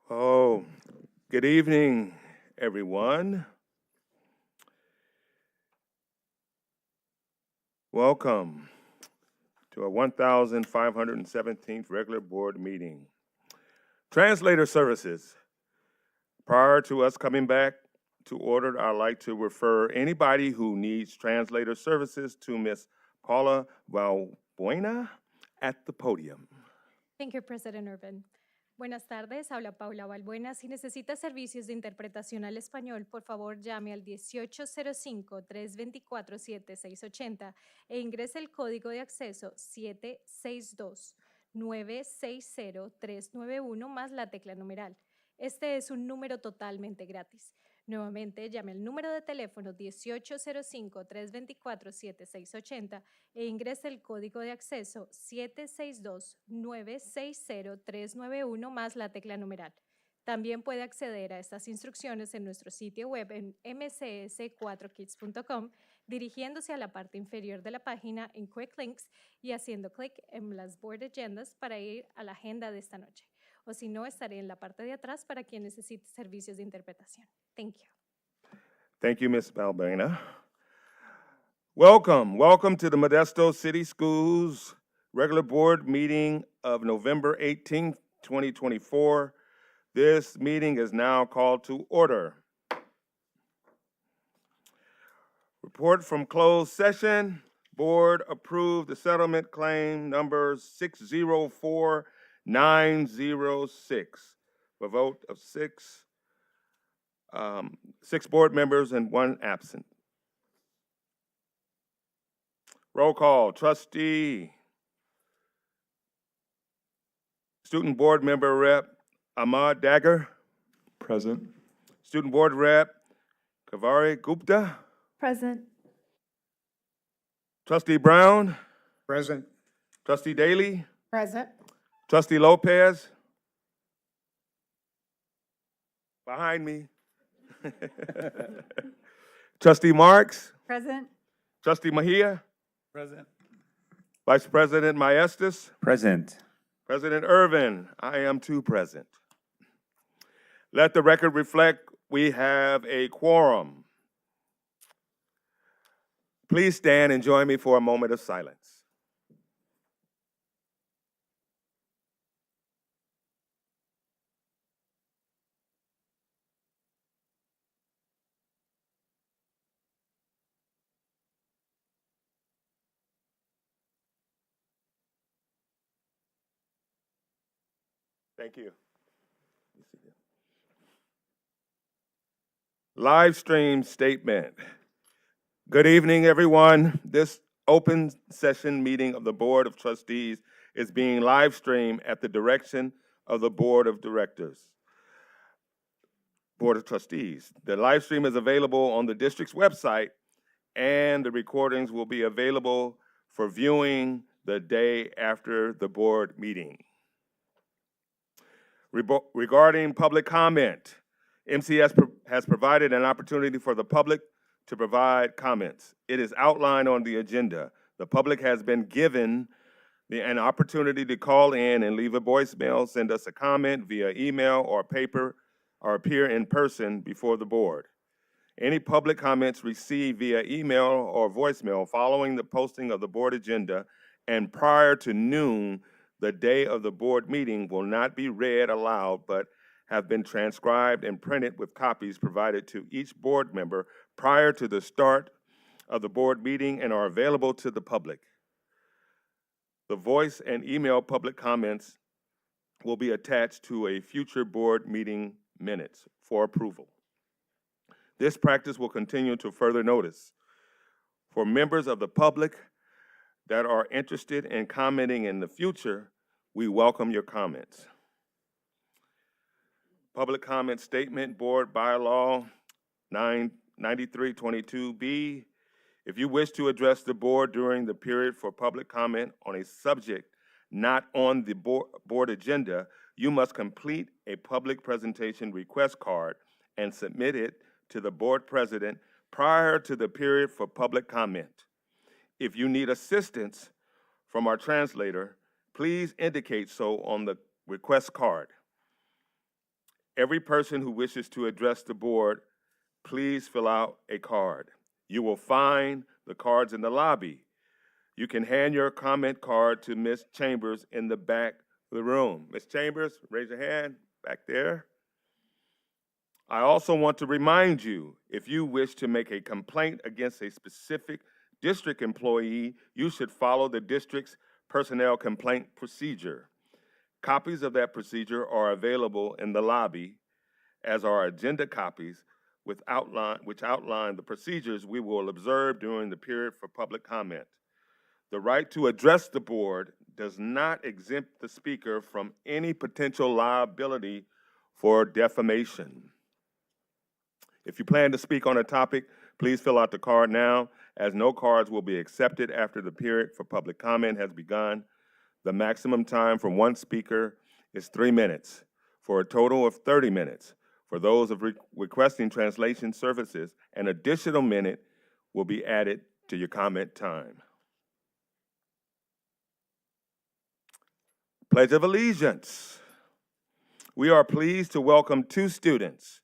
Oh, good evening, everyone. Welcome to our 1517th regular board meeting. Translator services. Prior to us coming back to order, I'd like to refer anybody who needs translator services to Miss Paula Valbuena at the podium. Thank you, President Urban. Buenas tardes, habla Paula Valbuena. Si necesita servicios de interpretación al español, por favor llame al 1805-324-7680 e ingrese el código de acceso 762-960-391 más la tecla numeral. Este es un número totalmente gratis. Nuevamente, llame al número de teléfono 1805-324-7680 e ingrese el código de acceso 762-960-391 más la tecla numeral. También puede acceder a estas instrucciones en nuestro sitio web en mcs4kids.com, dirigiéndose a la parte inferior de la página en Quick Links y haciendo clic en las Board Agendas para ir a la agenda de esta noche. O si no, estaré en la parte de atrás para quien necesite servicios de interpretación. Thank you. Thank you, Ms. Valbuena. Welcome to the Modesto City Schools regular board meeting of November 18th, 2024. This meeting is now called to order. Report from closed session. Board approved the settlement claim number 604906. A vote of six board members and one absent. Roll call. Trustee, Student Board Member Rep Ahmad Dagger. Present. Student Board Rep Kavari Gupta. Present. Trustee Brown. Present. Trustee Daly. Present. Trustee Lopez. Behind me. Trustee Marks. Present. Trustee Mejia. Present. Vice President Maestas. Present. President Irvin. I am too present. Let the record reflect we have a quorum. Please stand and join me for a moment of silence. Thank you. Live stream statement. Good evening, everyone. This open session meeting of the Board of Trustees is being live streamed at the direction of the Board of Directors. Board of Trustees. The live stream is available on the district's website, and the recordings will be available for viewing the day after the board meeting. Regarding public comment, MCS has provided an opportunity for the public to provide comments. It is outlined on the agenda. The public has been given an opportunity to call in and leave a voicemail, send us a comment via email or paper, or appear in person before the board. Any public comments received via email or voicemail following the posting of the board agenda and prior to noon the day of the board meeting will not be read aloud, but have been transcribed and printed with copies provided to each board member prior to the start of the board meeting and are available to the public. The voice and email public comments will be attached to a future board meeting minutes for approval. This practice will continue to further notice. For members of the public that are interested in commenting in the future, we welcome your comments. Public comment statement, Board Bylaw 9322B. If you wish to address the board during the period for public comment on a subject not on the board agenda, you must complete a public presentation request card and submit it to the board president prior to the period for public comment. If you need assistance from our translator, please indicate so on the request card. Every person who wishes to address the board, please fill out a card. You will find the cards in the lobby. You can hand your comment card to Ms. Chambers in the back of the room. Ms. Chambers, raise your hand back there. I also want to remind you, if you wish to make a complaint against a specific district employee, you should follow the district's personnel complaint procedure. Copies of that procedure are available in the lobby, as are agenda copies which outline the procedures we will observe during the period for public comment. The right to address the board does not exempt the speaker from any potential liability for defamation. If you plan to speak on a topic, please fill out the card now, as no cards will be accepted after the period for public comment has begun. The maximum time for one speaker is 3 minutes, for a total of 30 minutes. For those requesting translation services, an additional minute will be added to your comment time. Pledge of Allegiance. We are pleased to welcome 2 students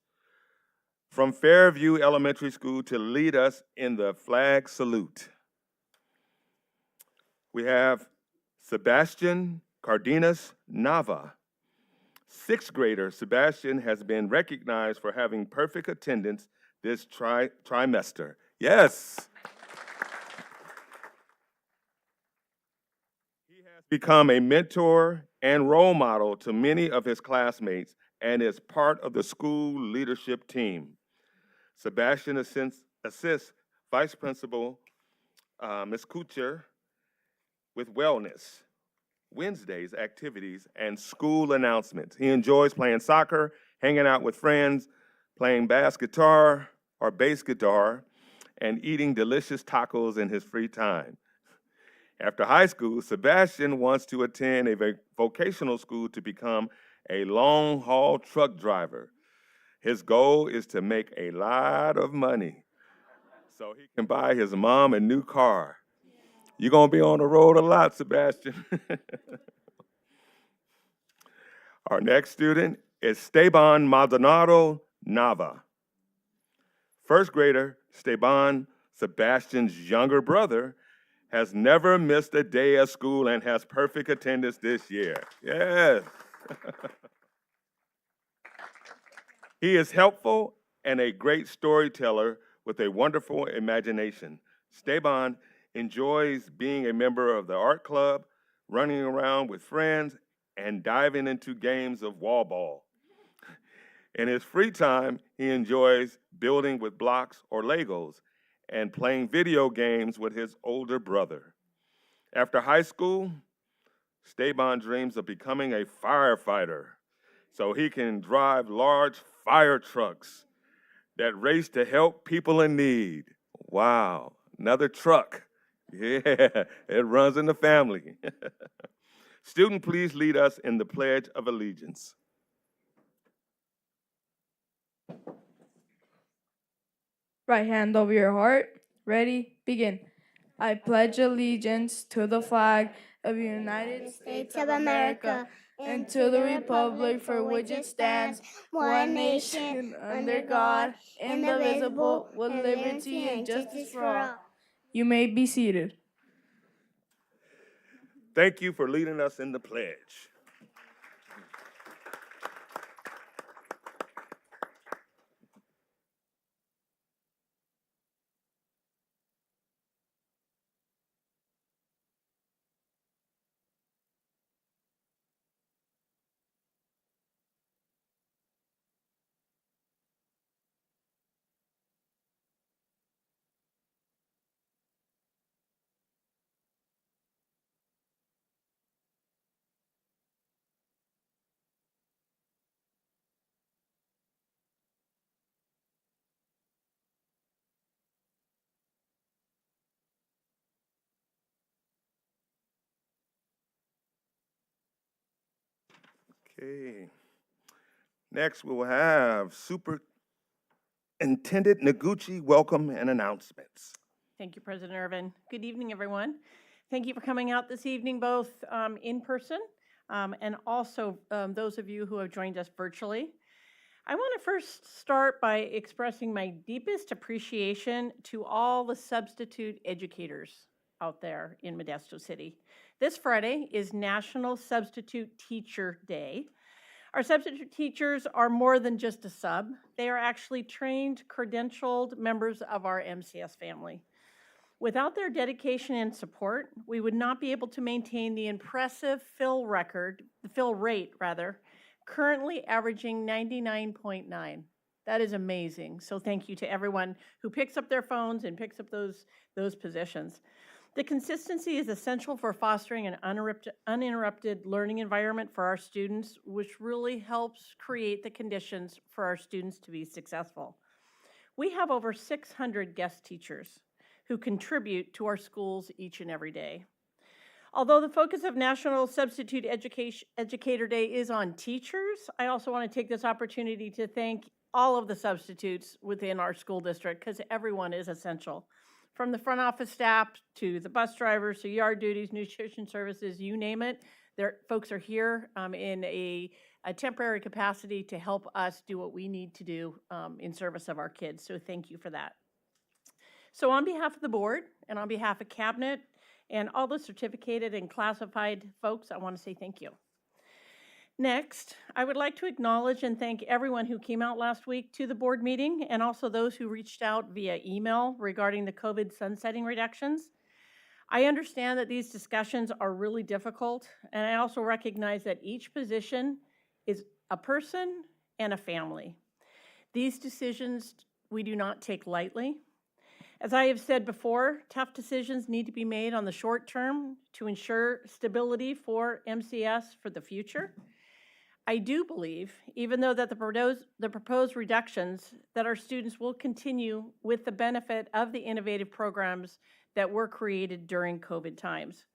from Fairview Elementary School to lead us in the flag salute. We have Sebastian Cardenas Nava. 6th grader Sebastian has been recognized for having perfect attendance this trimester. Yes. He has become a mentor and role model to many of his classmates and is part of the school leadership team. Sebastian assists Vice Principal Ms. Kucher with wellness, Wednesdays activities, and school announcements. He enjoys playing soccer, hanging out with friends, playing bass guitar or bass guitar, and eating delicious tacos in his free time. After high school, Sebastian wants to attend a vocational school to become a long-haul truck driver. His goal is to make a lot of money so he can buy his mom a new car. You're going to be on the road a lot, Sebastian. Our next student is Esteban Maldonado Nava. 1st grader Esteban, Sebastian's younger brother, has never missed a day of school and has perfect attendance this year. Yes. He is helpful and a great storyteller with a wonderful imagination. Esteban enjoys being a member of the art club, running around with friends, and diving into games of wall ball. In his free time, he enjoys building with blocks or Legos and playing video games with his older brother. After high school, Esteban dreams of becoming a firefighter so he can drive large fire trucks that race to help people in need. Wow, another truck. Yeah, it runs in the family. Student, please lead us in the Pledge of Allegiance. Right hand over your heart. Ready? Begin. I pledge allegiance to the flag of the United States of America and to the republic for which it stands, one nation, under God, indivisible, with liberty and justice for all. You may be seated. Thank you for leading us in the pledge. Okay. Next, we will have Superintendent Noguchi, welcome and announcements. Thank you, President Irvin. Good evening, everyone. Thank you for coming out this evening, both in person and also those of you who have joined us virtually. I want to first start by expressing my deepest appreciation to all the substitute educators out there in Modesto City. This Friday is National Substitute Teacher Day. Our substitute teachers are more than just a sub. They are actually trained, credentialed members of our MCS family. Without their dedication and support, we would not be able to maintain the impressive fill rate, currently averaging 99.9. That is amazing. So thank you to everyone who picks up their phones and picks up those positions. The consistency is essential for fostering an uninterrupted learning environment for our students, which really helps create the conditions for our students to be successful. We have over 600 guest teachers who contribute to our schools each and every day. Although the focus of National Substitute Educator Day is on teachers, I also want to take this opportunity to thank all of the substitutes within our school district, because everyone is essential. From the front office staff to the bus drivers to yard duties, nutrition services, you name it, folks are here in a temporary capacity to help us do what we need to do in service of our kids. So thank you for that. So on behalf of the board and on behalf of cabinet and all the certificated and classified folks, I want to say thank you. Next, I would like to acknowledge and thank everyone who came out last week to the board meeting and also those who reached out via email regarding the COVID sunsetting reductions. I understand that these discussions are really difficult, and I also recognize that each position is a person and a family. These decisions we do not take lightly. As I have said before, tough decisions need to be made on the short term to ensure stability for MCS for the future. I do believe, even though that the proposed reductions, that our students will continue with the benefit of the innovative programs that were created during COVID times.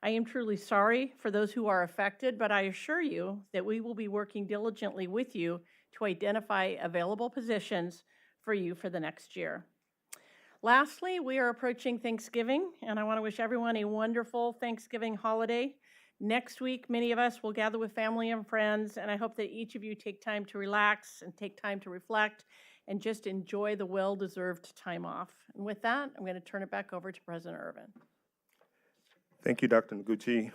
I am truly sorry for those who are affected, but I assure you that we will be working diligently with you to identify available positions for you for the next year. Lastly, we are approaching Thanksgiving, and I want to wish everyone a wonderful Thanksgiving holiday. Next week, many of us will gather with family and friends, and I hope that each of you take time to relax and take time to reflect and just enjoy the well-deserved time off. And with that, I'm going to turn it back over to President Irvin. Thank you, Dr. Noguchi.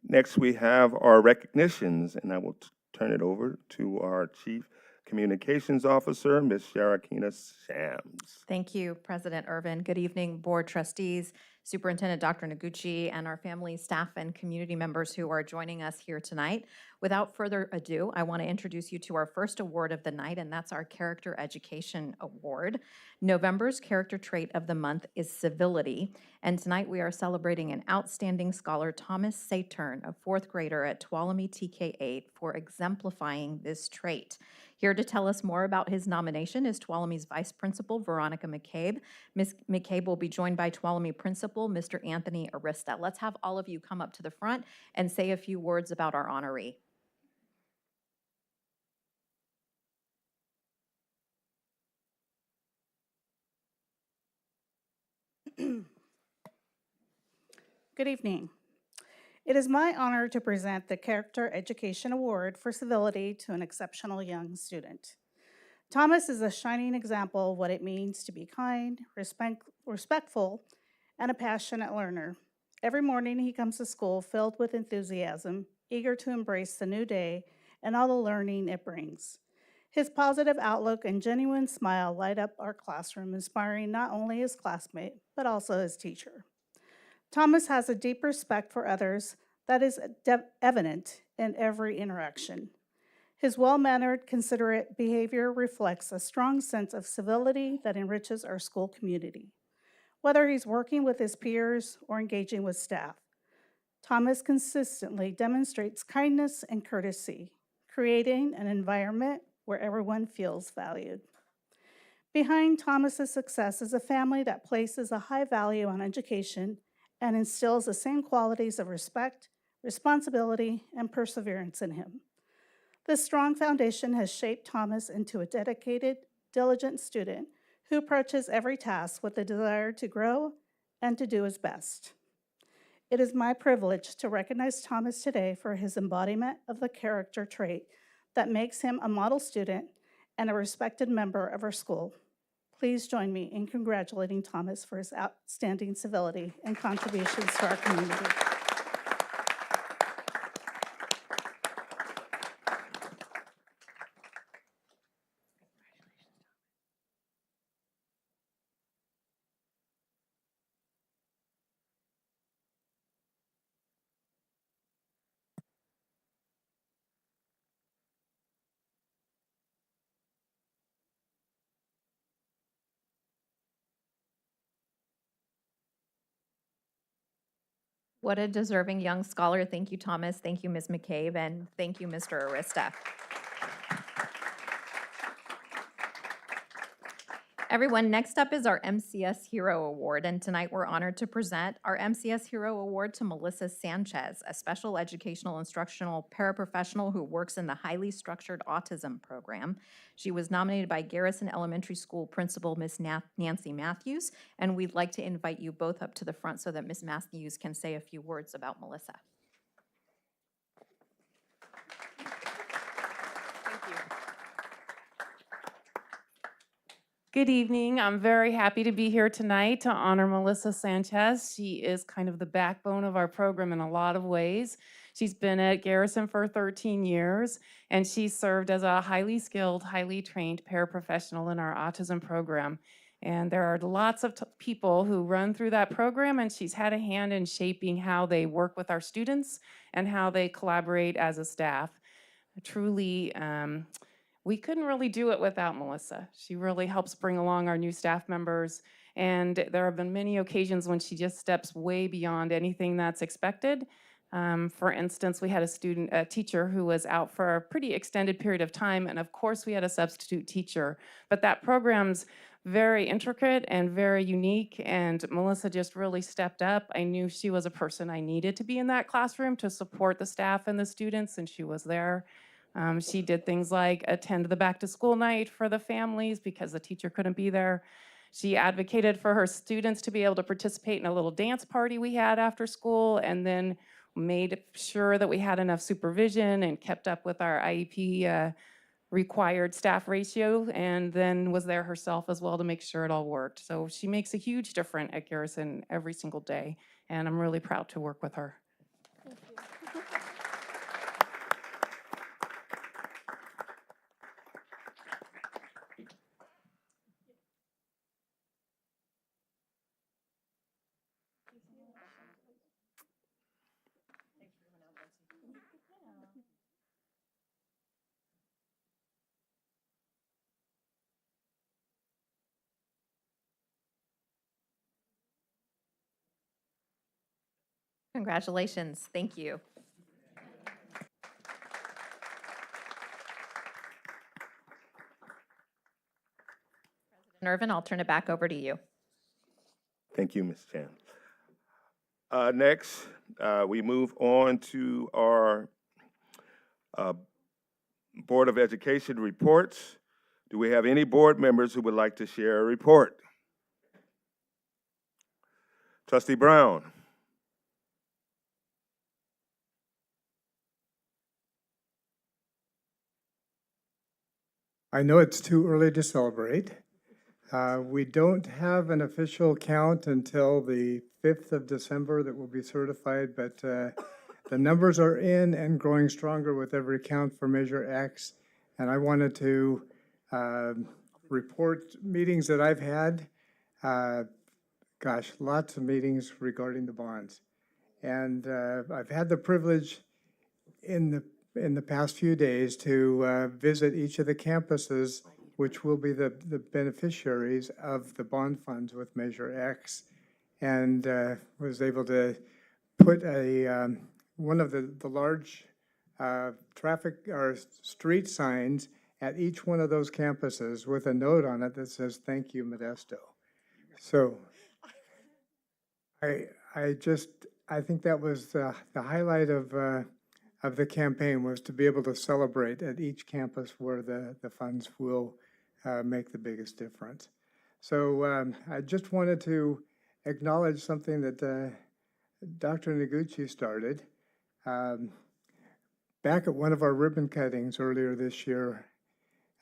Next, we have our recognitions, and I will turn it over to our Chief Communications Officer, Ms. Sharakina Shams. Thank you, President Irvin. Good evening, board trustees, Superintendent Dr. Noguchi, and our family, staff, and community members who are joining us here tonight. Without further ado, I want to introduce you to our first award of the night, and that's our Character Education Award. November's character trait of the month is civility, and tonight we are celebrating an outstanding scholar, Thomas Saturn, a fourth grader at Tuolumne TK8, for exemplifying this trait. Here to tell us more about his nomination is Tuolumne's Vice Principal, Veronica McCabe. Ms. McCabe will be joined by Tuolumne Principal, Mr. Anthony Arista. Let's have all of you come up to the front and say a few words about our honoree. Good evening. It is my honor to present the Character Education Award for Civility to an exceptional young student. Thomas is a shining example of what it means to be kind, respectful, and a passionate learner. Every morning he comes to school filled with enthusiasm, eager to embrace the new day and all the learning it brings. His positive outlook and genuine smile light up our classroom, inspiring not only his classmate, but also his teacher. Thomas has a deep respect for others that is evident in every interaction. His well-mannered, considerate behavior reflects a strong sense of civility that enriches our school community. Whether he's working with his peers or engaging with staff, Thomas consistently demonstrates kindness and courtesy, creating an environment where everyone feels valued. Behind Thomas's success is a family that places a high value on education and instills the same qualities of respect, responsibility, and perseverance in him. This strong foundation has shaped Thomas into a dedicated, diligent student who approaches every task with the desire to grow and to do his best. It is my privilege to recognize Thomas today for his embodiment of the character trait that makes him a model student and a respected member of our school. Please join me in congratulating Thomas for his outstanding civility and contributions to our community. What a deserving young scholar. Thank you, Thomas. Thank you, Ms. McCabe, and thank you, Mr. Arista. Everyone, next up is our MCS Hero Award, and tonight we're honored to present our MCS Hero Award to Melissa Sanchez, a special educational instructional paraprofessional who works in the highly structured autism program. She was nominated by Garrison Elementary School Principal Miss Nancy Matthews, and we'd like to invite you both up to the front so that Miss Matthews can say a few words about Melissa. Good evening. I'm very happy to be here tonight to honor Melissa Sanchez. She is kind of the backbone of our program in a lot of ways. She's been at Garrison for 13 years, and she served as a highly skilled, highly trained paraprofessional in our autism program. And there are lots of people who run through that program, and she's had a hand in shaping how they work with our students and how they collaborate as a staff. Truly, we couldn't really do it without Melissa. She really helps bring along our new staff members, and there have been many occasions when she just steps way beyond anything that's expected. For instance, we had a teacher who was out for a pretty extended period of time, and of course we had a substitute teacher, but that program's very intricate and very unique, and Melissa just really stepped up. I knew she was a person I needed to be in that classroom to support the staff and the students, and she was there. She did things like attend the back to school night for the families because the teacher couldn't be there. She advocated for her students to be able to participate in a little dance party we had after school, and then made sure that we had enough supervision and kept up with our IEP required staff ratio, and then was there herself as well to make sure it all worked. So she makes a huge difference at Garrison every single day, and I'm really proud to work with her. Congratulations. Thank you. President Irvin, I'll turn it back over to you. Thank you, Ms. Chan. Next, we move on to our Board of Education reports. Do we have any board members who would like to share a report? Trustee Brown. I know it's too early to celebrate. We don't have an official count until the 5th of December that will be certified, but the numbers are in and growing stronger with every count for Measure X. And I wanted to report meetings that I've had. Gosh, lots of meetings regarding the bonds. And I've had the privilege in the past few days to visit each of the campuses which will be the beneficiaries of the bond funds with Measure X, and was able to put one of the large traffic or street signs at each one of those campuses with a note on it that says, "Thank you, Modesto." So I think that was the highlight of the campaign, was to be able to celebrate at each campus where the funds will make the biggest difference. So I just wanted to acknowledge something that Dr. Noguchi started. back at one of our ribbon cuttings earlier this year,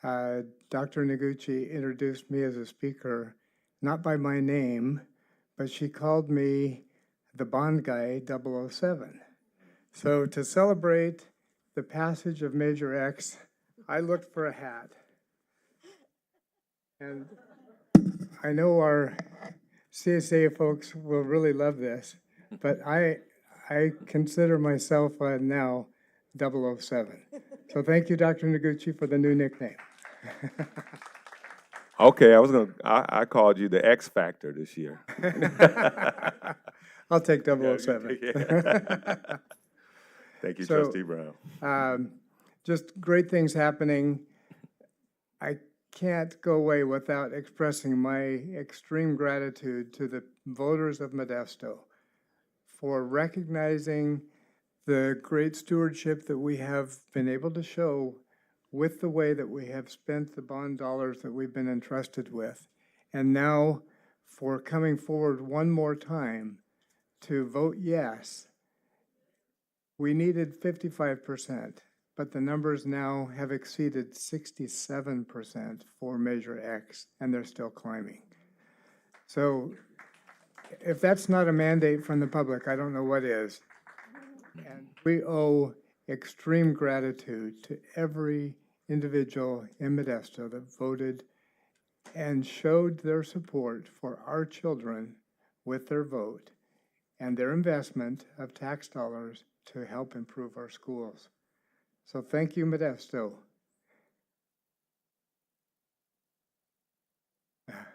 Dr. Noguchi introduced me as a speaker, not by my name, but she called me the Bond Guy 007. So to celebrate the passage of Measure X, I looked for a hat. And I know our CSA folks will really love this, but I consider myself now 007. So thank you, Dr. Noguchi, for the new nickname. Okay, I called you the X Factor this year. I'll take Yeah, 007. Thank you, So, Trustee Brown. Just great things happening. I can't go away without expressing my extreme gratitude to the voters of Modesto for recognizing the great stewardship that we have been able to show with the way that we have spent the bond dollars that we've been entrusted with. And now for coming forward one more time to vote yes. We needed 55%, but the numbers now have exceeded 67% for Measure X, and they're still climbing. So if that's not a mandate from the public, I don't know what is. And we owe extreme gratitude to every individual in Modesto that voted and showed their support for our children with their vote and their investment of tax dollars to help improve our schools. So thank you, Modesto.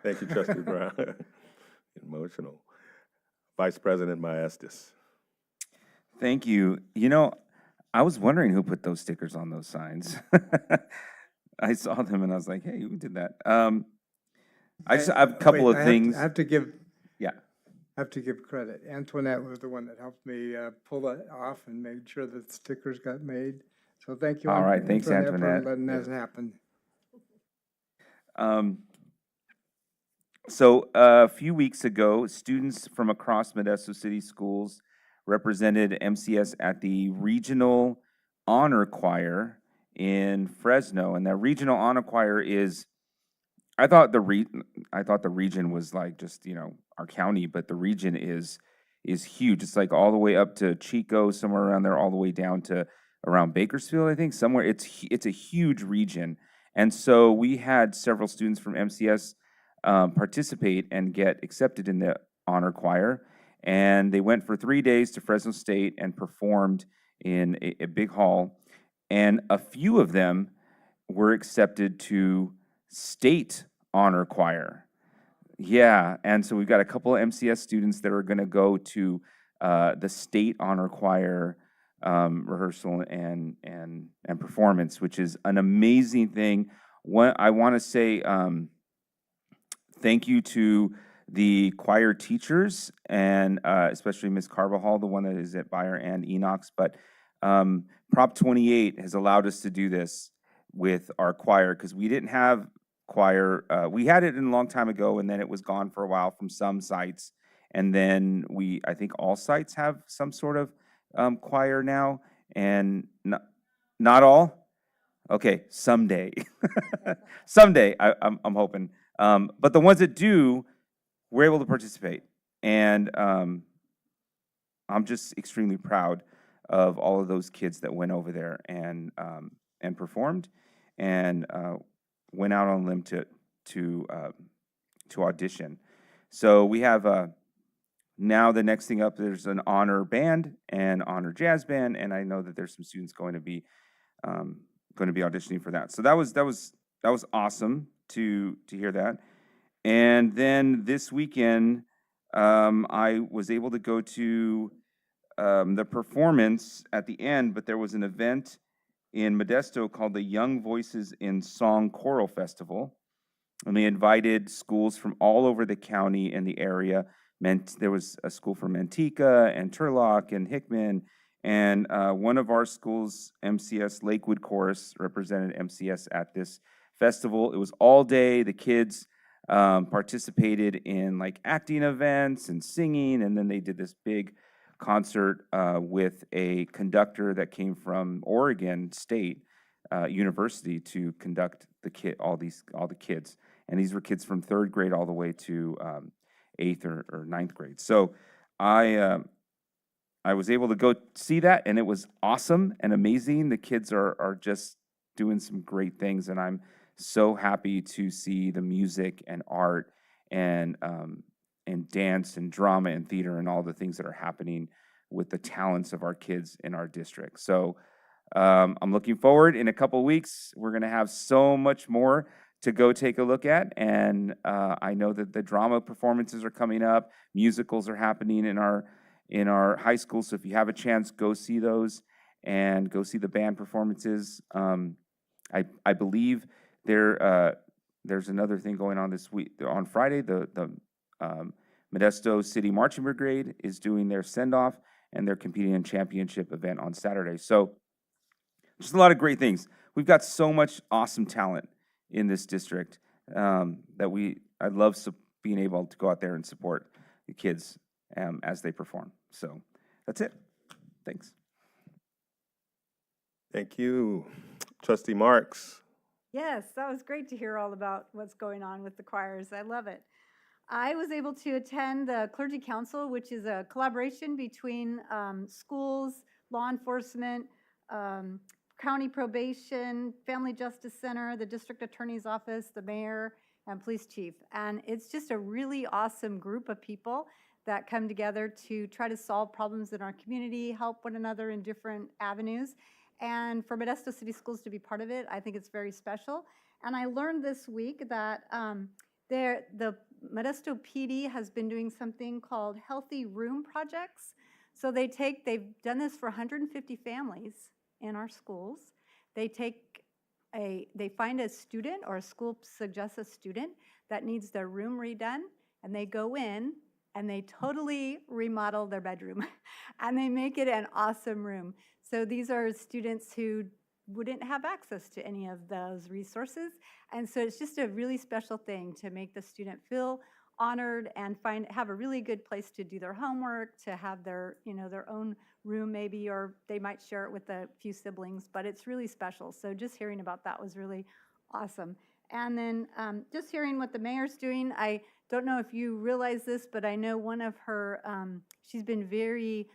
Thank you, Trustee Brown. Emotional. Vice President Maestas. Thank you. You know, I was wondering who put those stickers on those signs. I saw them and I was like, hey, who did that? I have a couple Wait, of things. I have to give credit. Antoinette was the one that helped me pull that off and made sure that the stickers got made. So thank you. All right, thanks, Antoinette. For letting that happen. So a few weeks ago, students from across Modesto City Schools represented MCS at the Regional Honor Choir in Fresno, and that Regional Honor Choir is, I thought the region was like just, you know, our county, but the region is huge. It's like all the way up to Chico, somewhere around there, all the way down to around Bakersfield, I think, somewhere. It's a huge region, and so we had several students from MCS participate and get accepted in the honor choir. And they went for 3 days to Fresno State and performed in a big hall. And a few of them were accepted to state honor choir. Yeah, and so we've got a couple of MCS students that are going to go to the state honor choir rehearsal and performance, which is an amazing thing. I want to say thank you to the choir teachers, and especially Ms. Carbajal, the one that is at Bayer and Enox. But Prop 28 has allowed us to do this with our choir, because we didn't have choir. We had it a long time ago, and then it was gone for a while from some sites. And then I think all sites have some sort of choir now, and not all. Okay, someday. Someday, I'm hoping. But the ones that do, we're able to participate. And I'm just extremely proud of all of those kids that went over there and performed and went out on a limb to audition. So we have now the next thing up, there's an honor band and honor jazz band, and I know that there's some students going to be auditioning for that. So that was awesome to hear that. And then this weekend, I was able to go to the performance at the end, but there was an event in Modesto called the Young Voices in Song Choral Festival. And they invited schools from all over the county and the area. There was a school from Manteca and Turlock and Hickman. And one of our schools, MCS Lakewood Chorus, represented MCS at this festival. It was all day. The kids participated in like acting events and singing, and then they did this big concert with a conductor that came from Oregon State University to conduct all the kids, and these were kids from 3rd grade all the way to 8th or 9th grade. So I was able to go see that, and it was awesome and amazing. The kids are just doing some great things, and I'm so happy to see the music and art and dance and drama and theater and all the things that are happening with the talents of our kids in our district. So I'm looking forward. In a couple weeks, we're going to have so much more to go take a look at. And I know that the drama performances are coming up. Musicals are happening in our high school. So if you have a chance, go see those and go see the band performances. I believe there's another thing going on this week. On Friday, the Modesto City Marching Brigade is doing their send-off, and they're competing in championship event on Saturday. So just a lot of great things. We've got so much awesome talent in this district that I love being able to go out there and support the kids as they perform. So that's it. Thanks. Thank you. Trustee Marks. Yes, that was great to hear all about what's going on with the choirs. I love it. I was able to attend the Clergy Council, which is a collaboration between schools, law enforcement, county probation, family justice center, the district attorney's office, the mayor, and police chief. And it's just a really awesome group of people that come together to try to solve problems in our community, help one another in different avenues. And for Modesto City Schools to be part of it, I think it's very special. And I learned this week that the Modesto PD has been doing something called Healthy Room Projects. So they've done this for 150 families in our schools. They find a student, or a school suggests a student that needs their room redone, and they go in and they totally remodel their bedroom and they make it an awesome room. So these are students who wouldn't have access to any of those resources. And so it's just a really special thing to make the student feel honored and have a really good place to do their homework, to have their own room maybe, or they might share it with a few siblings, but it's really special. So just hearing about that was really awesome. And then just hearing what the mayor's doing, I don't know if you realize this, but I know one of her, she's been very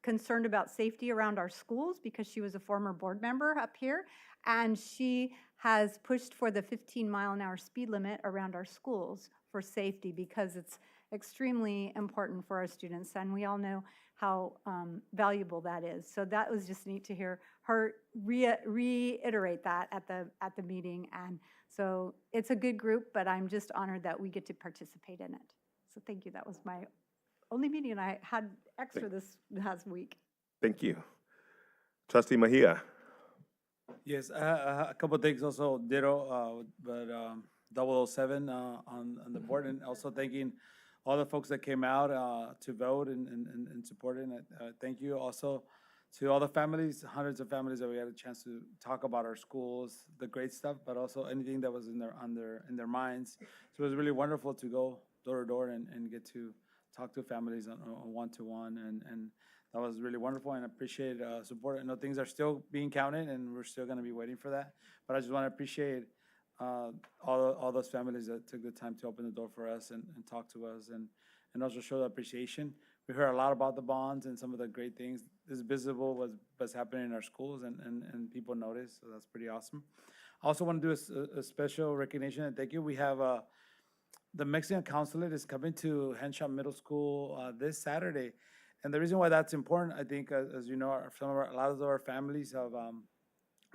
concerned about safety around our schools because she was a former board member up here, and she has pushed for the 15-mile-an-hour speed limit around our schools for safety because it's extremely important for our students, and we all know how valuable that is. So that was just neat to hear her reiterate that at the meeting. And so it's a good group, but I'm just honored that we get to participate in it. So thank you. That was my only meeting I had extra this last week. Thank you. Trustee Mejia. Yes, a couple of things also, ditto, but 007 on the board, and also thanking all the folks that came out to vote and supporting it. Thank you also to all the families, hundreds of families that we had a chance to talk about our schools, the great stuff, but also anything that was in their minds. So it was really wonderful to go door to door and get to talk to families on one-to-one, and that was really wonderful, and I appreciate support. I know things are still being counted, and we're still going to be waiting for that, but I just want to appreciate all those families that took the time to open the door for us and talk to us, and also show the appreciation. We heard a lot about the bonds and some of the great things. It's visible what's happening in our schools, and people notice, so that's pretty awesome. I also want to do a special recognition and thank you. We have the Mexican consulate is coming to Henshaw Middle School this Saturday. And the reason why that's important, I think, as you know, a lot of our families have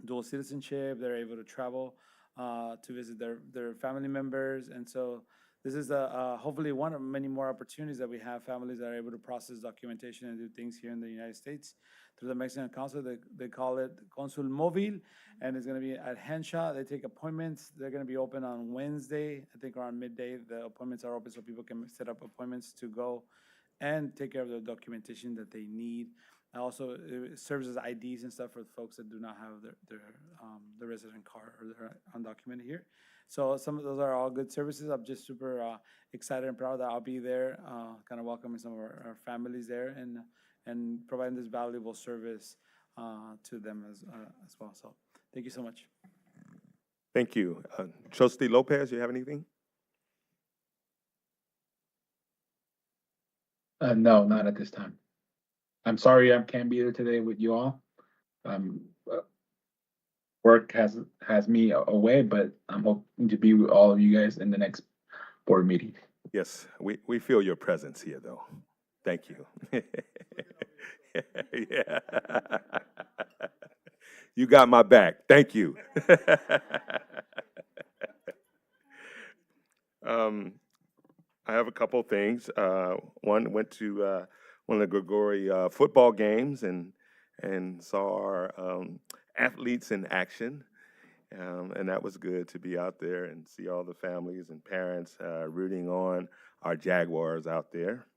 dual citizenship. They're able to travel to visit their family members. And so this is hopefully one of many more opportunities that we have, families that are able to process documentation and do things here in the United States through the Mexican consulate. They call it Consul Móvil, and it's going to be at Henshaw. They take appointments. They're going to be open on Wednesday, I think around midday. The appointments are open so people can set up appointments to go and take care of the documentation that they need. Also, it serves as IDs and stuff for folks that do not have their resident card or they're undocumented here. So some of those are all good services. I'm just super excited and proud that I'll be there, kind of welcoming some of our families there and providing this valuable service to them as well. So thank you so much. Thank you. Trustee Lopez, you have anything? No, not at this time. I'm sorry I can't be there today with you all. Work has me away, but I'm hoping to be with all of you guys in the next board meeting. Yes, we feel your presence here, though. Thank you. Yeah. You got my back. Thank you. I have a couple things. One, went to one of the Gregory football games and saw our athletes in action. And that was good to be out there and see all the families and parents rooting on our Jaguars out there.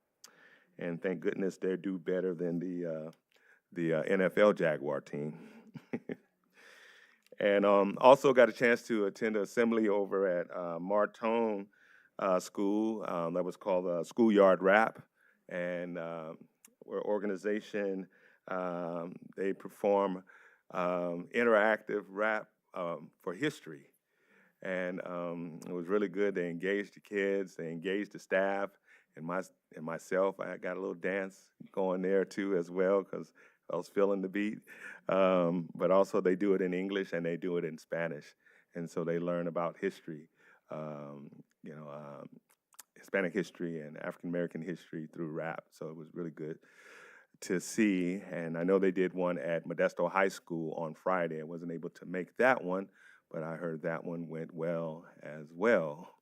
And thank goodness they do better than the NFL Jaguar team. And also got a chance to attend an assembly over at Martone School that was called Schoolyard Rap. And we're an organization, they perform interactive rap for history. And it was really good. They engaged the kids, they engaged the staff, and myself. I got a little dance going there too as well because I was feeling the beat. But also they do it in English and they do it in Spanish. And so they learn about history, Hispanic history and African American history through rap. So it was really good to see. And I know they did one at Modesto High School on Friday. I wasn't able to make that one, but I heard that one went well as well.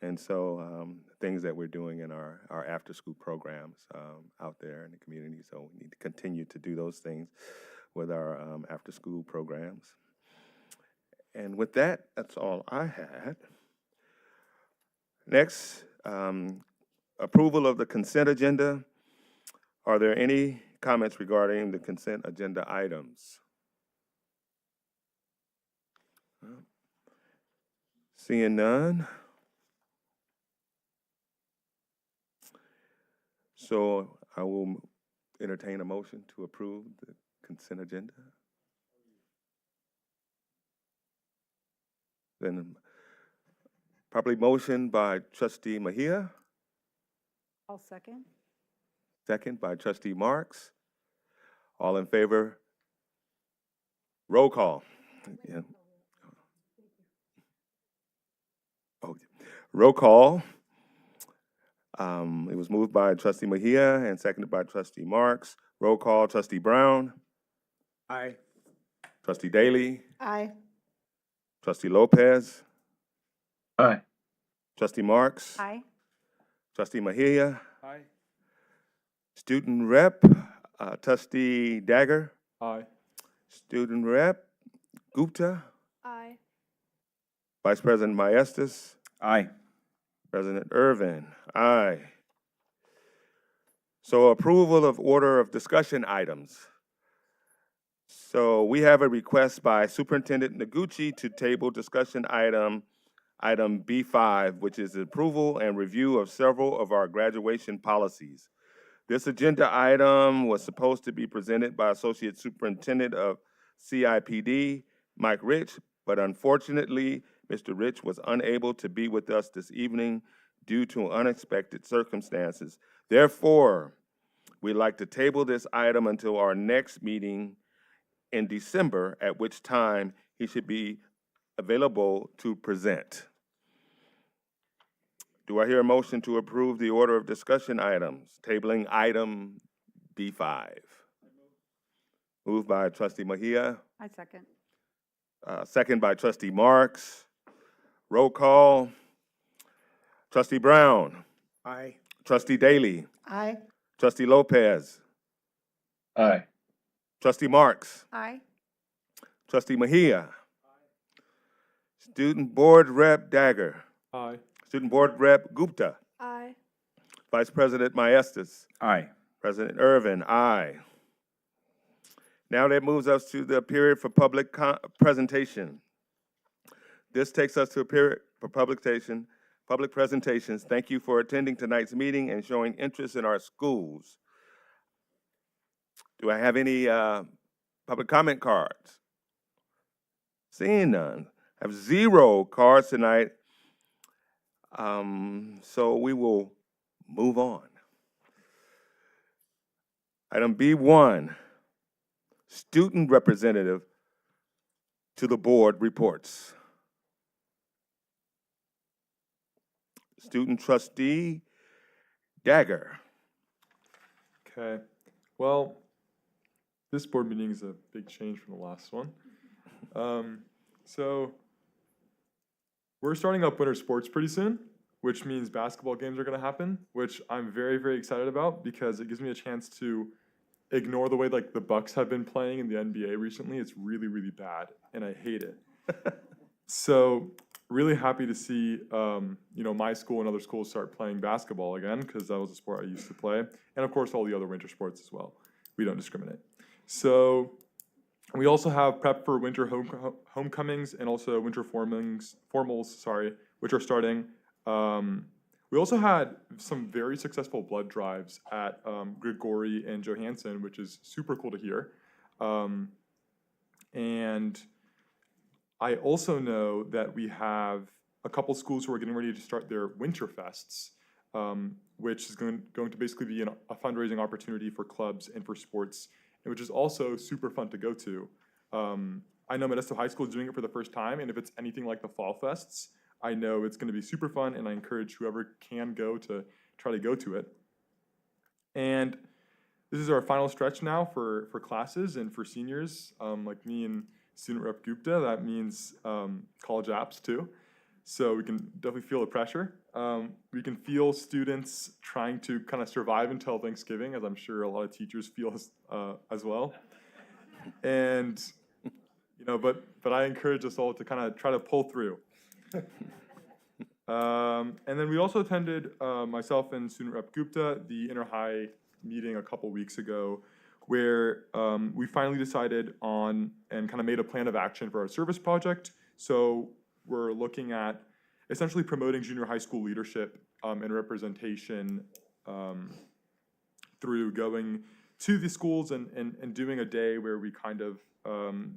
And so things that we're doing in our after-school programs out there in the community. So we need to continue to do those things with our after-school programs. And with that, that's all I had. Next, approval of the consent agenda. Are there any comments regarding the consent agenda items? Seeing none. So I will entertain a motion to approve the consent agenda. Then properly motion by Trustee Mejia. I'll second. Second by Trustee Marks. All in favor? Roll call. Yeah. Oh, roll call. It was moved by Trustee Mejia and seconded by Trustee Marks. Roll call, Trustee Brown. Aye. Trustee Daly. Aye. Trustee Lopez. Aye. Trustee Marks. Aye. Trustee Mejia. Aye. Student Rep, Trustee Dagger. Aye. Student Rep, Gupta. Aye. Vice President Maestas. Aye. President Irvin. Aye. So approval of order of discussion items. So we have a request by Superintendent Noguchi to table discussion item B5, which is approval and review of several of our graduation policies. This agenda item was supposed to be presented by Associate Superintendent of CIPD, Mike Rich, but unfortunately, Mr. Rich was unable to be with us this evening due to unexpected circumstances. Therefore, we'd like to table this item until our next meeting in December, at which time he should be available to present. Do I hear a motion to approve the order of discussion items, tabling item B5? Moved by Trustee Mejia, I second. second by Trustee Marks. Roll call. Trustee Brown. Aye. Trustee Daly. Aye. Trustee Lopez. Aye. Trustee Marks. Aye. Trustee Mejia. Student Board Rep Dagger. Aye. Student Board Rep Gupta. Aye. Vice President Maestas. Aye. President Irvin, aye. Now that moves us to the period for public presentation. This takes us to a period for public presentations. Thank you for attending tonight's meeting and showing interest in our schools. Do I have any public comment cards? Seeing none. I have 0 cards tonight. So we will move on. Item B1, student representative to the board reports. Student trustee Dagger. Okay, well, this board meeting is a big change from the last one. So we're starting up winter sports pretty soon, which means basketball games are going to happen, which I'm very, very excited about because it gives me a chance to ignore the way like the Bucks have been playing in the NBA recently. It's really, really bad, and I hate it. So really happy to see my school and other schools start playing basketball again, because that was a sport I used to play, and of course all the other winter sports as well. We don't discriminate. So we also have prep for winter homecomings and also winter formals, which are starting. We also had some very successful blood drives at Grigori and Johansson, which is super cool to hear. And I also know that we have a couple schools who are getting ready to start their winter fests, which is going to basically be a fundraising opportunity for clubs and for sports, and which is also super fun to go to. I know Modesto High School is doing it for the first time, and if it's anything like the fall fests, I know it's going to be super fun, and I encourage whoever can go to try to go to it. And this is our final stretch now for classes and for seniors, like me and Student Rep Gupta. That means college apps too. So we can definitely feel the pressure. We can feel students trying to kind of survive until Thanksgiving, as I'm sure a lot of teachers feel as well. And but I encourage us all to kind of try to pull through. And then we also attended, myself and Student Rep Gupta, the inter-high meeting a couple weeks ago, where we finally decided on and kind of made a plan of action for our service project. So we're looking at essentially promoting junior high school leadership and representation through going to the schools and doing a day where we kind of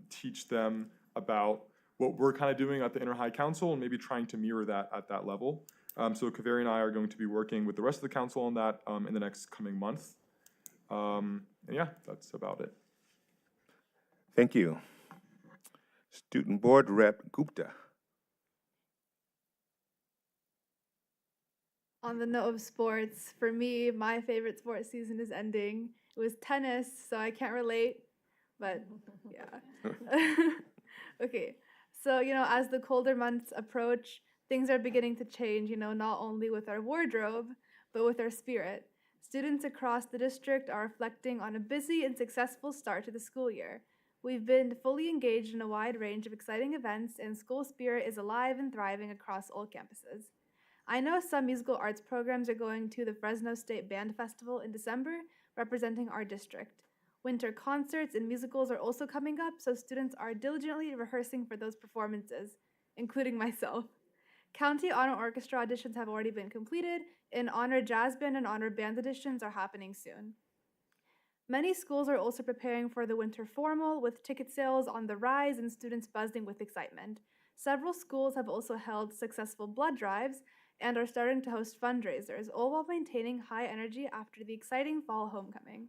teach them about what we're kind of doing at the Inter-High Council and maybe trying to mirror that at that level. So Kaveri and I are going to be working with the rest of the council on that in the next coming month. And yeah, that's about it. Thank you. Student Board Rep Gupta. On the note of sports, for me, my favorite sports season is ending. It was tennis, so I can't relate, but yeah. Okay, so, as the colder months approach, things are beginning to change, not only with our wardrobe, but with our spirit. Students across the district are reflecting on a busy and successful start to the school year. We've been fully engaged in a wide range of exciting events, and school spirit is alive and thriving across all campuses. I know some musical arts programs are going to the Fresno State Band Festival in December, representing our district. Winter concerts and musicals are also coming up, so students are diligently rehearsing for those performances, including myself. County Honor Orchestra auditions have already been completed, and Honor Jazz Band and Honor Band auditions are happening soon. Many schools are also preparing for the winter formal, with ticket sales on the rise and students buzzing with excitement. Several schools have also held successful blood drives and are starting to host fundraisers, all while maintaining high energy after the exciting fall homecoming.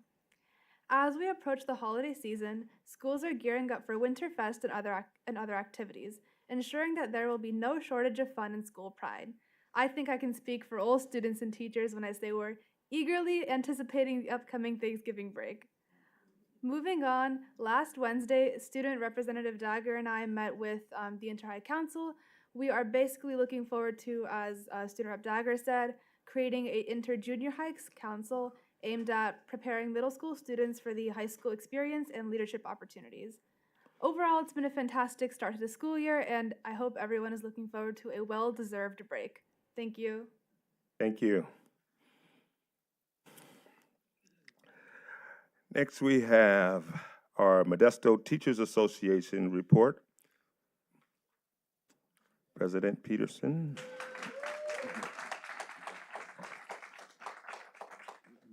As we approach the holiday season, schools are gearing up for Winterfest and other activities, ensuring that there will be no shortage of fun and school pride. I think I can speak for all students and teachers when I say we're eagerly anticipating the upcoming Thanksgiving break. Moving on, last Wednesday, Student Representative Dagger and I met with the Inter-High Council. We are basically looking forward to, as Student Rep Dagger said, creating an inter-junior high council aimed at preparing middle school students for the high school experience and leadership opportunities. Overall, it's been a fantastic start to the school year, and I hope everyone is looking forward to a well-deserved break. Thank you. Thank you. Next, we have our Modesto Teachers Association report. President Peterson.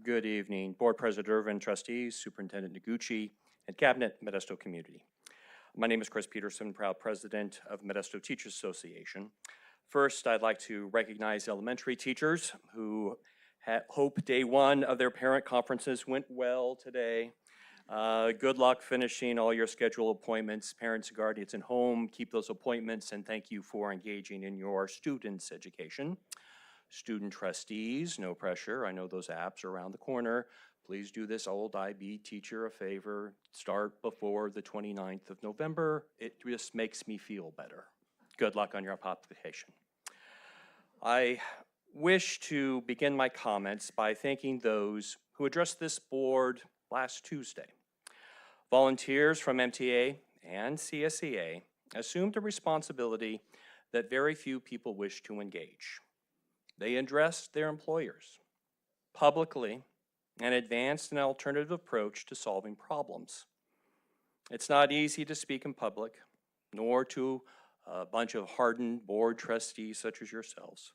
Good evening, Board President Irvin, trustees, Superintendent Noguchi, and Cabinet Modesto community. My name is Chris Peterson, proud president of Modesto Teachers Association. First, I'd like to recognize elementary teachers who hope day one of their parent conferences went well today. Good luck finishing all your scheduled appointments. Parents and guardians at home, keep those appointments, and thank you for engaging in your students' education. Student trustees, no pressure. I know those apps are around the corner. Please do this old IB teacher a favor. Start before the 29th of November. It just makes me feel better. Good luck on your application. I wish to begin my comments by thanking those who addressed this board last Tuesday. Volunteers from MTA and CSEA assumed a responsibility that very few people wish to engage. They addressed their employers publicly and advanced an alternative approach to solving problems. It's not easy to speak in public, nor to a bunch of hardened board trustees such as yourselves,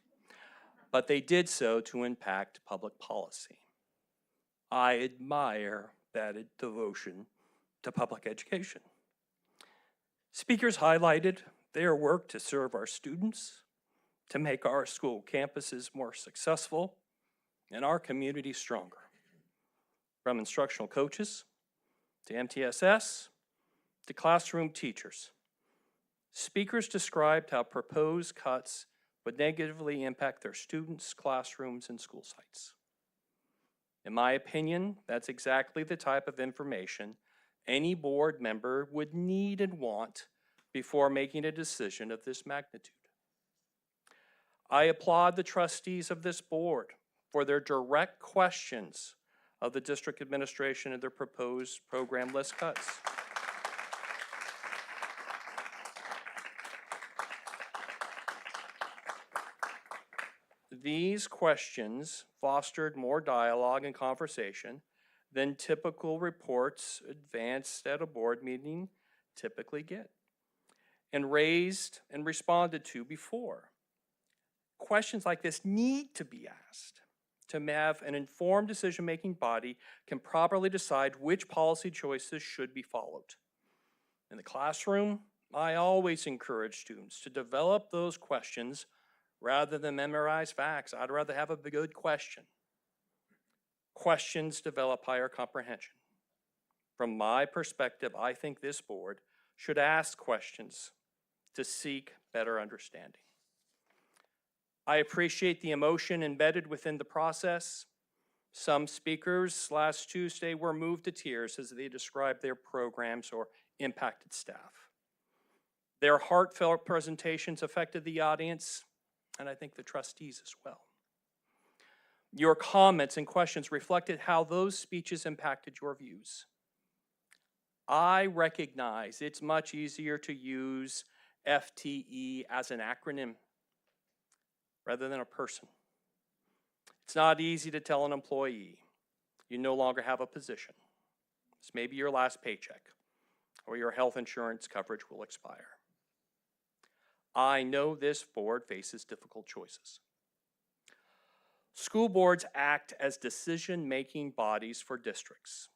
but they did so to impact public policy. I admire that devotion to public education. Speakers highlighted their work to serve our students, to make our school campuses more successful and our community stronger. From instructional coaches to MTSS to classroom teachers, speakers described how proposed cuts would negatively impact their students, classrooms, and school sites. In my opinion, that's exactly the type of information any board member would need and want before making a decision of this magnitude. I applaud the trustees of this board for their direct questions of the district administration and their proposed program list cuts. These questions fostered more dialogue and conversation than typical reports advanced at a board meeting typically get, and raised and responded to before. Questions like this need to be asked to have an informed decision-making body can properly decide which policy choices should be followed. In the classroom, I always encourage students to develop those questions rather than memorize facts. I'd rather have a good question. Questions develop higher comprehension. From my perspective, I think this board should ask questions to seek better understanding. I appreciate the emotion embedded within the process. Some speakers last Tuesday were moved to tears as they described their programs or impacted staff. Their heartfelt presentations affected the audience, and I think the trustees as well. Your comments and questions reflected how those speeches impacted your views. I recognize it's much easier to use FTE as an acronym rather than a person. It's not easy to tell an employee you no longer have a position. This may be your last paycheck, or your health insurance coverage will expire. I know this board faces difficult choices. School boards act as decision-making bodies for districts.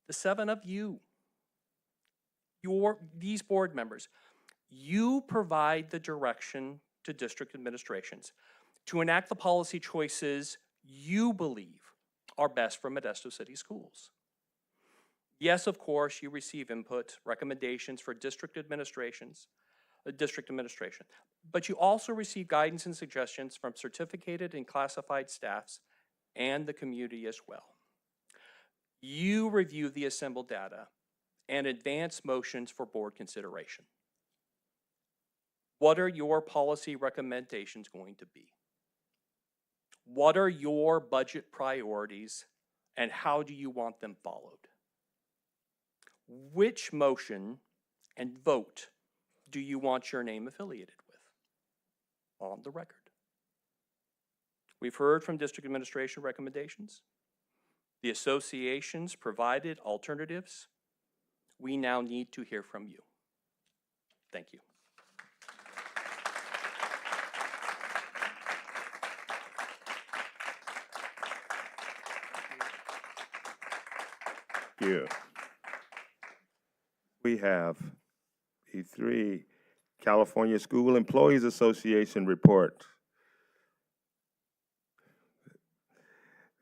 The 7 of you, these board members, you provide the direction to district administrations to enact the policy choices you believe are best for Modesto City Schools. Yes, of course, you receive input, recommendations for district administration, but you also receive guidance and suggestions from certificated and classified staffs and the community as well. You review the assembled data and advance motions for board consideration. What are your policy recommendations going to be? What are your budget priorities and how do you want them followed? Which motion and vote do you want your name affiliated with? On the record. We've heard from district administration recommendations. The associations provided alternatives. We now need to hear from you. Thank you. Thank you. We have E3, California School Employees Association report.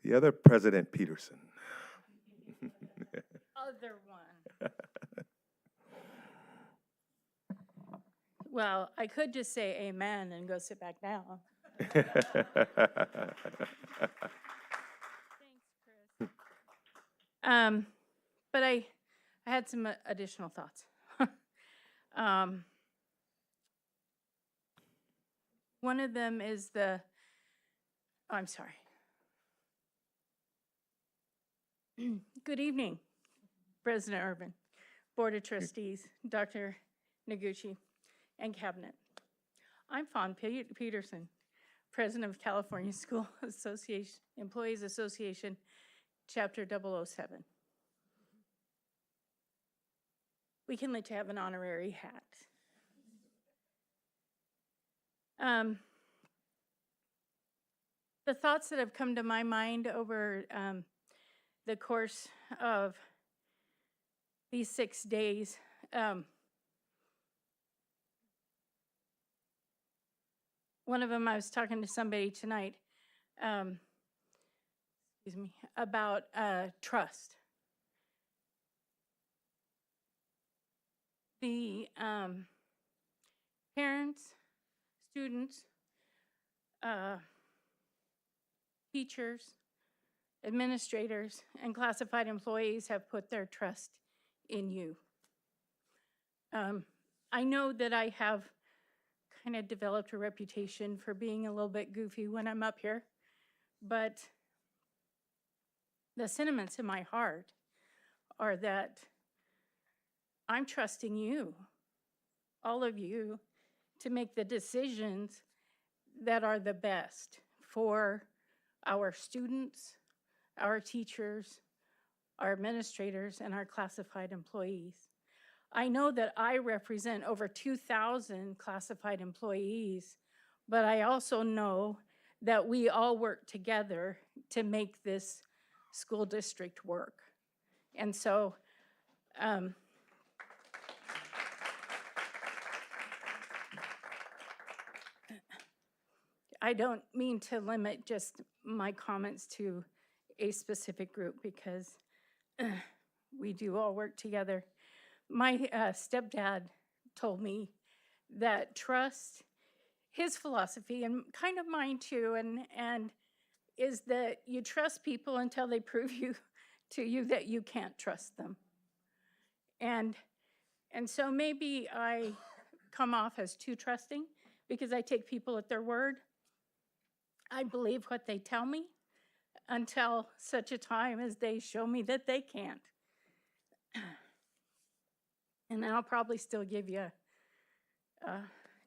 The other President Peterson. Other one. Well, I could just say amen and go sit back down. Thanks, Chris. But I had some additional thoughts. One of them is I'm sorry. Good evening, President Urban, Board of Trustees, Dr. Noguchi, and Cabinet. I'm Fawn Peterson, President of California School Association, Employees Association, Chapter 007. We can let you have an honorary hat. The thoughts that have come to my mind over the course of these 6 days, one of them, I was talking to somebody tonight, about trust. The parents, students, teachers, administrators, and classified employees have put their trust in you. I know that I have kind of developed a reputation for being a little bit goofy when I'm up here, but the sentiments in my heart are that I'm trusting you, all of you, to make the decisions that are the best for our students, our teachers, our administrators, and our classified employees. I know that I represent over 2,000 classified employees, but I also know that we all work together to make this school district work. And so, I don't mean to limit just my comments to a specific group because we do all work together. My stepdad told me that trust, his philosophy, and kind of mine too, and is that you trust people until they prove to you that you can't trust them. And so maybe I come off as too trusting because I take people at their word. I believe what they tell me until such a time as they show me that they can't. And then I'll probably still give you a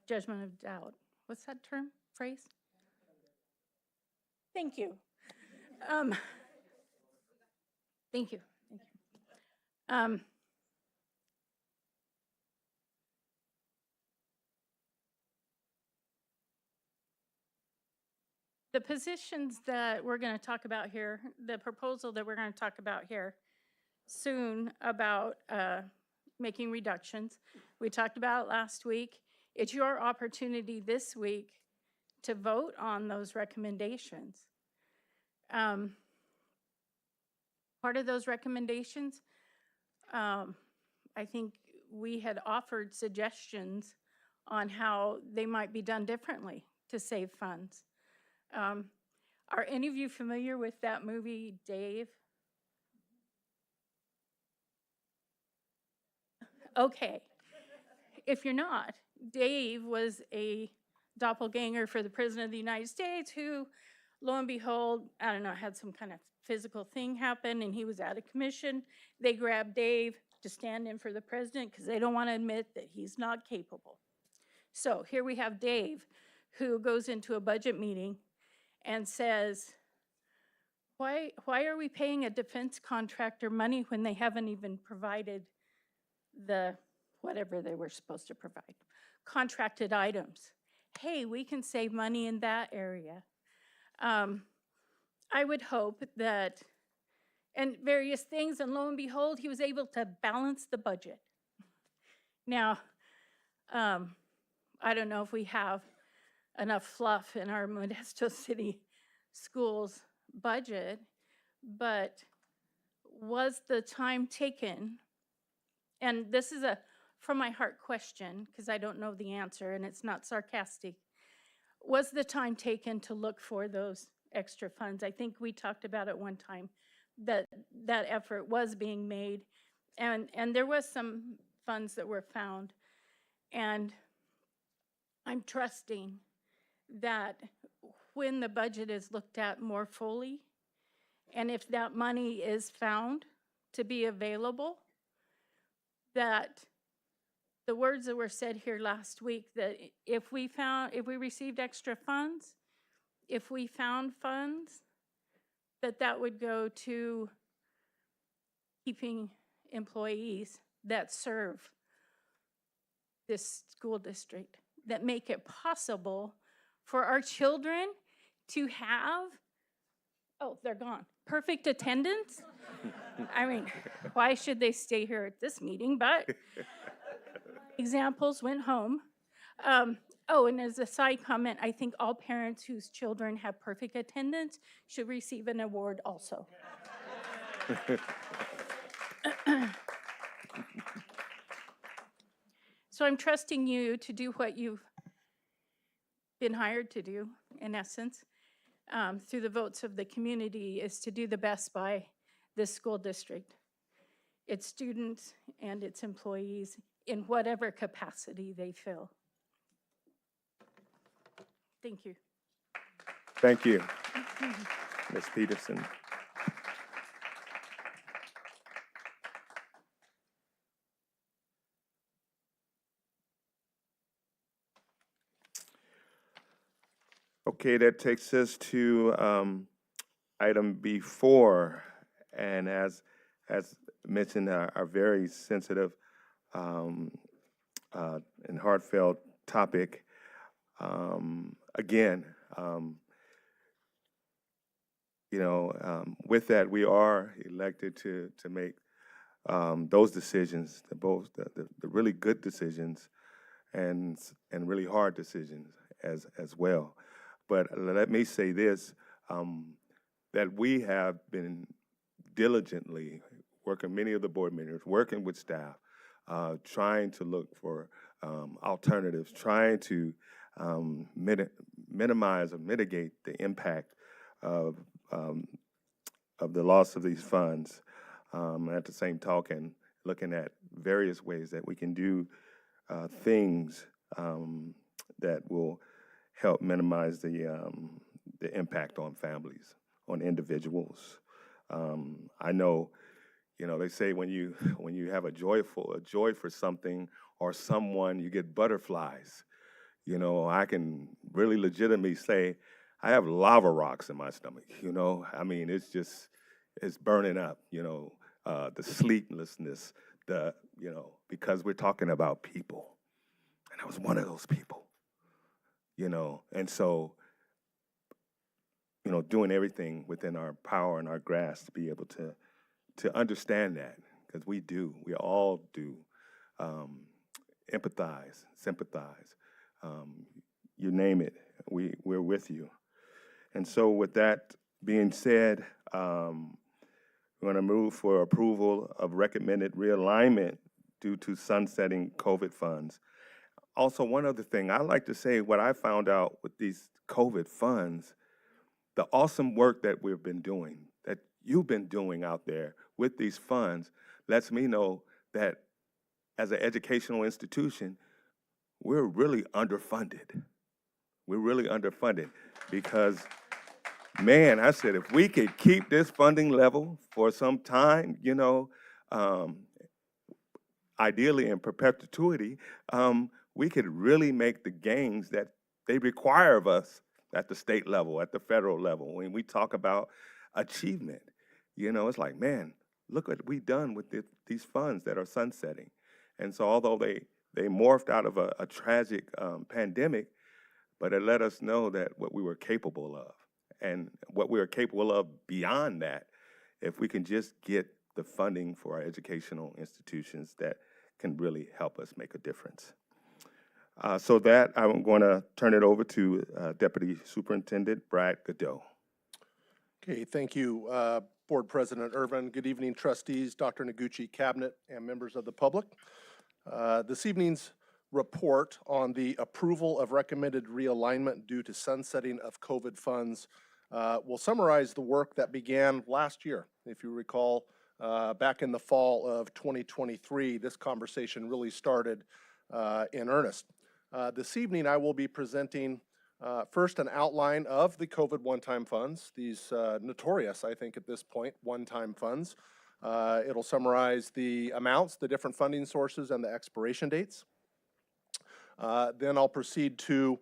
judgment of doubt. What's that term, phrase? Thank you. Thank you. The positions that we're going to talk about here, the proposal that we're going to talk about here soon about making reductions, we talked about it last week. It's your opportunity this week to vote on those recommendations. Part of those recommendations, I think we had offered suggestions on how they might be done differently to save funds. Are any of you familiar with that movie, Dave? Okay. If you're not, Dave was a doppelganger for the President of the United States who, lo and behold, I don't know, had some kind of physical thing happen and he was out of commission. They grabbed Dave to stand in for the president because they don't want to admit that he's not capable. So here we have Dave who goes into a budget meeting and says, why are we paying a defense contractor money when they haven't even provided the, whatever they were supposed to provide. Contracted items. Hey, we can save money in that area. I would hope that, and various things, and lo and behold, he was able to balance the budget. Now, I don't know if we have enough fluff in our Modesto City schools budget, but was the time taken, and this is a from my heart question, because I don't know the answer and it's not sarcastic, was the time taken to look for those extra funds? I think we talked about it one time, that that effort was being made, and there was some funds that were found, and I'm trusting that when the budget is looked at more fully, and if that money is found to be available, that the words that were said here last week, that if we received extra funds, if we found funds, that would go to keeping employees that serve this school district, that make it possible for our children to have, oh, they're gone, perfect attendance. I mean, why should they stay here at this meeting? But examples went home. Oh, and as a side comment, I think all parents whose children have perfect attendance should receive an award also. So I'm trusting you to do what you've been hired to do, in essence, through the votes of the community, is to do the best by this school district, its students and its employees, in whatever capacity they fill. Thank you. Thank you, Ms. Peterson. Okay, that takes us to item B4, and as mentioned, our very sensitive and heartfelt topic. Again, with that, we are elected to make those decisions, the really good decisions and really hard decisions as well. But let me say this, that we have been diligently working, many of the board members, working with staff, trying to look for alternatives, trying to minimize or mitigate the impact of the loss of these funds. At the same token, looking at various ways that we can do things that will help minimize the impact on families, on individuals. I know, they say when you have a joy for something or someone, you get butterflies. I can really legitimately say I have lava rocks in my stomach. I mean, it's burning up. The sleeplessness, because we're talking about people, and I was one of those people. And so, doing everything within our power and our grasp to be able to understand that, because we all do, empathize, sympathize, you name it, we're with you. And so with that being said, we're going to move for approval of recommended realignment due to sunsetting COVID funds. Also, one other thing, I like to say what I found out with these COVID funds, the awesome work that we've been doing, that you've been doing out there with these funds, lets me know that as an educational institution, we're really underfunded. We're really underfunded because, man, I said, if we could keep this funding level for some time, ideally in perpetuity, we could really make the gains that they require of us at the state level, at the federal level. When we talk about achievement, it's like, man, look what we've done with these funds that are sunsetting. And so although they morphed out of a tragic pandemic, but it let us know that what we were capable of and what we are capable of beyond that, if we can just get the funding for our educational institutions that can really help us make a difference. So that I'm going to turn it over to Deputy Superintendent Brad Godot. Okay, thank you, Board President Irvin. Good evening, trustees, Dr. Noguchi, cabinet, and members of the public. This evening's report on the approval of recommended realignment due to sunsetting of COVID funds will summarize the work that began last year. If you recall, back in the fall of 2023, this conversation really started in earnest. This evening, I will be presenting first an outline of the COVID one-time funds, these notorious, I think at this point, one-time funds. It'll summarize the amounts, the different funding sources, and the expiration dates. Then I'll proceed to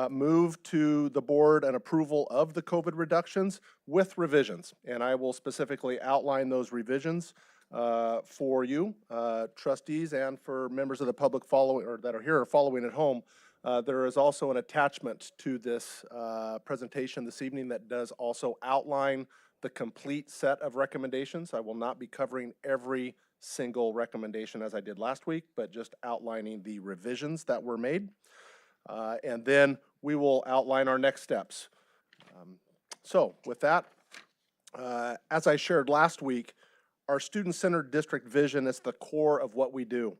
move to the board an approval of the COVID reductions with revisions. And I will specifically outline those revisions for you, trustees, and for members of the public following or that are here or following at home. There is also an attachment to this presentation this evening that does also outline the complete set of recommendations. I will not be covering every single recommendation as I did last week, but just outlining the revisions that were made. And then we will outline our next steps. So with that, as I shared last week, our student-centered district vision is the core of what we do.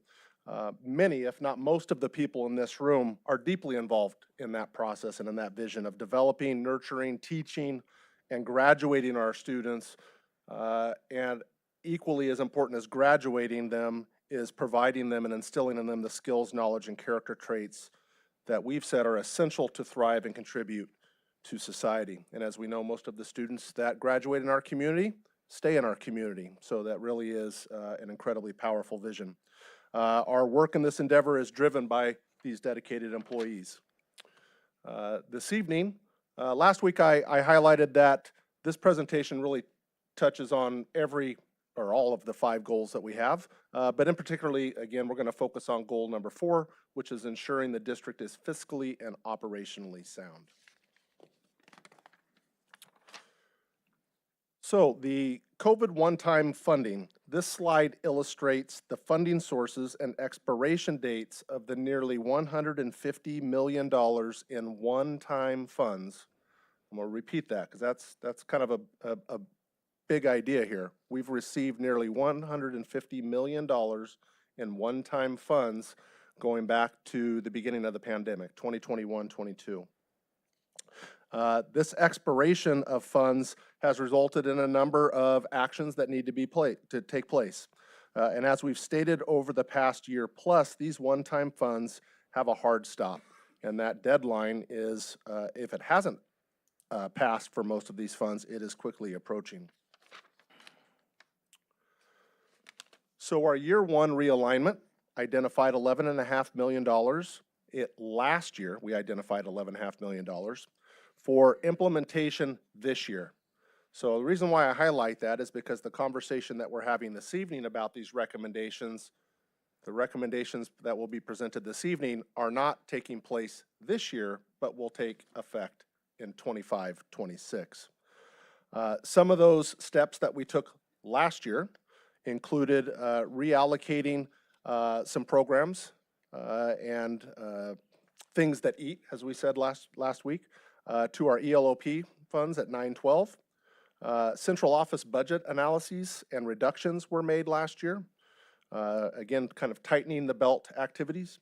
Many, if not most of the people in this room are deeply involved in that process and in that vision of developing, nurturing, teaching, and graduating our students. And equally as important as graduating them is providing them and instilling in them the skills, knowledge, and character traits that we've said are essential to thrive and contribute to society. And as we know, most of the students that graduate in our community stay in our community. So that really is an incredibly powerful vision. Our work in this endeavor is driven by these dedicated employees. This evening, last week I highlighted that this presentation really touches on every or all of the 5 goals that we have, but in particularly, again, we're going to focus on goal number 4, which is ensuring the district is fiscally and operationally sound. So the COVID one-time funding, this slide illustrates the funding sources and expiration dates of the nearly $150 million in one-time funds. I'm going to repeat that because that's kind of a big idea here. We've received nearly $150 million in one-time funds going back to the beginning of the pandemic, 2021-22. This expiration of funds has resulted in a number of actions that need to take place. And as we've stated over the past year plus, these one-time funds have a hard stop. And that deadline is, if it hasn't passed for most of these funds, it is quickly approaching. So our year 1 realignment identified $11.5 million. Last year, we identified $11.5 million for implementation this year. So the reason why I highlight that is because the conversation that we're having this evening about these recommendations, the recommendations that will be presented this evening are not taking place this year, but will take effect in 25-26. Some of those steps that we took last year included reallocating some programs and things that eat, as we said last week, to our ELOP funds at 912. Central office budget analyses and reductions were made last year. Again, kind of tightening the belt activities.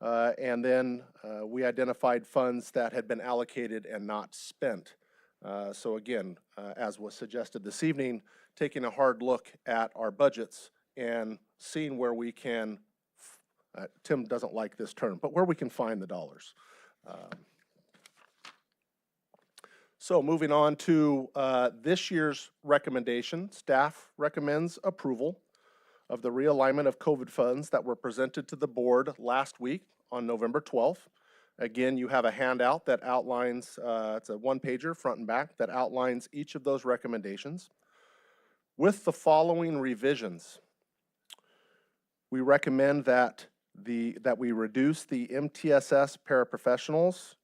And then we identified funds that had been allocated and not spent. So again, as was suggested this evening, taking a hard look at our budgets and seeing where we can, Tim doesn't like this term, but where we can find the dollars. So moving on to this year's recommendation, staff recommends approval of the realignment of COVID funds that were presented to the board last week on November 12th. Again, you have a handout that outlines, it's a one-pager front and back that outlines each of those recommendations with the following revisions. We recommend that we reduce the MTSS paraprofessionals,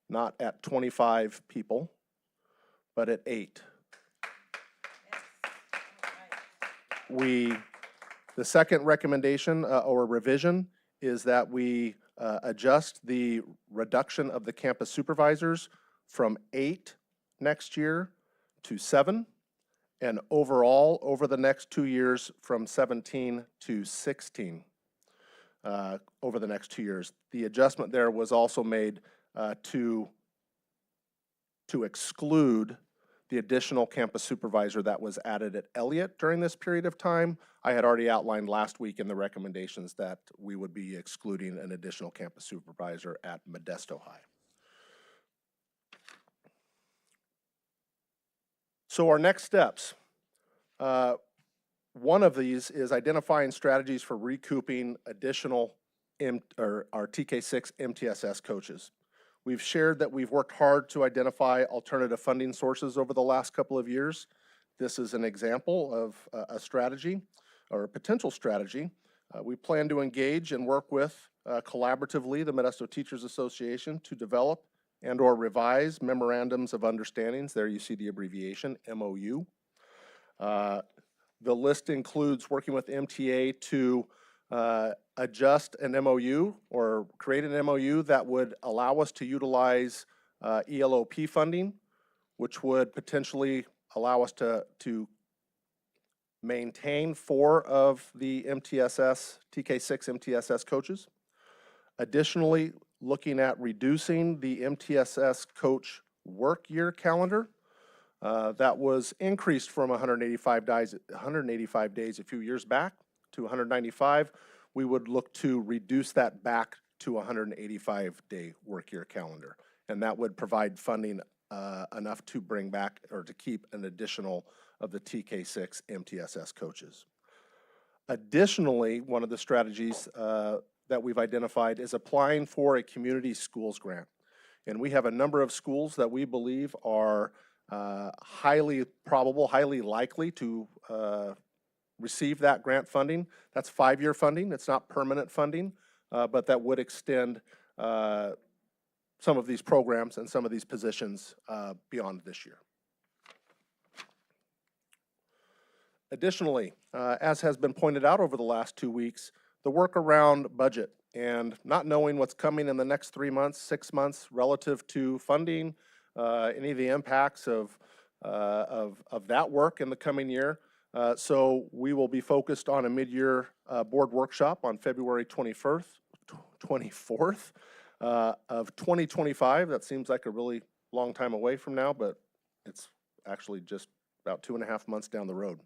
not at 25 people, but at 8. The second recommendation or revision is that we adjust the reduction of the campus supervisors from 8 next year to 7, and overall, over the next 2 years, from 17 to 16 over the next 2 years. The adjustment there was also made to exclude the additional campus supervisor that was added at Elliott during this period of time. I had already outlined last week in the recommendations that we would be excluding an additional campus supervisor at Modesto High. So our next steps. One of these is identifying strategies for recouping additional our TK6 MTSS coaches. We've shared that we've worked hard to identify alternative funding sources over the last couple of years. This is an example of a strategy or a potential strategy. We plan to engage and work with collaboratively the Modesto Teachers Association to develop and or revise memorandums of understandings. There you see the abbreviation, MOU. The list includes working with MTA to adjust an MOU or create an MOU that would allow us to utilize ELOP funding, which would potentially allow us to maintain 4 of the MTSS, TK6 MTSS coaches. Additionally, looking at reducing the MTSS coach work year calendar. That was increased from 185 days a few years back to 195. We would look to reduce that back to a 185-day work year calendar. And that would provide funding enough to bring back or to keep an additional of the TK6 MTSS coaches. Additionally, one of the strategies that we've identified is applying for a community schools grant. And we have a number of schools that we believe are highly probable, highly likely to receive that grant funding. That's 5-year funding. It's not permanent funding, but that would extend some of these programs and some of these positions beyond this year. Additionally, as has been pointed out over the last 2 weeks, the work around budget and not knowing what's coming in the next 3 months, 6 months relative to funding, any of the impacts of that work in the coming year. So we will be focused on a mid-year board workshop on February 24th of 2025. That seems like a really long time away from now, but it's actually just about 2.5 months down the road.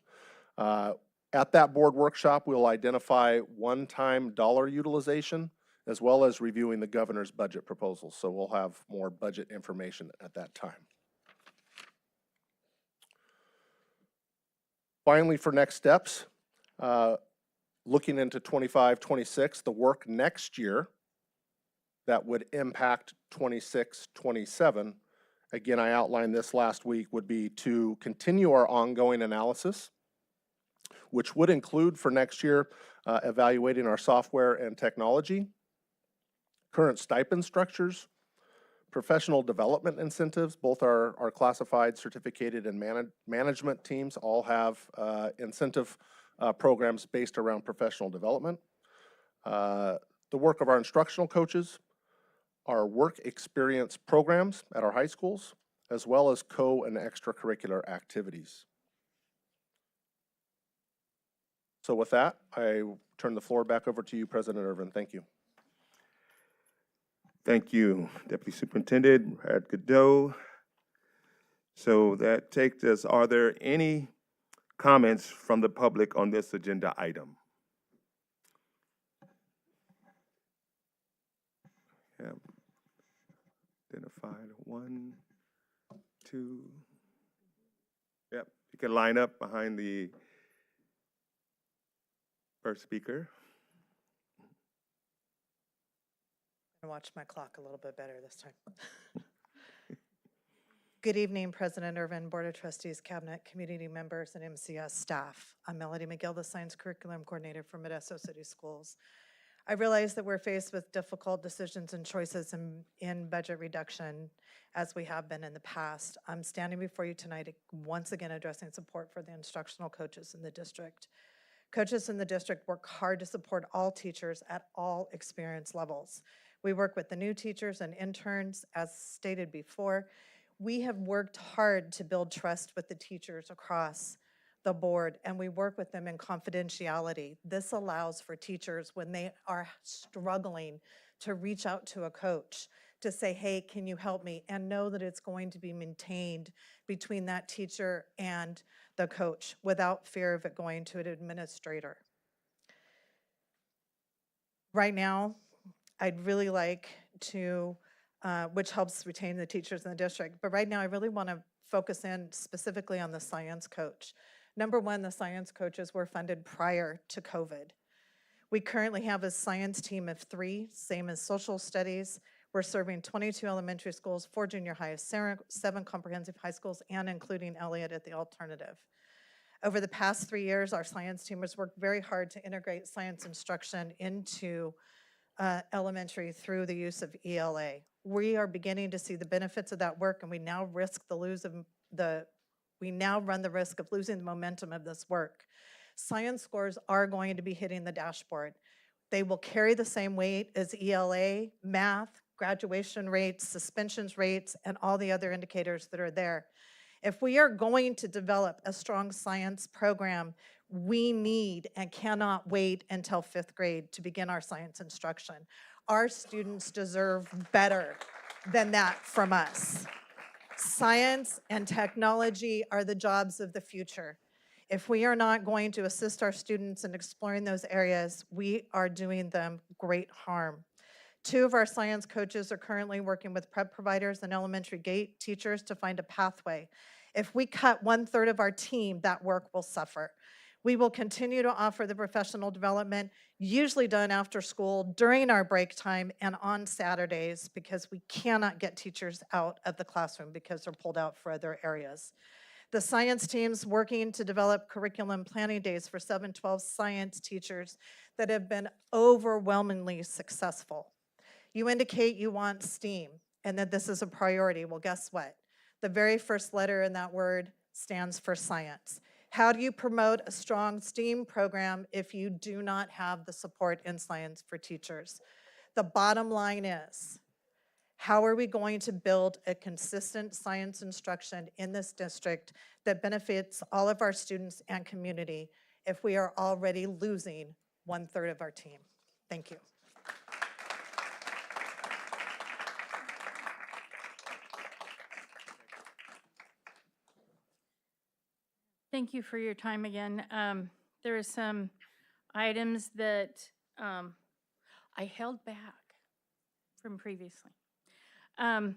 At that board workshop, we'll identify one-time dollar utilization as well as reviewing the governor's budget proposals. So we'll have more budget information at that time. Finally, for next steps, looking into 25-26, the work next year that would impact 26-27, again, I outlined this last week, would be to continue our ongoing analysis, which would include for next year evaluating our software and technology, current stipend structures, professional development incentives. Both our classified, certificated, and management teams all have incentive programs based around professional development. The work of our instructional coaches, our work experience programs at our high schools, as well as co- and extracurricular activities. So with that, I turn the floor back over to you, President Irvin. Thank you. Thank you, Deputy Superintendent Brad Godot. So that takes us, are there any comments from the public on this agenda item? Yeah. Identified 1, 2. Yep, you can line up behind the first speaker. Watch my clock a little bit better this time. Good evening, President Irvin, Board of Trustees, Cabinet, community members, and MCS staff. I'm Melody McGill, the Science Curriculum Coordinator for Modesto City Schools. I realize that we're faced with difficult decisions and choices in budget reduction, as we have been in the past. I'm standing before you tonight once again addressing support for the instructional coaches in the district. Coaches in the district work hard to support all teachers at all experience levels. We work with the new teachers and interns, as stated before. We have worked hard to build trust with the teachers across the board, and we work with them in confidentiality. This allows for teachers, when they are struggling, to reach out to a coach to say, hey, can you help me? And know that it's going to be maintained between that teacher and the coach without fear of it going to an administrator. Right now, I'd really like to, which helps retain the teachers in the district, but right now I really want to focus in specifically on the science coach. Number one, the science coaches were funded prior to COVID. We currently have a science team of 3, same as social studies. We're serving 22 elementary schools, 4 junior highs, 7 comprehensive high schools, and including Elliott at the alternative. Over the past 3 years, our science team has worked very hard to integrate science instruction into elementary through the use of ELA. We are beginning to see the benefits of that work, and we now run the risk of losing the momentum of this work. Science scores are going to be hitting the dashboard. They will carry the same weight as ELA, math, graduation rates, suspensions rates, and all the other indicators that are there. If we are going to develop a strong science program, we need and cannot wait until 5th grade to begin our science instruction. Our students deserve better than that from us. Science and technology are the jobs of the future. If we are not going to assist our students in exploring those areas, we are doing them great harm. 2 of our science coaches are currently working with prep providers and elementary gate teachers to find a pathway. If we cut 1/3 of our team, that work will suffer. We will continue to offer the professional development, usually done after school, during our break time, and on Saturdays, because we cannot get teachers out of the classroom because they're pulled out for other areas. The science team's working to develop curriculum planning days for 7-12 science teachers that have been overwhelmingly successful. You indicate you want STEAM and that this is a priority. Well, guess what? The very first letter in that word stands for science. How do you promote a strong STEAM program if you do not have the support in science for teachers? The bottom line is, how are we going to build a consistent science instruction in this district that benefits all of our students and community if we are already losing 1/3 of our team? Thank you. Thank you for your time again. There are some items that I held back from previously. I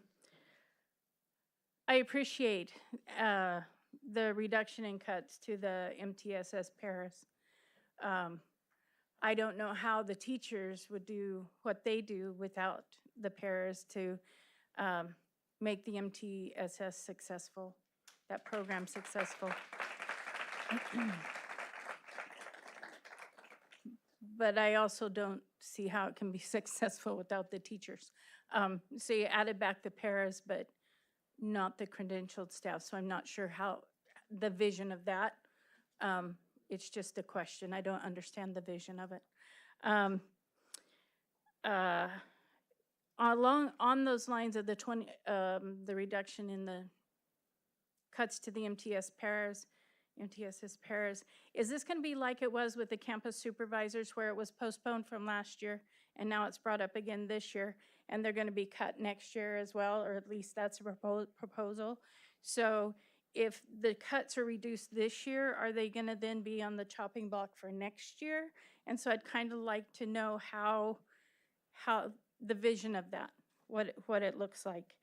appreciate the reduction in cuts to the MTSS Paris. I don't know how the teachers would do what they do without the Paris to make the MTSS successful, that program successful. But I also don't see how it can be successful without the teachers. So you added back the paras, but not the credentialed staff. So I'm not sure how the vision of that. It's just a question. I don't understand the vision of it. On those lines of the reduction in the cuts to the MTSS paras, is this going to be like it was with the campus supervisors, where it was postponed from last year and now it's brought up again this year, and they're going to be cut next year as well, or at least that's a proposal? So if the cuts are reduced this year, are they going to then be on the chopping block for next year? And so I'd kind of like to know how the vision of that, what it looks like.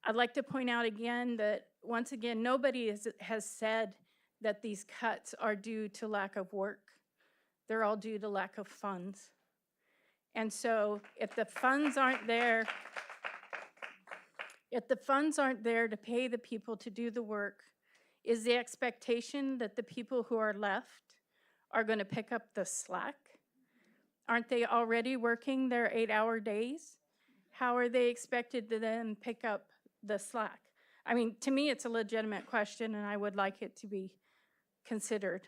I'd like to point out again that, once again, nobody has said that these cuts are due to lack of work. They're all due to lack of funds. And so if the funds aren't there, If the funds aren't there to pay the people to do the work, is the expectation that the people who are left are going to pick up the slack? Aren't they already working their 8-hour days? How are they expected to then pick up the slack? I mean, to me, it's a legitimate question, and I would like it to be considered.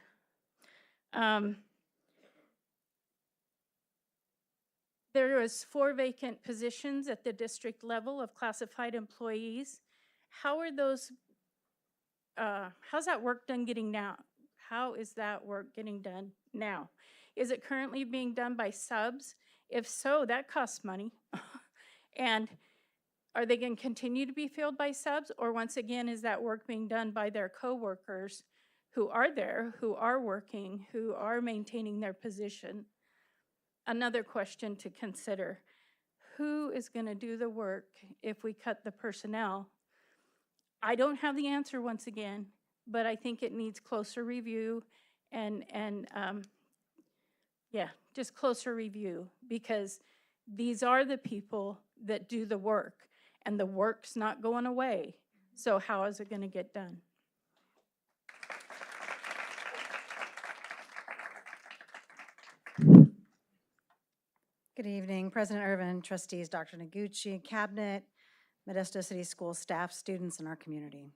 There was 4 vacant positions at the district level of classified employees. How are those, how's that work done getting now? How is that work getting done now? Is it currently being done by subs? If so, that costs money. And are they going to continue to be filled by subs? Or once again, is that work being done by their coworkers who are there, who are working, who are maintaining their position? Another question to consider: who is going to do the work if we cut the personnel? I don't have the answer once again, but I think it needs closer review and yeah, just closer review, because these are the people that do the work, and the work's not going away. So how is it going to get done? Good evening, President Irvin, trustees, Dr. Noguchi, cabinet, Modesto City School staff, students, and our community.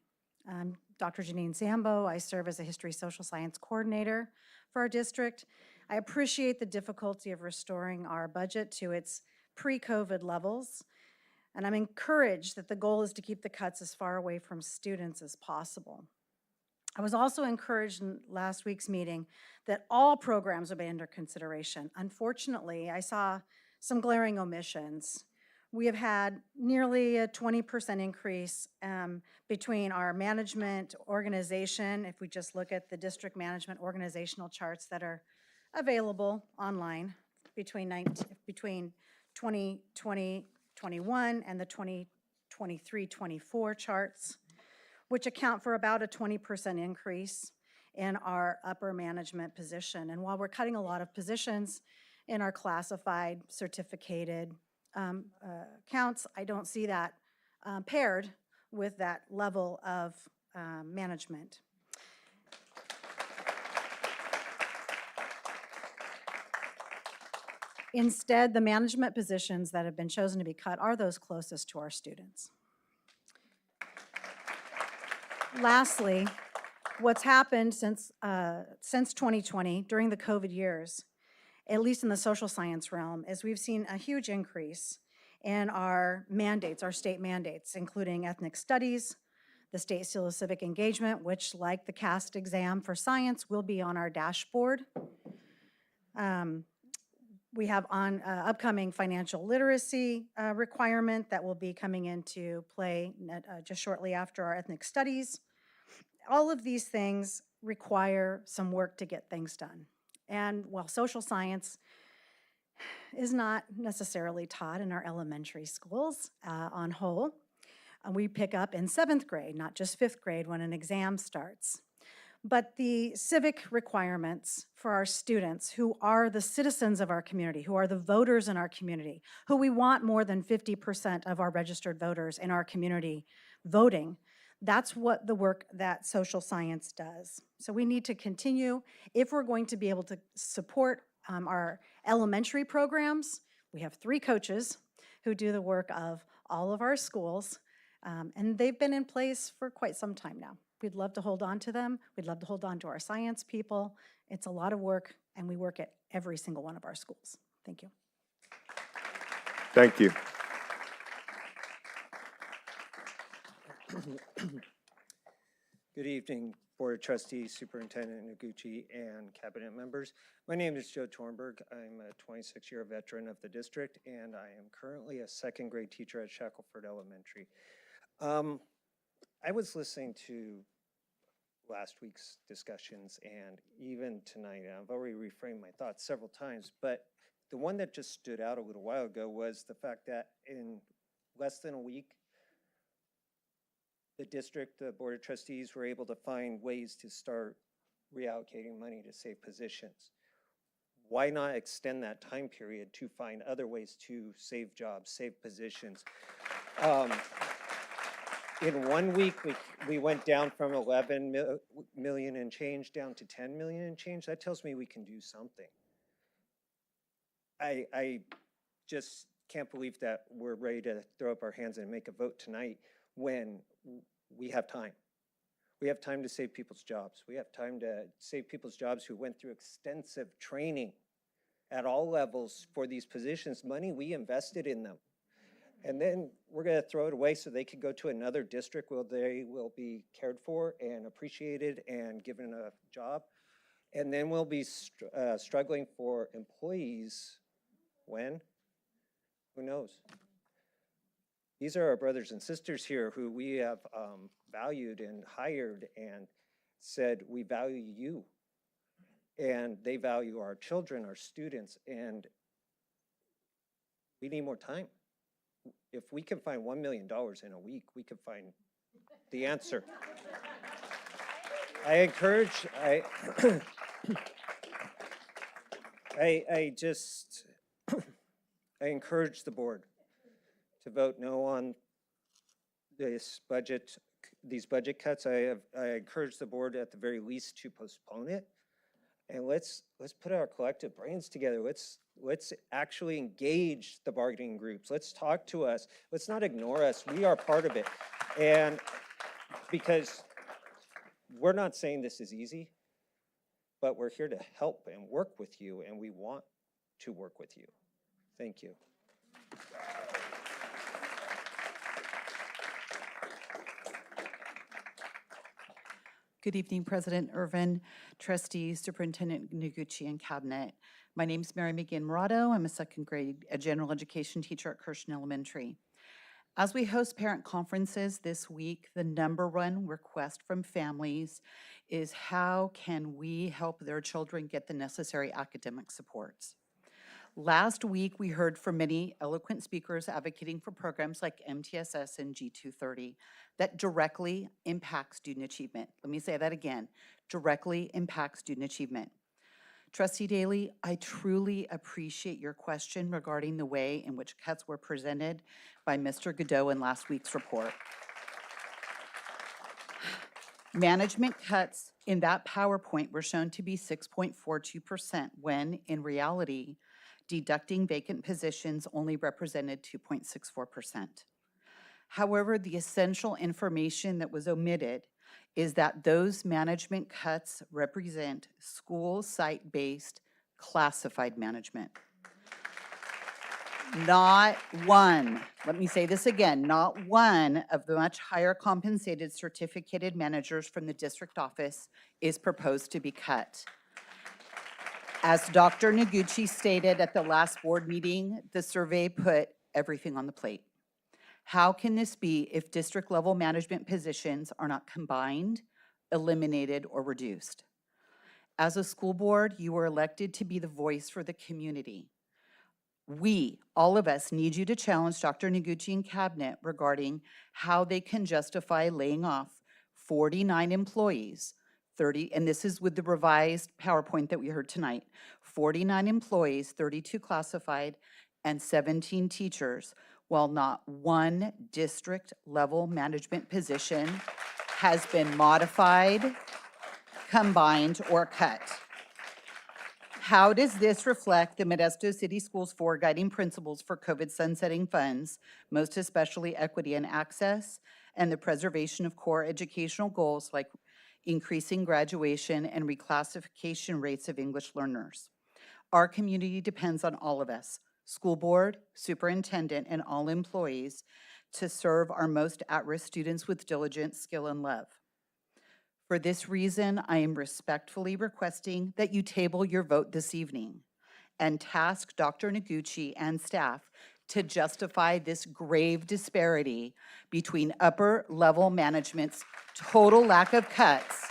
I'm Dr. Janine Zambo. I serve as a history social science coordinator for our district. I appreciate the difficulty of restoring our budget to its pre-COVID levels, and I'm encouraged that the goal is to keep the cuts as far away from students as possible. I was also encouraged in last week's meeting that all programs would be under consideration. Unfortunately, I saw some glaring omissions. We have had nearly a 20% increase between our management organization, if we just look at the district management organizational charts that are available online between 2020-21 and the 2023-24 charts, which account for about a 20% increase in our upper management position. And while we're cutting a lot of positions in our classified, certificated counts, I don't see that paired with that level of management. Instead, the management positions that have been chosen to be cut are those closest to our students. Lastly, what's happened since 2020 during the COVID years, at least in the social science realm, is we've seen a huge increase in our mandates, our state mandates, including ethnic studies, the state seal of civic engagement, which, like the CAST exam for science, will be on our dashboard. We have on upcoming financial literacy requirement that will be coming into play just shortly after our ethnic studies. All of these things require some work to get things done. And while social science is not necessarily taught in our elementary schools on whole, we pick up in 7th grade, not just 5th grade when an exam starts. But the civic requirements for our students, who are the citizens of our community, who are the voters in our community, who we want more than 50% of our registered voters in our community voting, that's what the work that social science does. So we need to continue. If we're going to be able to support our elementary programs, we have 3 coaches who do the work of all of our schools, and they've been in place for quite some time now. We'd love to hold on to them. We'd love to hold on to our science people. It's a lot of work, and we work at every single one of our schools. Thank you. Thank you. Good evening, Board of Trustees, Superintendent Noguchi, and Cabinet members. My name is Joe Tornberg. I'm a 26-year veteran of the district, and I am currently a 2nd grade teacher at Shackelford Elementary. I was listening to last week's discussions and even tonight, and I've already reframed my thoughts several times, but the one that just stood out a little while ago was the fact that in less than a week, the district, the Board of Trustees were able to find ways to start reallocating money to save positions. Why not extend that time period to find other ways to save jobs, save positions? in 1 week, we went down from 11 million and change down to 10 million and change. That tells me we can do something. I just can't believe that we're ready to throw up our hands and make a vote tonight when we have time. We have time to save people's jobs. We have time to save people's jobs who went through extensive training at all levels for these positions, money we invested in them. And then we're gonna throw it away so they could go to another district where they will be cared for and appreciated and given a job. And then we'll be struggling for employees when? Who knows? These are our brothers and sisters here who we have valued and hired and said, we value you. And they value our children, our students, and we need more time. If we can find $1 million in a week, we could find the answer. I encourage, I just, I encourage the board to vote no on this budget, these budget cuts. I encourage the board at the very least to postpone it. And let's put our collective brains together. Let's actually engage the bargaining groups. Let's talk to us. Let's not ignore us. We are part of it. And because we're not saying this is easy, but we're here to help and work with you, and we want to work with you. Thank you. Good evening, President Irvin, trustees, Superintendent Noguchi, and Cabinet. My name is Mary McGinn Murado. I'm a second grade general education teacher at Kirshen Elementary. As we host parent conferences this week, the #1 request from families is how can we help their children get the necessary academic supports? Last week, we heard from many eloquent speakers advocating for programs like MTSS and G230 that directly impact student achievement. Let me say that again, directly impact student achievement. Trustee Daly, I truly appreciate your question regarding the way in which cuts were presented by Mr. Godot in last week's report. Management cuts in that PowerPoint were shown to be 6.42% when in reality, deducting vacant positions only represented 2.64%. However, the essential information that was omitted is that those management cuts represent school site-based classified management. Not one, let me say this again, not one of the much higher compensated certificated managers from the district office is proposed to be cut. As Dr. Noguchi stated at the last board meeting, the survey put everything on the plate. How can this be if district level management positions are not combined, eliminated, or reduced? As a school board, you were elected to be the voice for the community. We, all of us, need you to challenge Dr. Noguchi and Cabinet regarding how they can justify laying off 49 employees, 30, and this is with the revised PowerPoint that we heard tonight, 49 employees, 32 classified, and 17 teachers, while not one district level management position has been modified, combined, or cut. How does this reflect the Modesto City Schools' 4 guiding principles for COVID sunsetting funds, most especially equity and access, and the preservation of core educational goals like increasing graduation and reclassification rates of English learners? Our community depends on all of us, school board, superintendent, and all employees, to serve our most at-risk students with diligence, skill, and love. For this reason, I am respectfully requesting that you table your vote this evening and task Dr. Noguchi and staff to justify this grave disparity between upper level management's total lack of cuts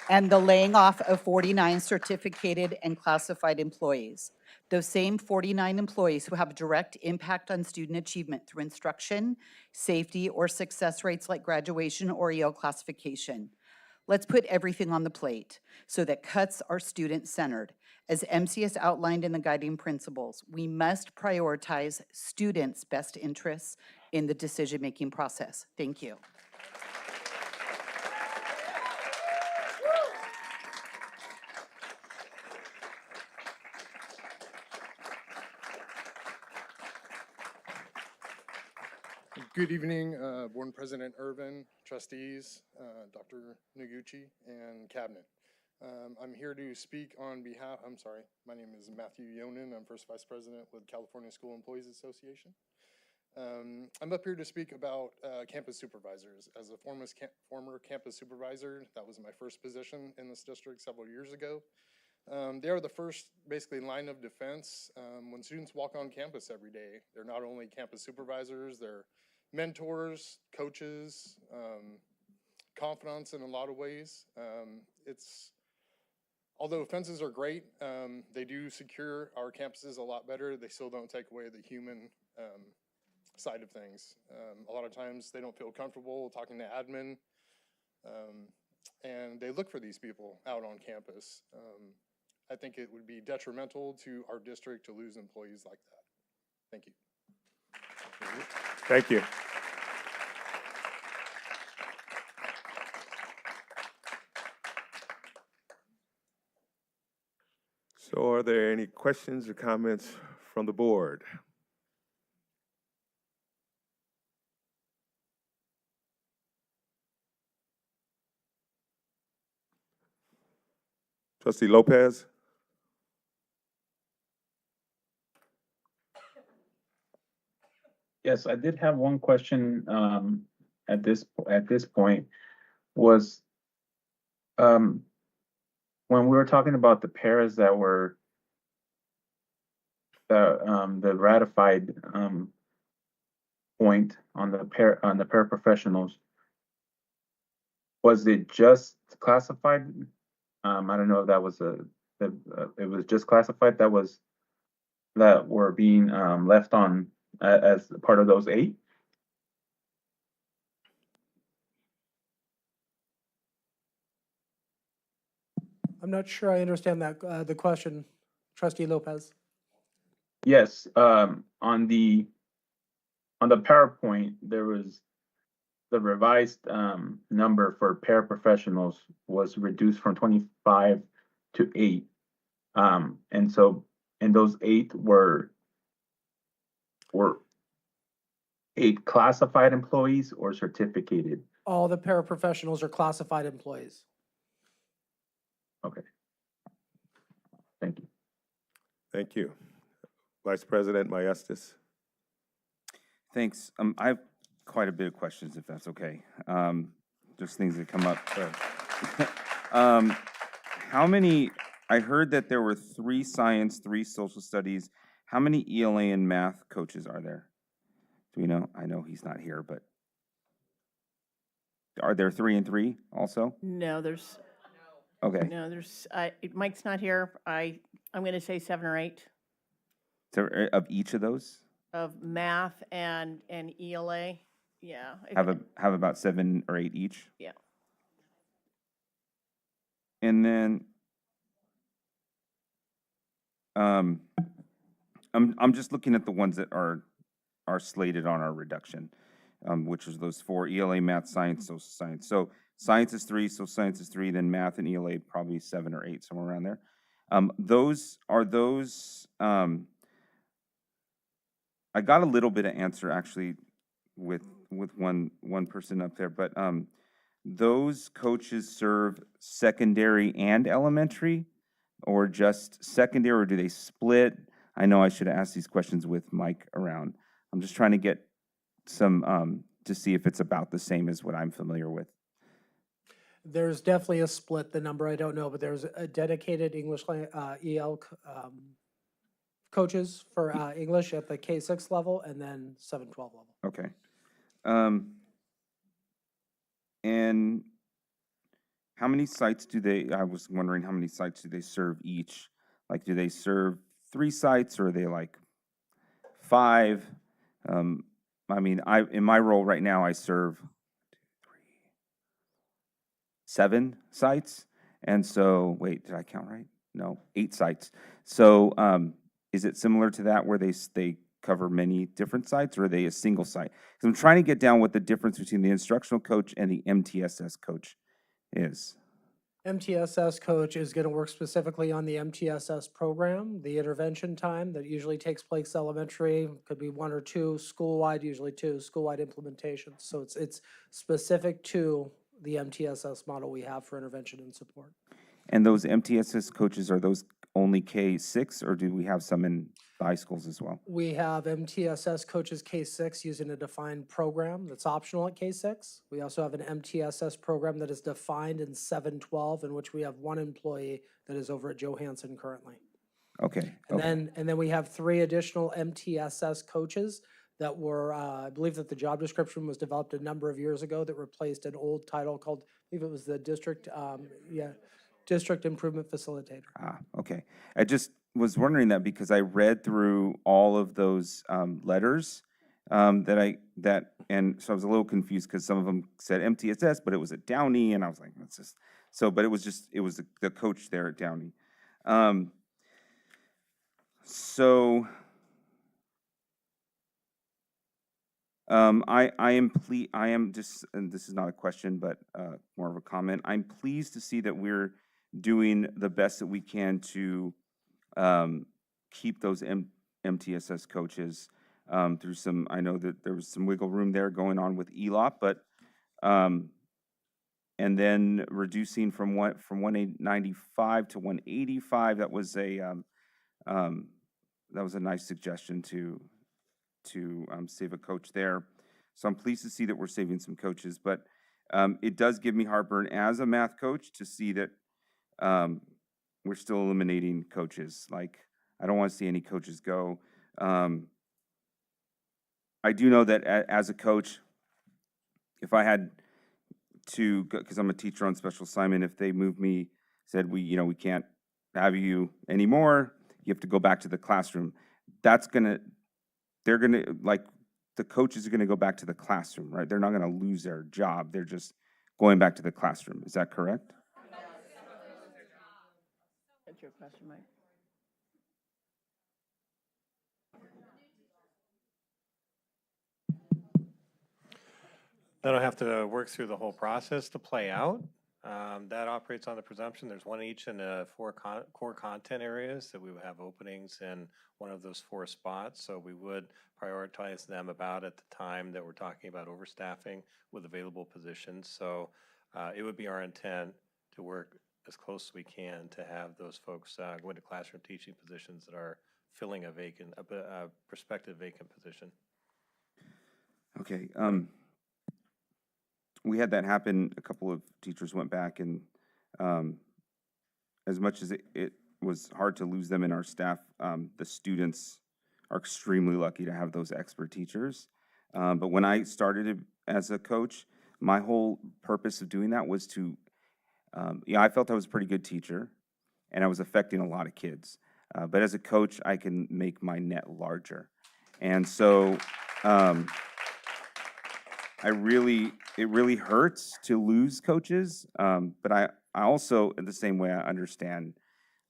and the laying off of 49 certificated and classified employees. Those same 49 employees who have a direct impact on student achievement through instruction, safety, or success rates like graduation or EL classification. Let's put everything on the plate so that cuts are student-centered As MCS outlined in the guiding principles, we must prioritize students' best interests in the decision-making process. Thank you. Good evening, Board President Irvin, trustees, Dr. Noguchi, and cabinet. I'm here to speak on behalf, my name is Matthew Yonan. I'm First Vice President with California School Employees Association. I'm up here to speak about campus supervisors. As a former campus supervisor, that was my first position in this district several years ago. They are the first, basically, line of defense when students walk on campus every day. They're not only campus supervisors, they're mentors, coaches, confidants in a lot of ways. Although fences are great, they do secure our campuses a lot better. They still don't take away the human side of things. A lot of times they don't feel comfortable talking to admin, and they look for these people out on campus. I think it would be detrimental to our district to lose employees like that. Thank you. Thank you. So are there any questions or comments from the board? Trustee Lopez? Yes, I did have one question at this point. Was when we were talking about the pairs that were the ratified point on the paraprofessionals, was it just classified? I don't know if that was it was just classified that were being left on as part of those 8? I'm not sure I understand that, the question, Trustee Lopez. Yes, on the PowerPoint, there was the revised number for paraprofessionals was reduced from 25 to 8. And those 8 were 8 classified employees or certificated? All the paraprofessionals are classified employees. Okay. Thank you. Thank you. Vice President Maestas. Thanks. I have quite a bit of questions, if that's okay. Just things that come up. How many, I heard that there were 3 science, 3 social studies. How many ELA and math coaches are there? Do we know? I know he's not here, but are there 3 and 3 also? No, there's, Okay. no, there's, Mike's not here. I'm going to say 7 or 8 So of each of those? of math and ELA. Yeah. Have about 7 or 8 each? Yeah. And then I'm just looking at the ones that are slated on our reduction, which is those 4: ELA, math, science, social science. So science is 3, social science is 3, then math and ELA probably 7 or 8, somewhere around there. I got a little bit of answer actually with one person up there, but those coaches serve secondary and elementary, or just secondary, or do they split? I know I should have asked these questions with Mike around. I'm just trying to get some to see if it's about the same as what I'm familiar with. There's definitely a split. The number I don't know, but there's a dedicated English EL coaches for English at the K-6 level, and then 7-12 level. Okay. And how many sites do they, I was wondering how many sites do they serve each? Like, do they serve 3 sites, or are they like 5? I mean, in my role right now, I serve 7 sites. And so, wait, did I count right? no, 8 sites. So is it similar to that where they cover many different sites, or are they a single site? Because I'm trying to get down what the difference between the instructional coach and the MTSS coach is. MTSS coach is going to work specifically on the MTSS program, the intervention time that usually takes place elementary, could be 1 or 2, school-wide, usually 2, school-wide implementations. So it's specific to the MTSS model we have for intervention and support. And those MTSS coaches, are those only K-6, or do we have some in the high schools as well? We have MTSS coaches K-6 using a defined program that's optional at K-6. We also have an MTSS program that is defined in 7-12, in which we have 1 employee that is over at Johansson currently. Okay. And then we have 3 additional MTSS coaches that were, I believe that the job description was developed a number of years ago that replaced an old title called, I believe it was the District Improvement Facilitator. Okay. I just was wondering that because I read through all of those letters and so I was a little confused because some of them said MTSS, but it was at Downey, and I was like, that's just so. But it was the coach there at Downey. I am just, and this is not a question, but more of a comment. I'm pleased to see that we're doing the best that we can to keep those MTSS coaches through some. I know that there was some wiggle room there going on with ELOP, but and then reducing from 195 to 185. That was a nice suggestion to save a coach there. So I'm pleased to see that we're saving some coaches, but it does give me heartburn as a math coach to see that we're still eliminating coaches. Like, I don't want to see any coaches go. I do know that as a coach, if I had to, because I'm a teacher on special assignment, if they moved me, said we can't have you anymore, you have to go back to the classroom. The coaches are gonna go back to the classroom, right? They're not gonna lose their job. They're just going back to the classroom. Is that correct? That's your question, Mike. They don't have to work through the whole process to play out. That operates on the presumption. There's 1 each in the 4 core content areas that we would have openings in one of those 4 spots. So we would prioritize them about at the time that we're talking about overstaffing with available positions. So it would be our intent to work as close as we can to have those folks go into classroom teaching positions that are filling a prospective vacant position. Okay. We had that happen. A couple of teachers went back, and as much as it was hard to lose them in our staff, the students are extremely lucky to have those expert teachers. But when I started as a coach, my whole purpose of doing that was to, I felt I was a pretty good teacher, and I was affecting a lot of kids. But as a coach, I can make my net larger. And so it really hurts to lose coaches, but I also, in the same way, I understand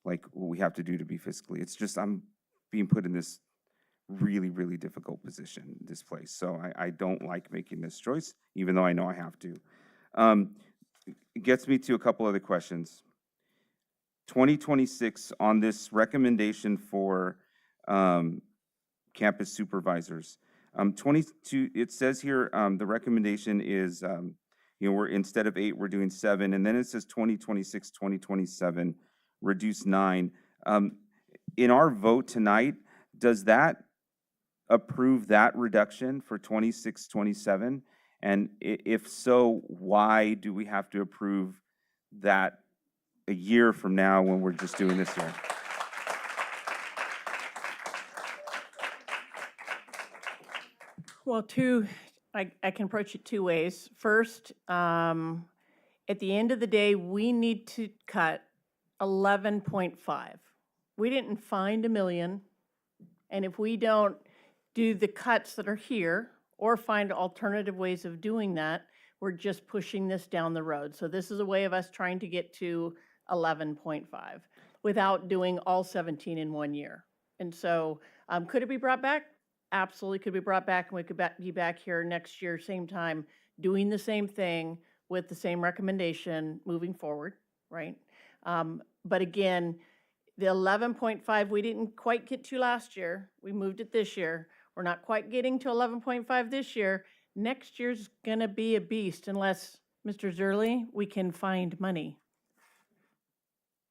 like what we have to do to be fiscally. It's just I'm being put in this really, really difficult position, this place. So I don't like making this choice, even though I know I have to. It gets me to a couple other questions. 2026 on this recommendation for campus supervisors. 22, it says here, the recommendation is, we're instead of 8, we're doing 7, and then it says 2026, 2027, reduce 9. In our vote tonight, does that approve that reduction for 26, 27? And if so, why do we have to approve that a year from now when we're just doing this year? Well, I can approach it 2 ways. First, at the end of the day, we need to cut 11.5. We didn't find $1 million, and if we don't do the cuts that are here or find alternative ways of doing that, we're just pushing this down the road. So this is a way of us trying to get to 11.5. without doing all 17 in 1 year. And so, could it be brought back? Absolutely could be brought back, and we could be back here next year, same time, doing the same thing with the same recommendation moving forward, right? But again, the 11.5, we didn't quite get to last year. We moved it this year. We're not quite getting to 11.5 this year. Next year's gonna be a beast unless, Mr. Zerly, we can find money.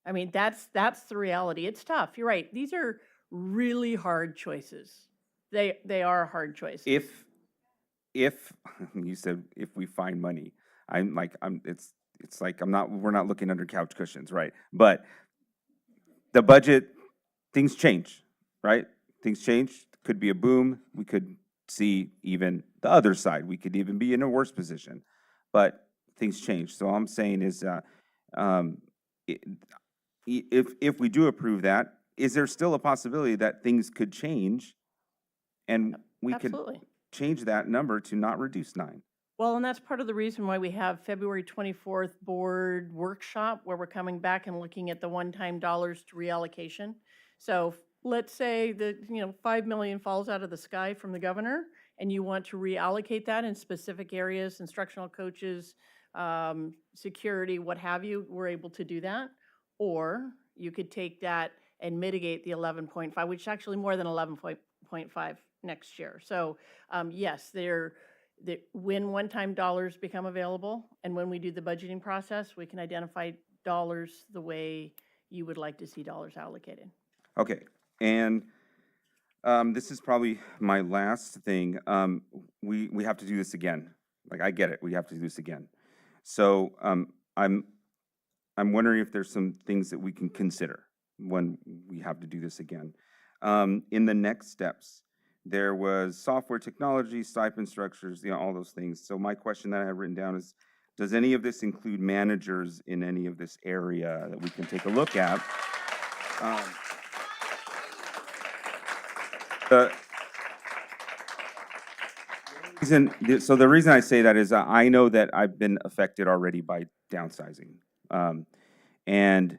I mean, that's the reality. It's tough. You're right. These are really hard choices. They are hard choices. If you said if we find money, it's like we're not looking under couch cushions, right? But the budget, things change, right? Things change. Could be a boom. We could see even the other side. We could even be in a worse position, but things change. So all I'm saying is, if we do approve that, is there still a possibility that things could change, and we Absolutely. could change that number to not reduce 9? Well, and that's part of the reason why we have February 24th board workshop, where we're coming back and looking at the one-time dollars to reallocation. So let's say that, 5 million falls out of the sky from the governor, and you want to reallocate that in specific areas, instructional coaches, security, what have you, we're able to do that. Or you could take that and mitigate the 11.5, which is actually more than 11.5 next year. So yes, when one-time dollars become available, and when we do the budgeting process, we can identify dollars the way you would like to see dollars allocated. Okay, and this is probably my last thing. We have to do this again. Like, I get it, we have to do this again. So I'm wondering if there's some things that we can consider when we have to do this again. In the next steps, there was software technology, stipend structures, all those things. So my question that I have written down is, does any of this include managers in any of this area that we can take a look at? So the reason I say that is I know that I've been affected already by downsizing. And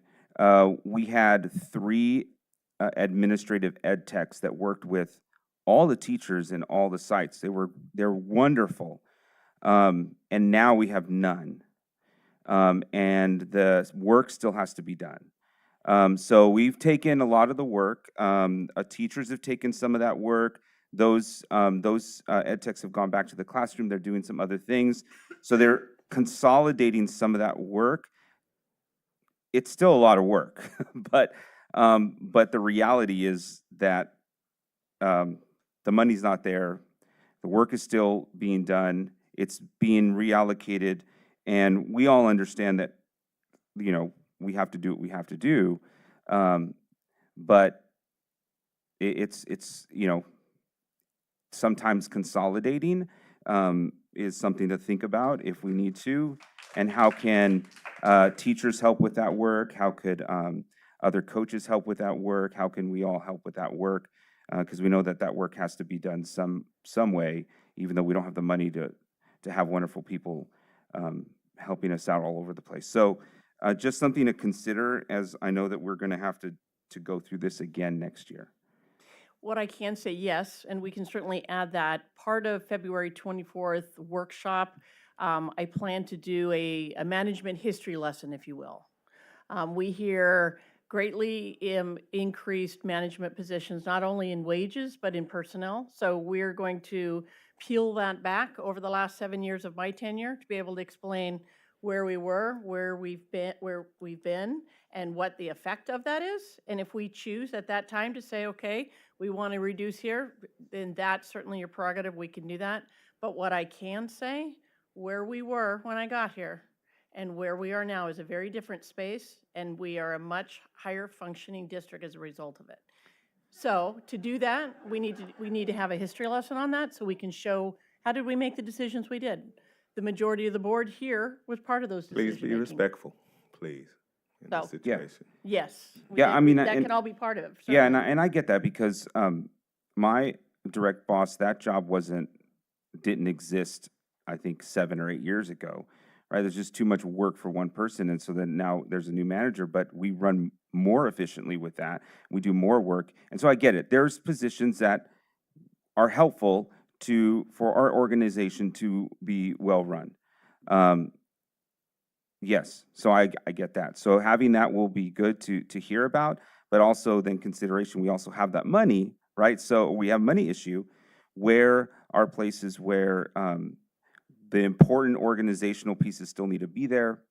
we had 3 administrative ed techs that worked with all the teachers in all the sites. They're wonderful. And now we have none. And the work still has to be done. So we've taken a lot of the work. Teachers have taken some of that work. Those ed techs have gone back to the classroom. They're doing some other things. So they're consolidating some of that work. It's still a lot of work, but the reality is that the money's not there. The work is still being done. It's being reallocated, and we all understand that, we have to do what we have to do. But it's sometimes consolidating is something to think about if we need to. And how can teachers help with that work? How could other coaches help with that work? How can we all help with that work? Because we know that work has to be done some way, even though we don't have the money to have wonderful people helping us out all over the place. So just something to consider, as I know that we're going to have to go through this again next year. What I can say, yes, and we can certainly add that. Part of February 24th workshop, I plan to do a management history lesson, if you will. We hear greatly increased management positions, not only in wages, but in personnel. So we're going to peel that back over the last 7 years of my tenure to be able to explain where we were, where we've been, and what the effect of that is. And if we choose at that time to say, okay, we want to reduce here, then that's certainly your prerogative. We can do that. But what I can say, where we were when I got here and where we are now is a very different space, and we are a much higher functioning district as a result of it. So to do that, we need to have a history lesson on that so we can show how did we make the decisions we did. The majority of the board here was part of those decisions. Please be respectful, please, in this situation. Yes. Yeah, I mean, that and- can all be part of it. Yeah, certainly. and I get that because my direct boss, that job didn't exist, I think 7 or 8 years ago, right? There's just too much work for one person, and so then now there's a new manager, but we run more efficiently with that. We do more work, and so I get it. There's positions that are helpful for our organization to be well-run. Yes, so I get that. So having that will be good to hear about, but also then consideration, we also have that money, right? So we have money issue. Where are places where the important organizational pieces still need to be there,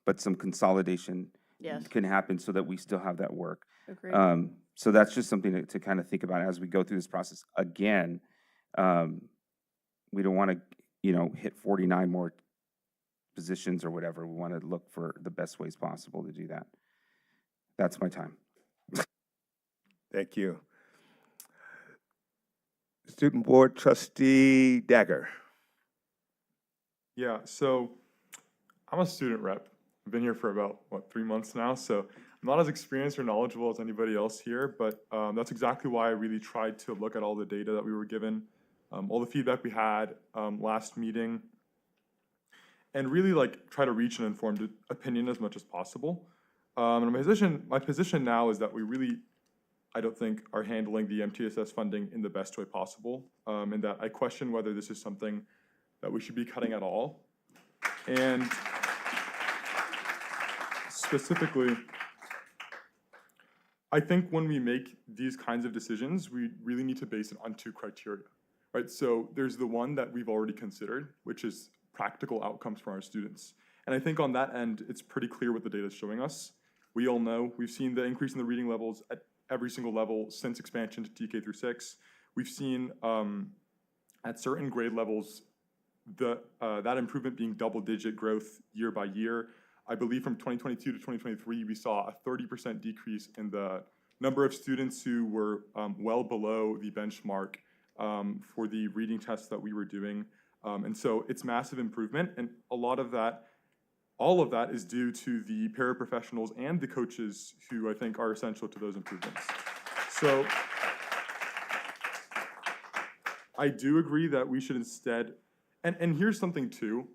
but some consolidation Yes. can happen so that we still have that work. Agreed. So that's just something to kind of think about as we go through this process. Again, we don't want to, hit 49 more positions or whatever. We want to look for the best ways possible to do that. That's my time. Thank you. Student Board Trustee Dagger. Yeah, so I'm a student rep. I've been here for about, 3 months now, so I'm not as experienced or knowledgeable as anybody else here, but that's exactly why I really tried to look at all the data that we were given, all the feedback we had last meeting, and really try to reach an informed opinion as much as possible. And my position now is that we really, I don't think, are handling the MTSS funding in the best way possible, and that I question whether this is something that we should be cutting at all. And specifically, I think when we make these kinds of decisions, we really need to base it on 2 criteria, right? So there's the one that we've already considered, which is practical outcomes for our students. And I think on that end, it's pretty clear what the data is showing us. We all know, we've seen the increase in the reading levels at every single level since expansion to TK through 6. We've seen at certain grade levels, that improvement being double-digit growth year by year. I believe from 2022 to 2023, we saw a 30% decrease in the number of students who were well below the benchmark for the reading tests that we were doing. And so it's massive improvement, and all of that is due to the paraprofessionals and the coaches who I think are essential to those improvements. So I do agree that we should instead, and here's something too,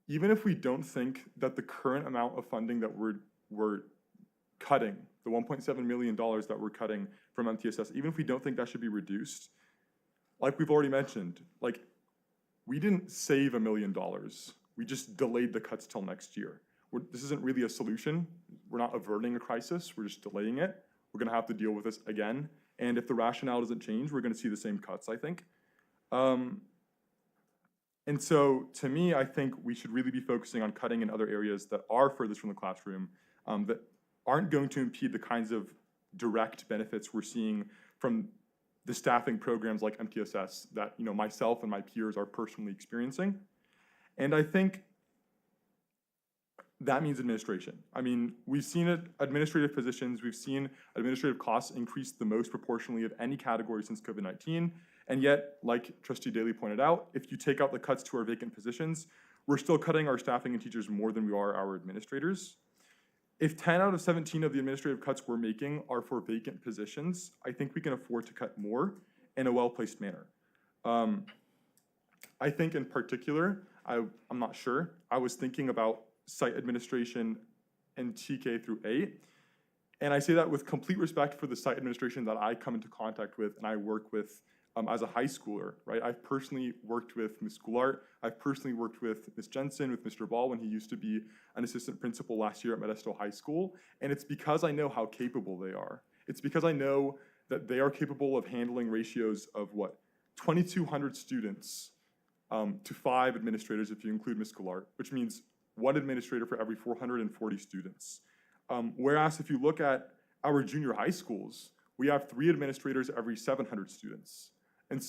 even if we don't think that the current amount of funding that we're cutting, the $1.7 million that we're cutting from MTSS, even if we don't think that should be reduced, like we've already mentioned, we didn't save $1 million. We just delayed the cuts till next year. This isn't really a solution. We're not averting a crisis. We're just delaying it. We're going to have to deal with this again. And if the rationale doesn't change, we're going to see the same cuts, I think. And so, to me, I think we should really be focusing on cutting in other areas that are furthest from the classroom, that aren't going to impede the kinds of direct benefits we're seeing from the staffing programs like MTSS that myself and my peers are personally experiencing. And I think that means administration. I mean, we've seen administrative positions, we've seen administrative costs increase the most proportionally of any category since COVID-19. And yet, like Trustee Daly pointed out, if you take out the cuts to our vacant positions, we're still cutting our staffing and teachers more than we are our administrators. If 10 out of 17 of the administrative cuts we're making are for vacant positions, I think we can afford to cut more in a well-placed manner. I think in particular, I'm not sure, I was thinking about site administration and TK through 8. And I say that with complete respect for the site administration that I come into contact with and I work with as a high schooler, right? I've personally worked with Ms. Goulart. I've personally worked with Ms. Jensen, with Mr. Ball when he used to be an assistant principal last year at Modesto High School. And it's because I know how capable they are. It's because I know that they are capable of handling ratios of 2,200 students to 5 administrators if you include Ms. Goulart, which means 1 administrator for every 440 students. Whereas if you look at our junior high schools, we have 3 administrators every 700 students. And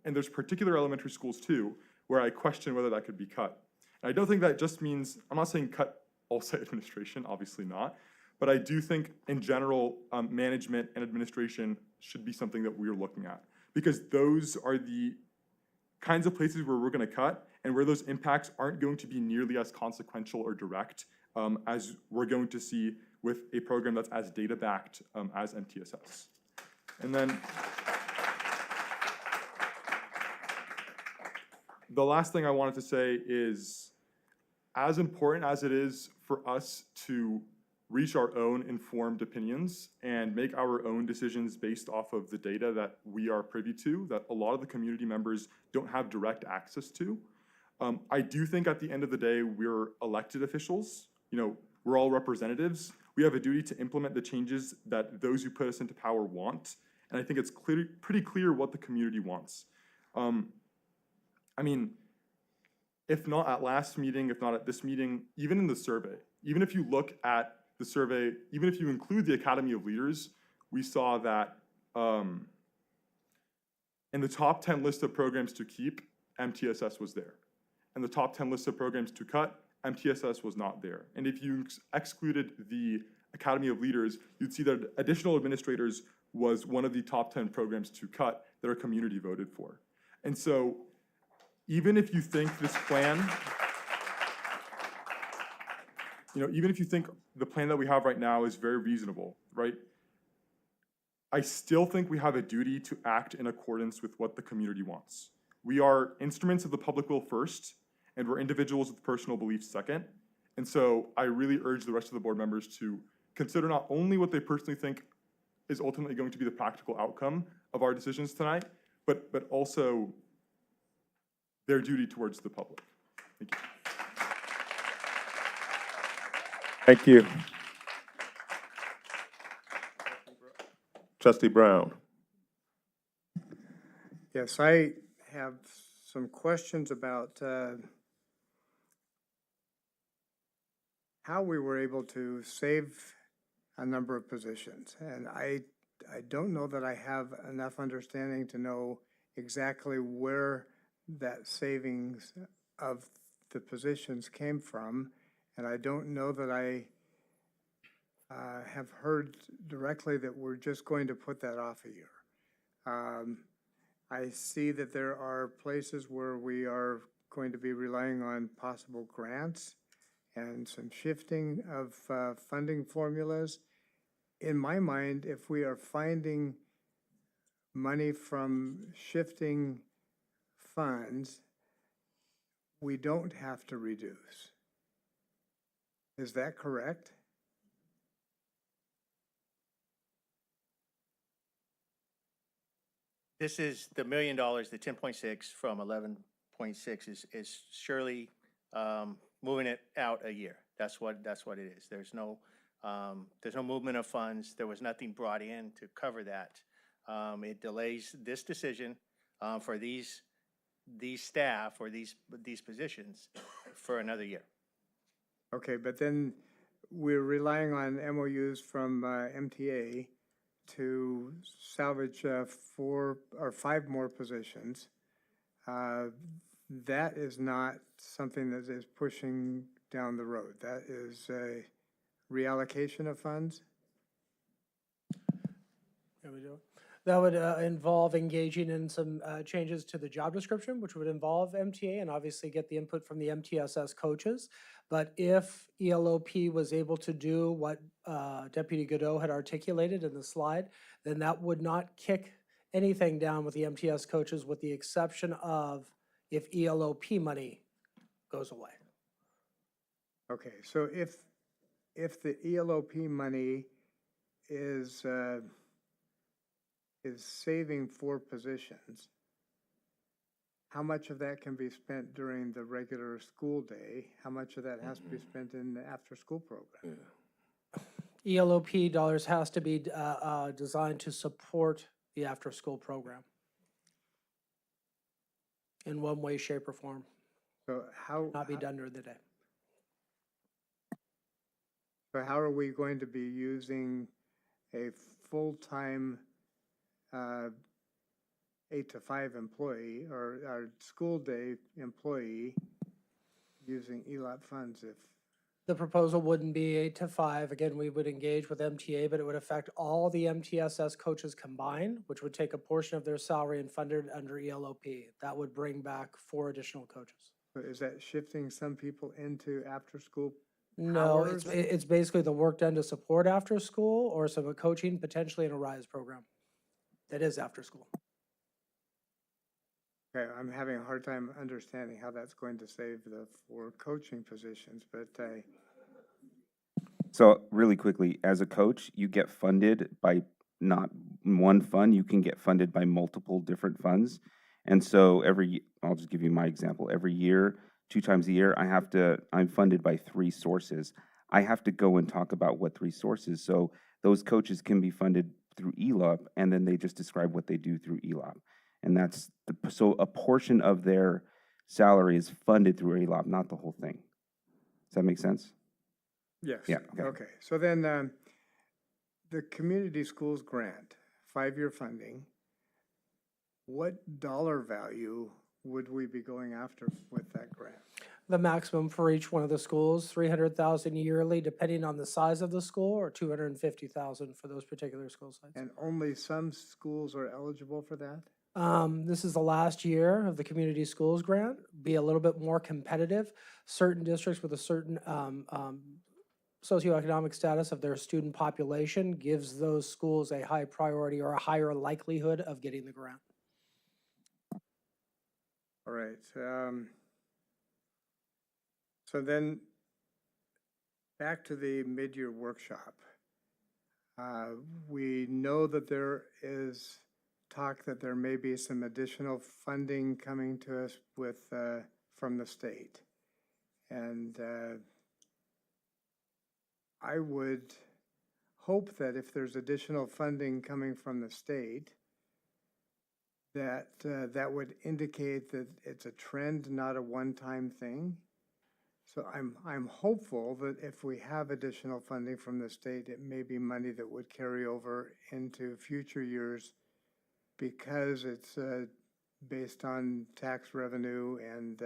there's particular elementary schools too, where I question whether that could be cut. And I don't think that just means, I'm not saying cut all site administration, obviously not, but I do think in general, management and administration should be something that we're looking at, because those are the kinds of places where we're gonna cut and where those impacts aren't going to be nearly as consequential or direct as we're going to see with a program that's as data-backed as MTSS. And then the last thing I wanted to say is as important as it is for us to reach our own informed opinions and make our own decisions based off of the data that we are privy to, that a lot of the community members don't have direct access to. I do think at the end of the day, we're elected officials. You know, we're all representatives. We have a duty to implement the changes that those who put us into power want. And I think it's pretty clear what the community wants. I mean, if not at last meeting, if not at this meeting, even in the survey, even if you look at the survey, even if you include the Academy of Leaders, we saw that in the top 10 list of programs to keep, MTSS was there. And the top 10 list of programs to cut, MTSS was not there. And if you excluded the Academy of Leaders, you'd see that additional administrators was one of the top 10 programs to cut that our community voted for. And so even if you think this plan, even if you think the plan that we have right now is very reasonable, right? I still think we have a duty to act in accordance with what the community wants. We are instruments of the public will first, and we're individuals with personal beliefs second. And so I really urge the rest of the board members to consider not only what they personally think is ultimately going to be the practical outcome of our decisions tonight, but also their duty towards the public. Thank you. Thank you. Trustee Brown. Yes, I have some questions about how we were able to save a number of positions. And I don't know that I have enough understanding to know exactly where that savings of the positions came from. And I don't know that I have heard directly that we're just going to put that off a year. I see that there are places where we are going to be relying on possible grants and some shifting of funding formulas. In my mind, if we are finding money from shifting funds, we don't have to reduce. Is that correct? This is the $1 million, the 10.6 from 11.6 is surely moving it out a year. That's what it is. There's no movement of funds. There was nothing brought in to cover that. It delays this decision for these staff or these positions for another year. Okay, but then we're relying on MOUs from MTA to salvage 4 or 5 more positions. That is not something that is pushing down the road. That is a reallocation of funds. There we go. That would involve engaging in some changes to the job description, which would involve MTA and obviously get the input from the MTSS coaches. But if ELOP was able to do what Deputy Godot had articulated in the slide, then that would not kick anything down with the MTS coaches with the exception of if ELOP money goes away. Okay, so if the ELOP money is saving 4 positions, how much of that can be spent during the regular school day? How much of that has to be spent in the after-school program? ELOP dollars has to be designed to support the after-school program in one way, shape, or form. So not be done during the day. So how are we going to be using a full-time 8 to 5 employee or our school day employee using ELOP funds if? The proposal wouldn't be 8 to 5. Again, we would engage with MTA, but it would affect all the MTSS coaches combined, which would take a portion of their salary and fund it under ELOP. That would bring back 4 additional coaches. So is that shifting some people into after-school No, hours? it's basically the work done to support after school or some coaching potentially in a RISE program. That is after school. Okay, I'm having a hard time understanding how that's going to save the 4 coaching positions, but So really quickly, as a coach, you get funded by not one fund, you can get funded by multiple different funds. And so I'll just give you my example. Every year, 2 times a year, I'm funded by 3 sources. I have to go and talk about what 3 sources. So those coaches can be funded through ELOP, and then they just describe what they do through ELOP. And so a portion of their salary is funded through ELOP, not the whole thing. Does that make sense? yes. Yeah, okay. Okay, so then the community schools grant, 5-year funding, what dollar value would we be going after with that grant? The maximum for each one of the schools, 300,000 yearly, depending on the size of the school, or 250,000 for those particular school sites. And only some schools are eligible for that? This is the last year of the community schools grant, be a little bit more competitive. Certain districts with a certain socioeconomic status of their student population gives those schools a high priority or a higher likelihood of getting the grant. All right. So then, back to the mid-year workshop. We know that there is talk that there may be some additional funding coming to us from the state. And I would hope that if there's additional funding coming from the state, that that would indicate that it's a trend, not a one-time thing. So I'm hopeful that if we have additional funding from the state, it may be money that would carry over into future years because it's based on tax revenue and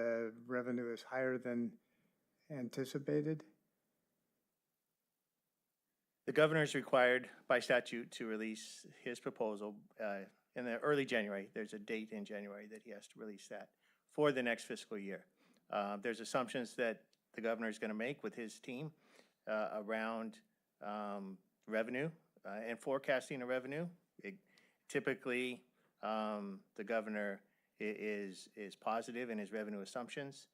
revenue is higher than anticipated. The governor is required by statute to release his proposal in the early January. There's a date in January that he has to release that for the next fiscal year. There's assumptions that the governor is going to make with his team around revenue and forecasting of revenue. Typically, the governor is positive in his revenue assumptions.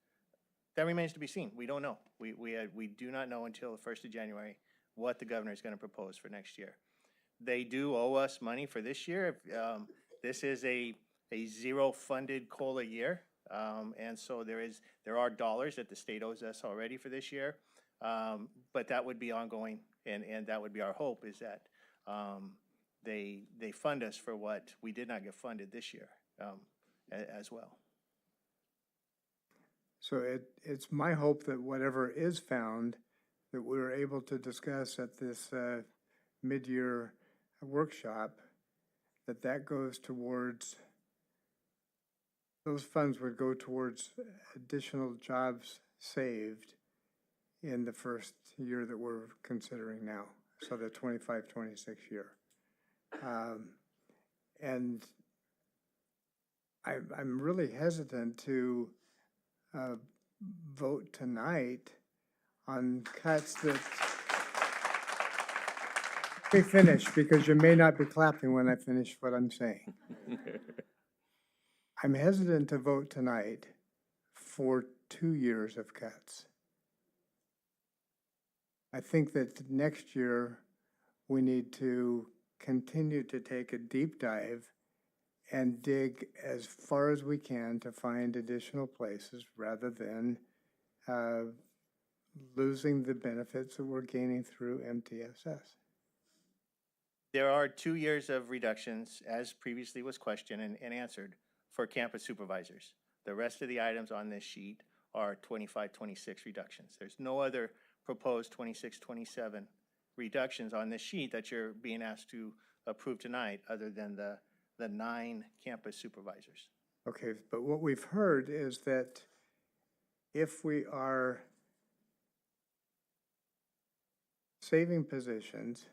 That remains to be seen. We don't know. We do not know until the 1st of January what the governor is going to propose for next year. They do owe us money for this year. This is a zero funded COLA year. And so there are dollars that the state owes us already for this year. But that would be ongoing, and that would be our hope, is that they fund us for what we did not get funded this year as well. So it's my hope that whatever is found, that we're able to discuss at this mid-year workshop, that goes towards, those funds would go towards additional jobs saved in the first year that we're considering now, so the 25-26 year. And I'm really hesitant to vote tonight on cuts that, let me finish, because you may not be clapping when I finish what I'm saying. I'm hesitant to vote tonight for 2 years of cuts. I think that next year we need to continue to take a deep dive and dig as far as we can to find additional places rather than losing the benefits that we're gaining through MTSS. There are 2 years of reductions, as previously was questioned and answered, for campus supervisors. The rest of the items on this sheet are 25-26 reductions. There's no other proposed 26-27 reductions on this sheet that you're being asked to approve tonight, other than the 9 campus supervisors. Okay, but what we've heard is that if we are saving positions,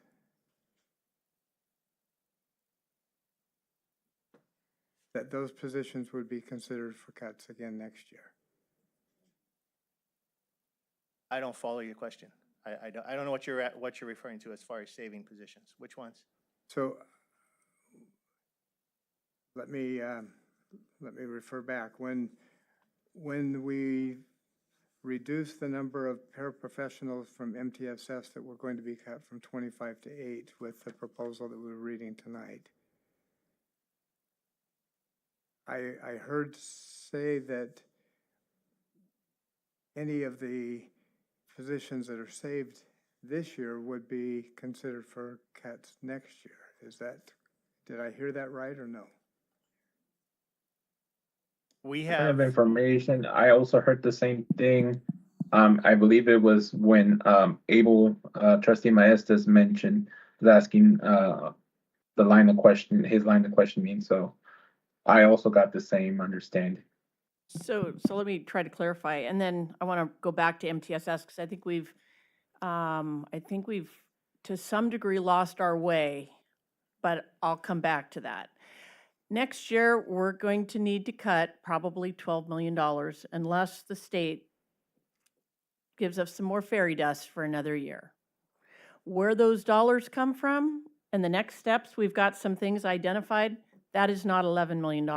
that those positions would be considered for cuts again next year. I don't follow your question. I don't know what you're referring to as far as saving positions. Which ones? So let me let me refer back. When we reduced the number of paraprofessionals from MTSS that were going to be cut from 25 to 8 with the proposal that we were reading tonight, I heard say that any of the positions that are saved this year would be considered for cuts next year. Did I hear that right or no? We Point have. of information, I also heard the same thing. I believe it was when Abel, trustee Maestas mentioned, was asking his line of questioning. So I also got the same understanding. So let me try to clarify, and then I want to go back to MTSS because I think we've to some degree lost our way, but I'll come back to that. Next year, we're going to need to cut probably $12 million unless the state gives us some more fairy dust for another year. Where those dollars come from and the next steps, we've got some things identified. That is not $11 million.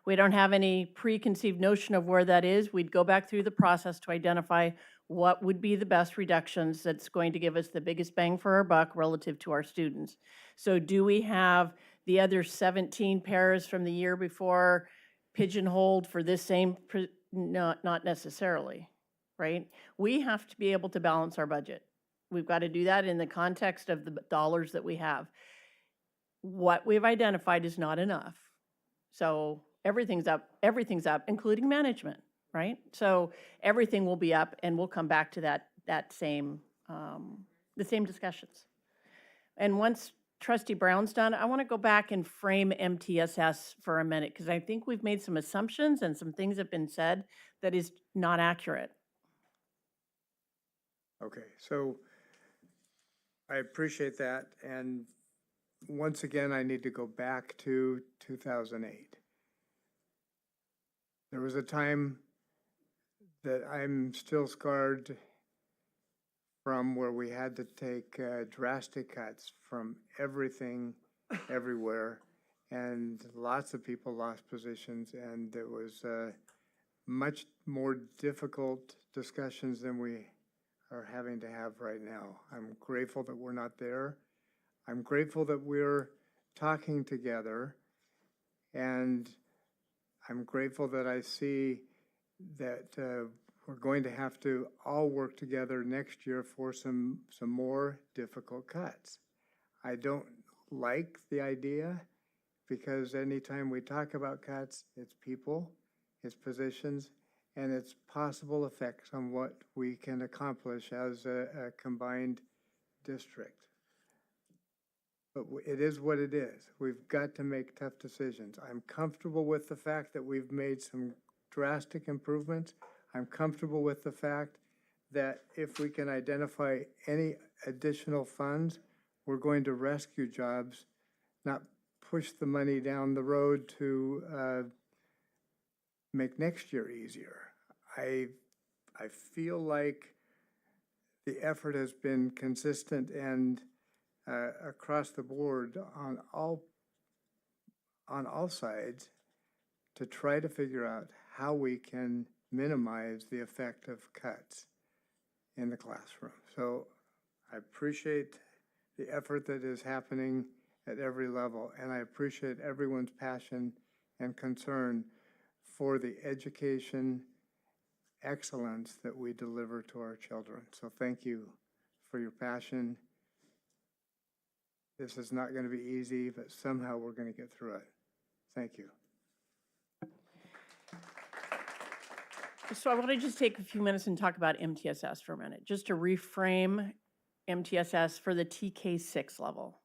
We don't have any preconceived notion of where that is. We'd go back through the process to identify what would be the best reductions that's going to give us the biggest bang for our buck relative to our students. So do we have the other 17 pairs from the year before pigeonholed for this same, no, not necessarily, right? We have to be able to balance our budget. We've got to do that in the context of the dollars that we have. What we've identified is not enough. So everything's up, including management, right? So everything will be up, and we'll come back to the same discussions. And once Trustee Brown's done, I want to go back and frame MTSS for a minute, because I think we've made some assumptions and some things have been said that is not accurate. Okay, so I appreciate that. And once again, I need to go back to 2008. There was a time that I'm still scarred from where we had to take drastic cuts from everything, everywhere, and lots of people lost positions, and it was much more difficult discussions than we are having to have right now. I'm grateful that we're not there. I'm grateful that we're talking together, and I'm grateful that I see that we're going to have to all work together next year for some more difficult cuts. I don't like the idea, because anytime we talk about cuts, it's people, it's positions, and it's possible effects on what we can accomplish as a combined district. But it is what it is. We've got to make tough decisions. I'm comfortable with the fact that we've made some drastic improvements. I'm comfortable with the fact that if we can identify any additional funds, we're going to rescue jobs, not push the money down the road to make next year easier. I feel like the effort has been consistent and across the board on all sides to try to figure out how we can minimize the effect of cuts in the classroom. So I appreciate the effort that is happening at every level, and I appreciate everyone's passion and concern for the education excellence that we deliver to our children. So thank you for your passion. This is not going to be easy, but somehow we're going to get through it. Thank you. So I want to just take a few minutes and talk about MTSS for a minute, just to reframe MTSS for the TK6 level.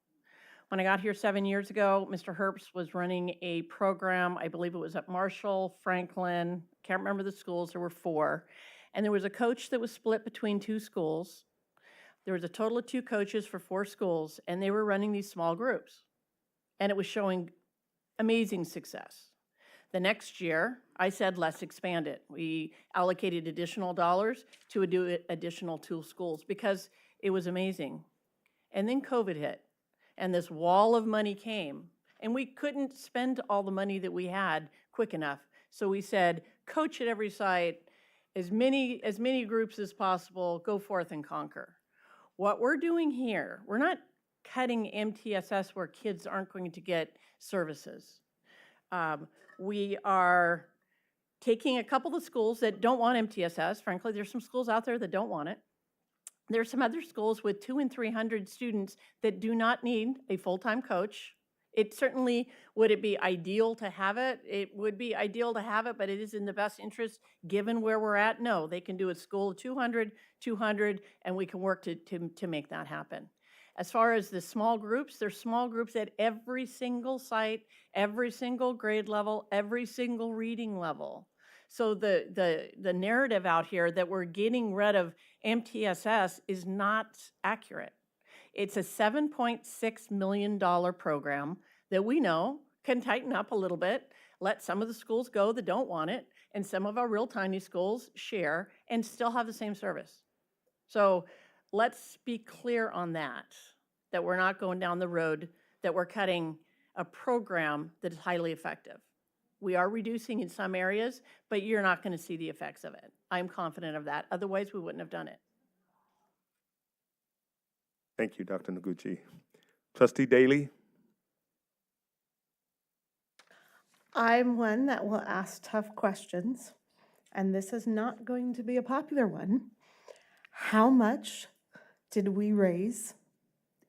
When I got here 7 years ago, Mr. Herbst was running a program, I believe it was at Marshall, Franklin, can't remember the schools, there were 4. And there was a coach that was split between 2 schools. There was a total of 2 coaches for 4 schools, and they were running these small groups. And it was showing amazing success. The next year, I said, let's expand it. We allocated additional dollars to do additional 2 schools because it was amazing. And then COVID hit, and this wall of money came, And we couldn't spend all the money that we had quick enough. So we said, coach at every site, as many groups as possible, go forth and conquer. What we're doing here, we're not cutting MTSS where kids aren't going to get services. We are taking a couple of schools that don't want MTSS. Frankly, there's some schools out there that don't want it. There's some other schools with 200 and 300 students that do not need a full-time coach. It certainly, would it be ideal to have it? It would be ideal to have it, but it is in the best interest given where we're at. No, they can do a school of 200, and we can work to make that happen. As far as the small groups, there's small groups at every single site, every single grade level, every single reading level. So the narrative out here that we're getting rid of MTSS is not accurate. It's a $7.6 million program that we know can tighten up a little bit, let some of the schools go that don't want it, and some of our real tiny schools share and still have the same service. So let's be clear on that we're not going down the road, that we're cutting a program that is highly effective. We are reducing in some areas, but you're not going to see the effects of it. I'm confident of that. Otherwise, we wouldn't have done it. Thank you, Dr. Noguchi. Trustee Daly? I'm one that will ask tough questions, and this is not going to be a popular one. How much did we raise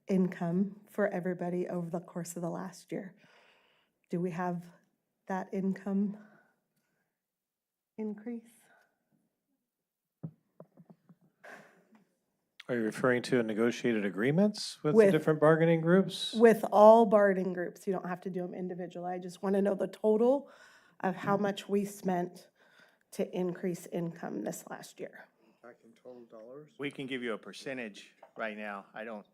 income for everybody over the course of the last year? Do we have that income increase? Are you referring to negotiated agreements with the With- different bargaining groups? With all bargaining groups, you don't have to do them individually. I just want to know the total of how much we spent to increase income this last year. Back in total dollars? We can give you a percentage right now. I don't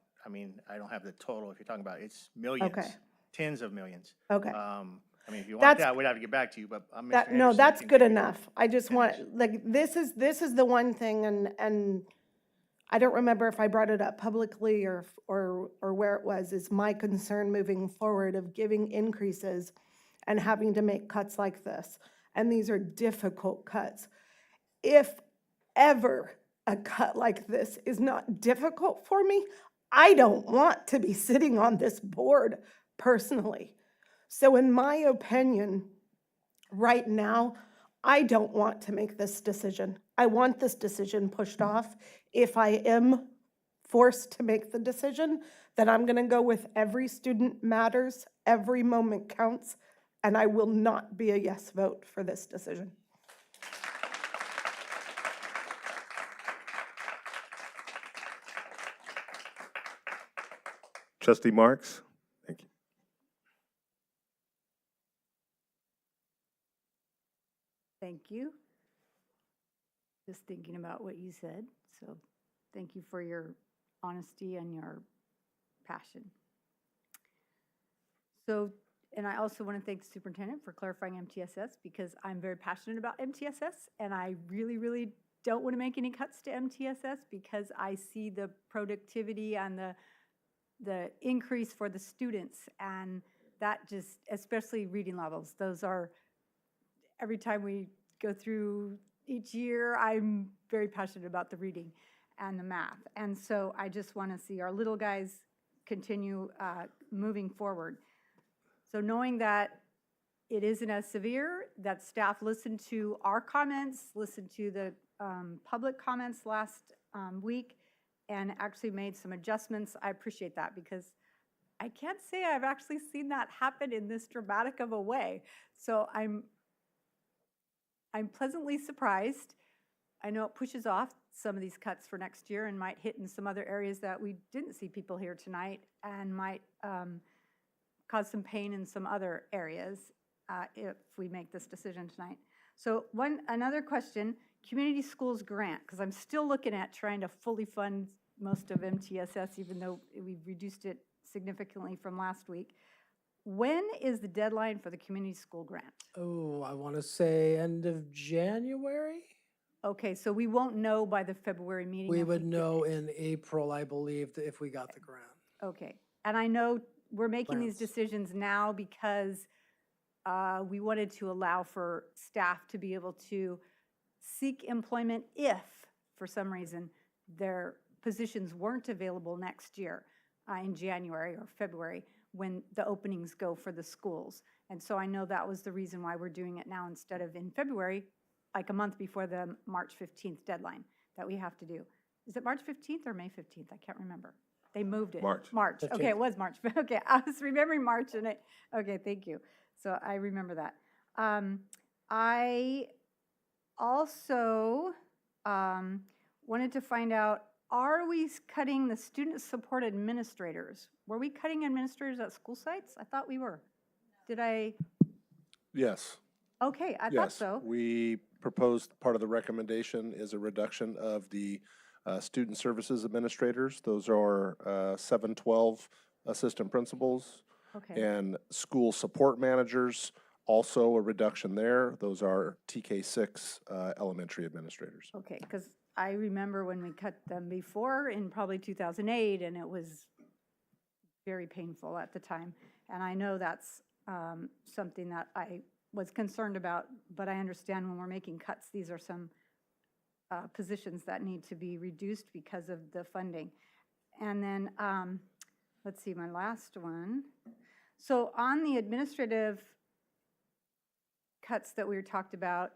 have the total if you're talking about, it's millions, Okay. tens of millions. Okay. I mean, if you want That's- that, we'd have to get back to you, but Mr. That, no, Henderson that's can good give you- enough. I just want, like, this is the one thing, and I don't remember if I brought it up publicly or where it was, is my concern moving forward of giving increases and having to make cuts like this. And these are difficult cuts. If ever a cut like this is not difficult for me, I don't want to be sitting on this board personally. So in my opinion, right now, I don't want to make this decision. I want this decision pushed off. If I am forced to make the decision, then I'm going to go with every student matters, every moment counts, and I will not be a yes vote for this decision. Trustee Marks? Thank you. Thank you. Just thinking about what you said, so thank you for your honesty and your passion. So, and I also want to thank the superintendent for clarifying MTSS, because I'm very passionate about MTSS, and I really, really don't want to make any cuts to MTSS because I see the productivity and the increase for the students, and that just, especially reading levels, those are, every time we go through each year, I'm very passionate about the reading and the math. And so I just want to see our little guys continue moving forward. So knowing that it isn't as severe, that staff listened to our comments, listened to the public comments last week, and actually made some adjustments, I appreciate that, because I can't say I've actually seen that happen in this dramatic of a way. So I'm pleasantly surprised. I know it pushes off some of these cuts for next year and might hit in some other areas that we didn't see people here tonight, and might cause some pain in some other areas if we make this decision tonight. So another question, community schools grant, because I'm still looking at trying to fully fund most of MTSS, even though we've reduced it significantly from last week. When is the deadline for the community school grant? Oh, I want to say end of January? Okay, so we won't know by the February meeting? We if would get know it. in April, I believe, if we got the grant. Okay, and I know we're making these Plans. decisions now because we wanted to allow for staff to be able to seek employment if, for some reason, their positions weren't available next year in January or February when the openings go for the schools. And so I know that was the reason why we're doing it now instead of in February, like a month before the March 15th deadline that we have to do. Is it March 15th or May 15th? I can't remember. They moved it. March. March. Okay, it was March. Okay, I was remembering March and it, okay, thank you. So I remember that. I also wanted to find out, are we cutting the student support administrators? Were we cutting administrators at school sites? I thought we were. Did I? Yes. Okay, I thought Yes, so. we proposed, part of the recommendation is a reduction of the student services administrators. Those are 712 assistant principals. Okay. And school support managers, also a reduction there. Those are TK6 elementary administrators. Okay, because I remember when we cut them before in probably 2008, and it was very painful at the time. And I know that's something that I was concerned about, but I understand when we're making cuts, these are some positions that need to be reduced because of the funding. And then, let's see, my last one. So on the administrative cuts that we were talked about,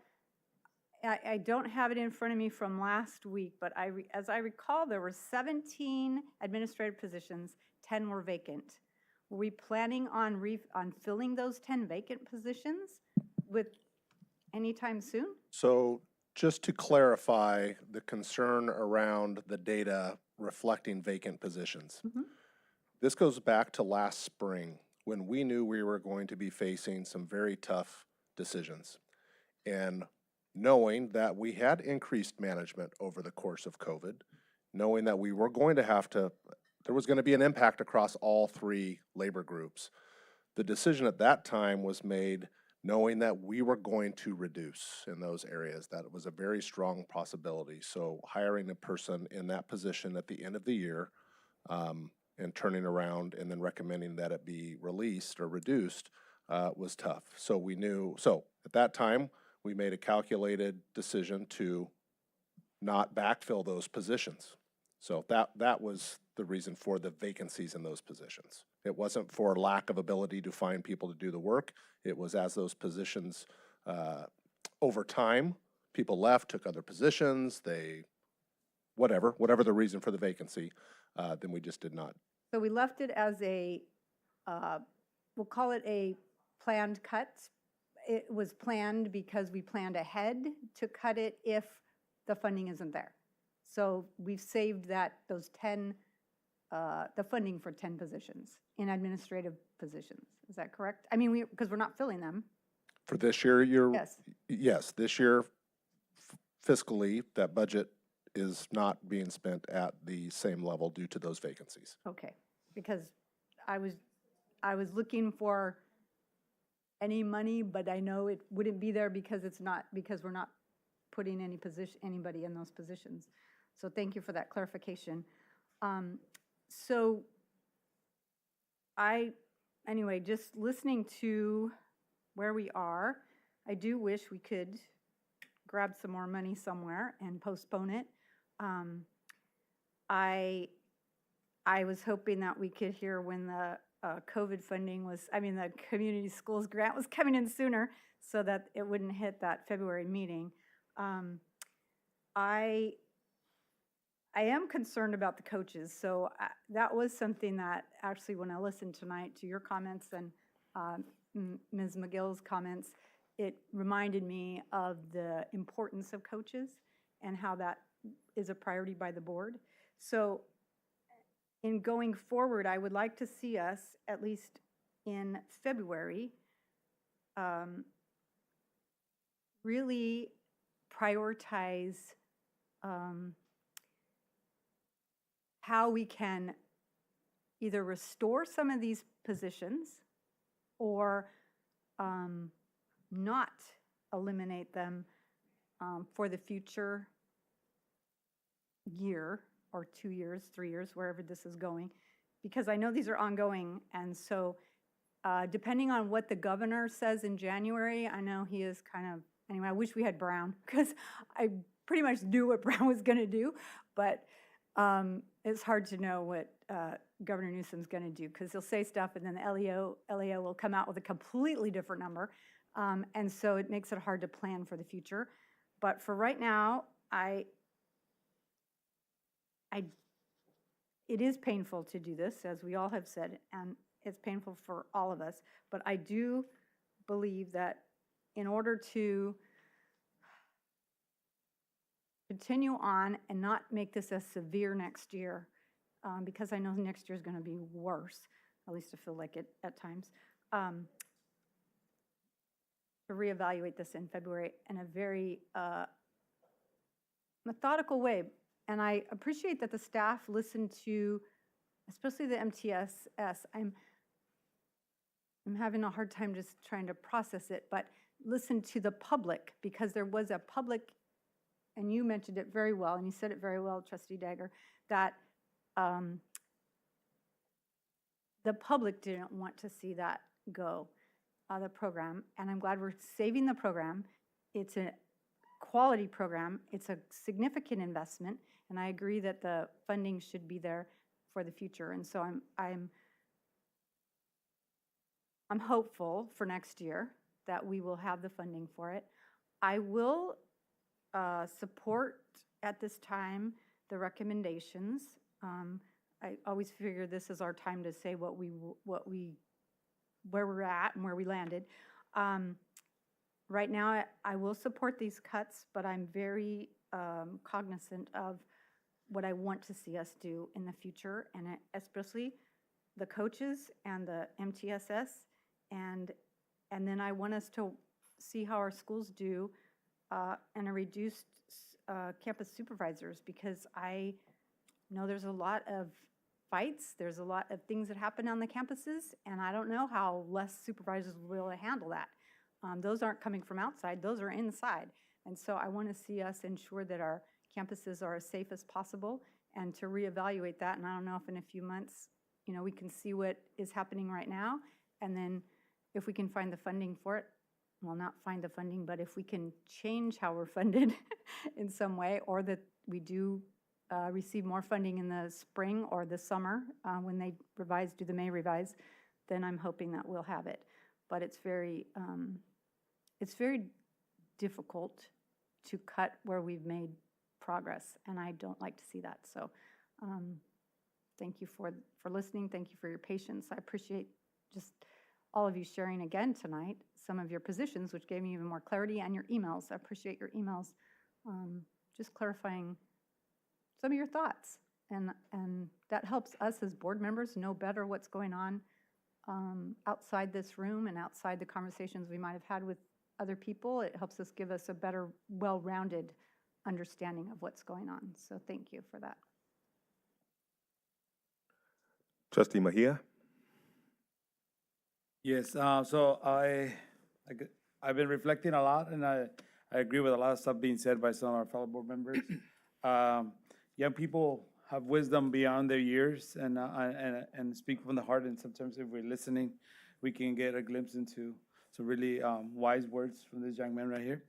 I don't have it in front of me from last week, but as I recall, there were 17 administrative positions, 10 were vacant. Were we planning on filling those 10 vacant positions with anytime soon? So just to clarify the concern around the data reflecting vacant positions. This goes back to last spring when we knew we were going to be facing some very tough decisions. And knowing that we had increased management over the course of COVID, knowing that we were going to have to, there was going to be an impact across all three labor groups. The decision at that time was made knowing that we were going to reduce in those areas. That was a very strong possibility. So hiring a person in that position at the end of the year and turning around and then recommending that it be released or reduced was tough. So we knew, so at that time, we made a calculated decision to not backfill those positions. So that was the reason for the vacancies in those positions. It wasn't for lack of ability to find people to do the work. It was as those positions, over time, people left, took other positions, they, whatever the reason for the vacancy, then we just did not. So we left it as a, we'll call it a planned cut. It was planned because we planned ahead to cut it if the funding isn't there. So we've saved those 10, the funding for 10 positions in administrative positions. Is that correct? I mean, because we're not filling them. For this year, Yes. yes, this year fiscally, that budget is not being spent at the same level due to those vacancies. Okay, because I was looking for any money, but I know it wouldn't be there because we're not putting anybody in those positions. So thank you for that clarification. So anyway, just listening to where we are, I do wish we could grab some more money somewhere and postpone it. I was hoping that we could hear when the COVID funding the community schools grant was coming in sooner so that it wouldn't hit that February meeting. I am concerned about the coaches, so that was something that actually when I listened tonight to your comments and Ms. McGill's comments, it reminded me of the importance of coaches and how that is a priority by the board. So in going forward, I would like to see us, at least in February, really prioritize how we can either restore some of these positions or not eliminate them for the future year or 2 years, 3 years, wherever this is going, because I know these are ongoing, and so depending on what the governor says in January, I know he is kind of, anyway, I wish we had Brown, because I pretty much knew what Brown was going to do, but it's hard to know what Governor Newsom's going to do, because he'll say stuff, and then the LEO will come out with a completely different number, and so it makes it hard to plan for the future. But for right now, it is painful to do this, as we all have said, and it's painful for all of us. But I do believe that in order to continue on and not make this as severe next year, because I know next year is going to be worse, at least I feel like it at times, to reevaluate this in February in a very methodical way. And I appreciate that the staff listened to, especially the MTSS. I'm having a hard time just trying to process it, but listen to the public, because there was a public, and you mentioned it very well, and you said it very well, Trustee Dagger, that the public didn't want to see that go, the program, and I'm glad we're saving the program. It's a quality program. It's a significant investment, and I agree that the funding should be there for the future. And so I'm hopeful for next year that we will have the funding for it. I will support at this time the recommendations. I always figure this is our time to say where we're at and where we landed. Right now, I will support these cuts, but I'm very cognizant of what I want to see us do in the future, and especially the coaches and the MTSS, and then I want us to see how our schools do and a reduced campus supervisors, because I know there's a lot of fights, there's a lot of things that happen on the campuses, and I don't know how less supervisors will be able to handle that. Those aren't coming from outside, those are inside. And so I want to see us ensure that our campuses are as safe as possible, and to reevaluate that. And I don't know if in a few months, we can see what is happening right now, and then if we can find the funding for it, well, not find the funding, but if we can change how we're funded in some way, or that we do receive more funding in the spring or the summer when they do the May revise, then I'm hoping that we'll have it. But it's very difficult to cut where we've made progress, and I don't like to see that. So thank you for listening. Thank you for your patience. I appreciate just all of you sharing again tonight some of your positions, which gave me even more clarity, and your emails. I appreciate your emails, just clarifying some of your thoughts. And that helps us as board members know better what's going on outside this room and outside the conversations we might have had with other people. It helps us give us a better, well-rounded understanding of what's going on. So thank you for that. Trustee Mejia? Yes, so I've been reflecting a lot, and I agree with a lot of stuff being said by some of our fellow board members. Young people have wisdom beyond their years, and speak from the heart, and sometimes if we're listening, we can get a glimpse into some really wise words from this young man right here.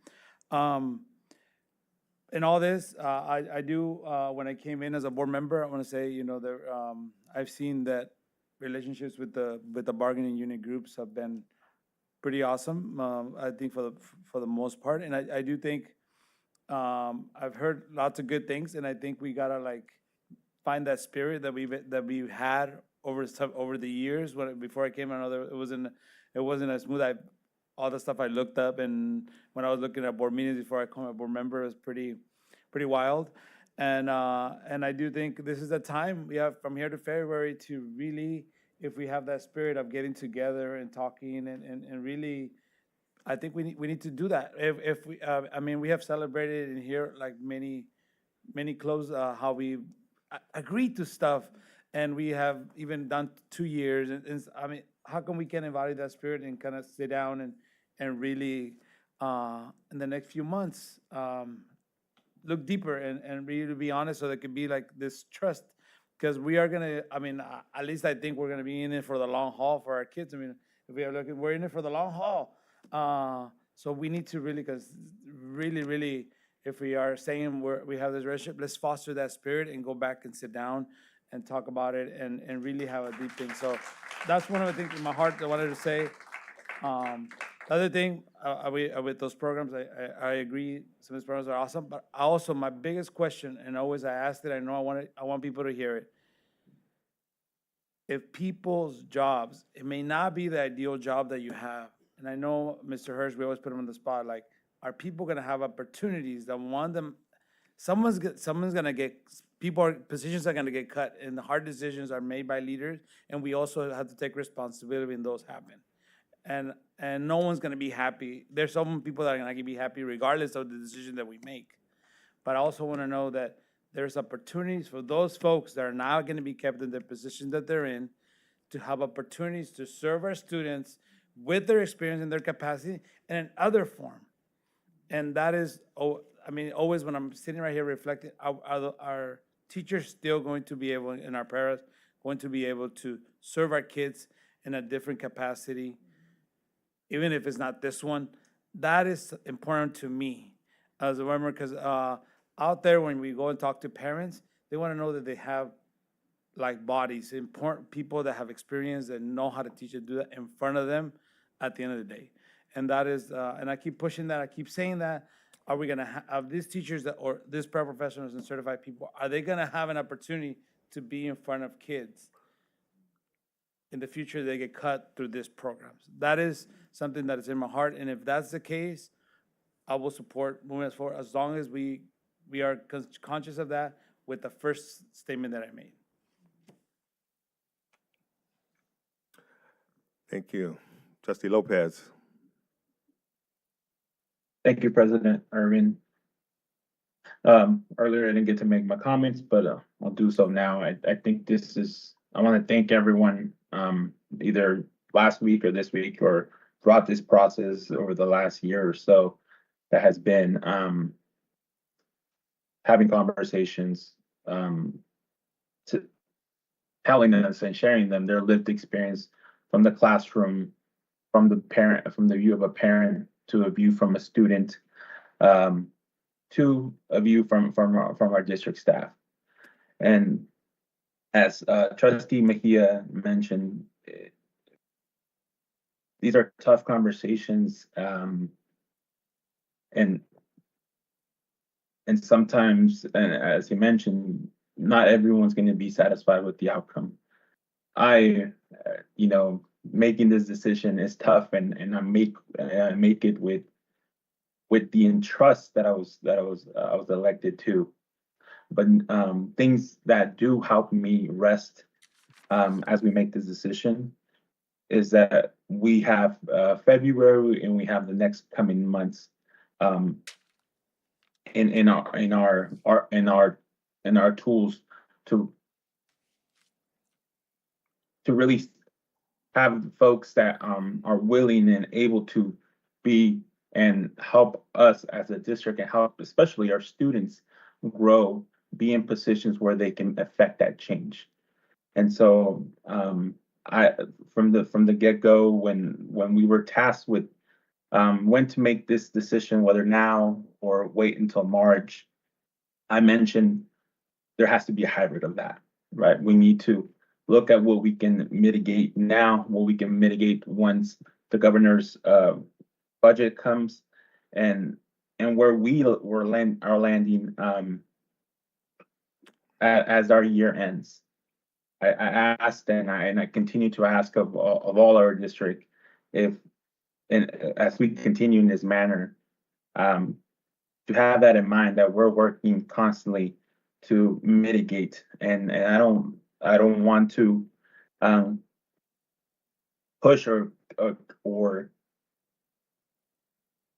In all this, I do, when I came in as a board member, I want to say, I've seen that relationships with the bargaining unit groups have been pretty awesome. I think for the most part, and I do think I've heard lots of good things, and I think we gotta find that spirit that we've had over the years. Before I came, I know it wasn't as smooth. All the stuff I looked up, and when I was looking at board meetings before I became a board member, it was pretty wild. And I do think this is the time we have from here to February to really, if we have that spirit of getting together and talking and really, I think we need to do that. If we, we have celebrated in here many close how we agreed to stuff, and we have even done 2 years. And how come we can't embody that spirit and kind of sit down and really in the next few months look deeper and really be honest, so there could be this trust because we are gonna, at least I think we're gonna be in it for the long haul for our kids. If we are looking, we're in it for the long haul. So we need to really, because really, if we are saying we have this relationship, let's foster that spirit and go back and sit down and talk about it and really have a deep thing. So that's one of the things in my heart that I wanted to say. The other thing, with those programs, I agree, some of these programs are awesome, but also my biggest question, and always I asked it, I know I want people to hear it. If people's jobs, it may not be the ideal job that you have, and I know, Mr. Hirsch, we always put him on the spot, like, are people gonna have opportunities that want them, someone's gonna get, positions are gonna get cut, and the hard decisions are made by leaders, and we also have to take responsibility when those happen. And no one's gonna be happy. There's some people that are gonna be happy regardless of the decision that we make. But I also wanna know that there's opportunities for those folks that are now gonna be kept in the position that they're in to have opportunities to serve our students with their experience and their capacity in another form. And that is, always when I'm sitting right here reflecting, are teachers still going to be able, and our parents, going to be able to serve our kids in a different capacity, even if it's not this one? That is important to me as a member, because out there, when we go and talk to parents, they want to know that they have like bodies, important people that have experience and know how to teach and do that in front of them at the end of the day. And that is, and I keep pushing that, I keep saying that. Are we gonna have these teachers or these paraprofessionals and certified people, are they gonna have an opportunity to be in front of kids in the future? They get cut through these programs. That is something that is in my heart, and if that's the case, I will support moving us forward as long as we are conscious of that with the first statement that I made. Thank you. Trustee Lopez. Thank you, President Irvin. Earlier I didn't get to make my comments, but I'll do so now. I think I want to thank everyone, either last week or this week or throughout this process over the last year or so, that has been having conversations, telling us and sharing them their lived experience from the classroom, from the view of a parent, to a view from a student, to a view from our district staff. And as Trustee Mejia mentioned, these are tough conversations, and sometimes, and as he mentioned, not everyone's going to be satisfied with the outcome. Making this decision is tough, and I make it with the entrust that I was elected to. But things that do help me rest as we make this decision is that we have February and we have the next coming months in our tools to really have folks that are willing and able to be and help us as a district and help especially our students grow, be in positions where they can affect that change. And so I from the get-go, when we were tasked with when to make this decision, whether now or wait until March, I mentioned there has to be a hybrid of that, right? We need to look at what we can mitigate now, what we can mitigate once the governor's budget comes, and where are landing as our year ends. I asked and I continue to ask of all our district as we continue in this manner, to have that in mind, that we're working constantly to mitigate, and I don't want to push or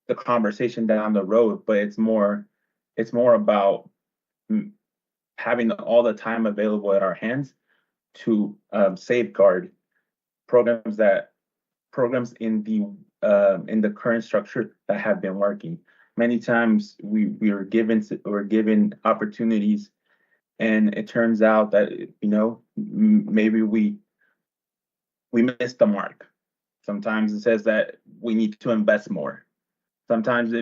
the conversation down the road, but it's more about having all the time available at our hands to safeguard programs in the current structure that have been working. Many times we are given opportunities And it turns out that, maybe we missed the mark. Sometimes it says that we need to invest more. Sometimes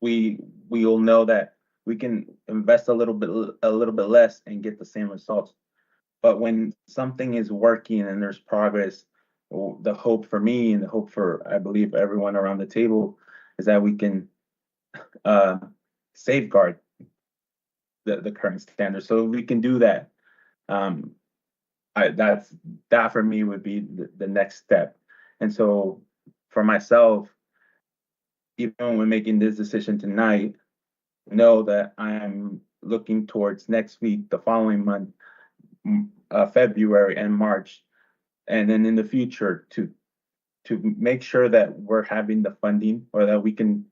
we'll know that we can invest a little bit less and get the same results. But when something is working and there's progress, the hope for me and the hope for, I believe, everyone around the table is that we can safeguard the current standards. So we can do that. That for me would be the next step. And so for myself, even when we're making this decision tonight, know that I'm looking towards next week, the following month, February and March, and then in the future to make sure that we're having the funding, or that we can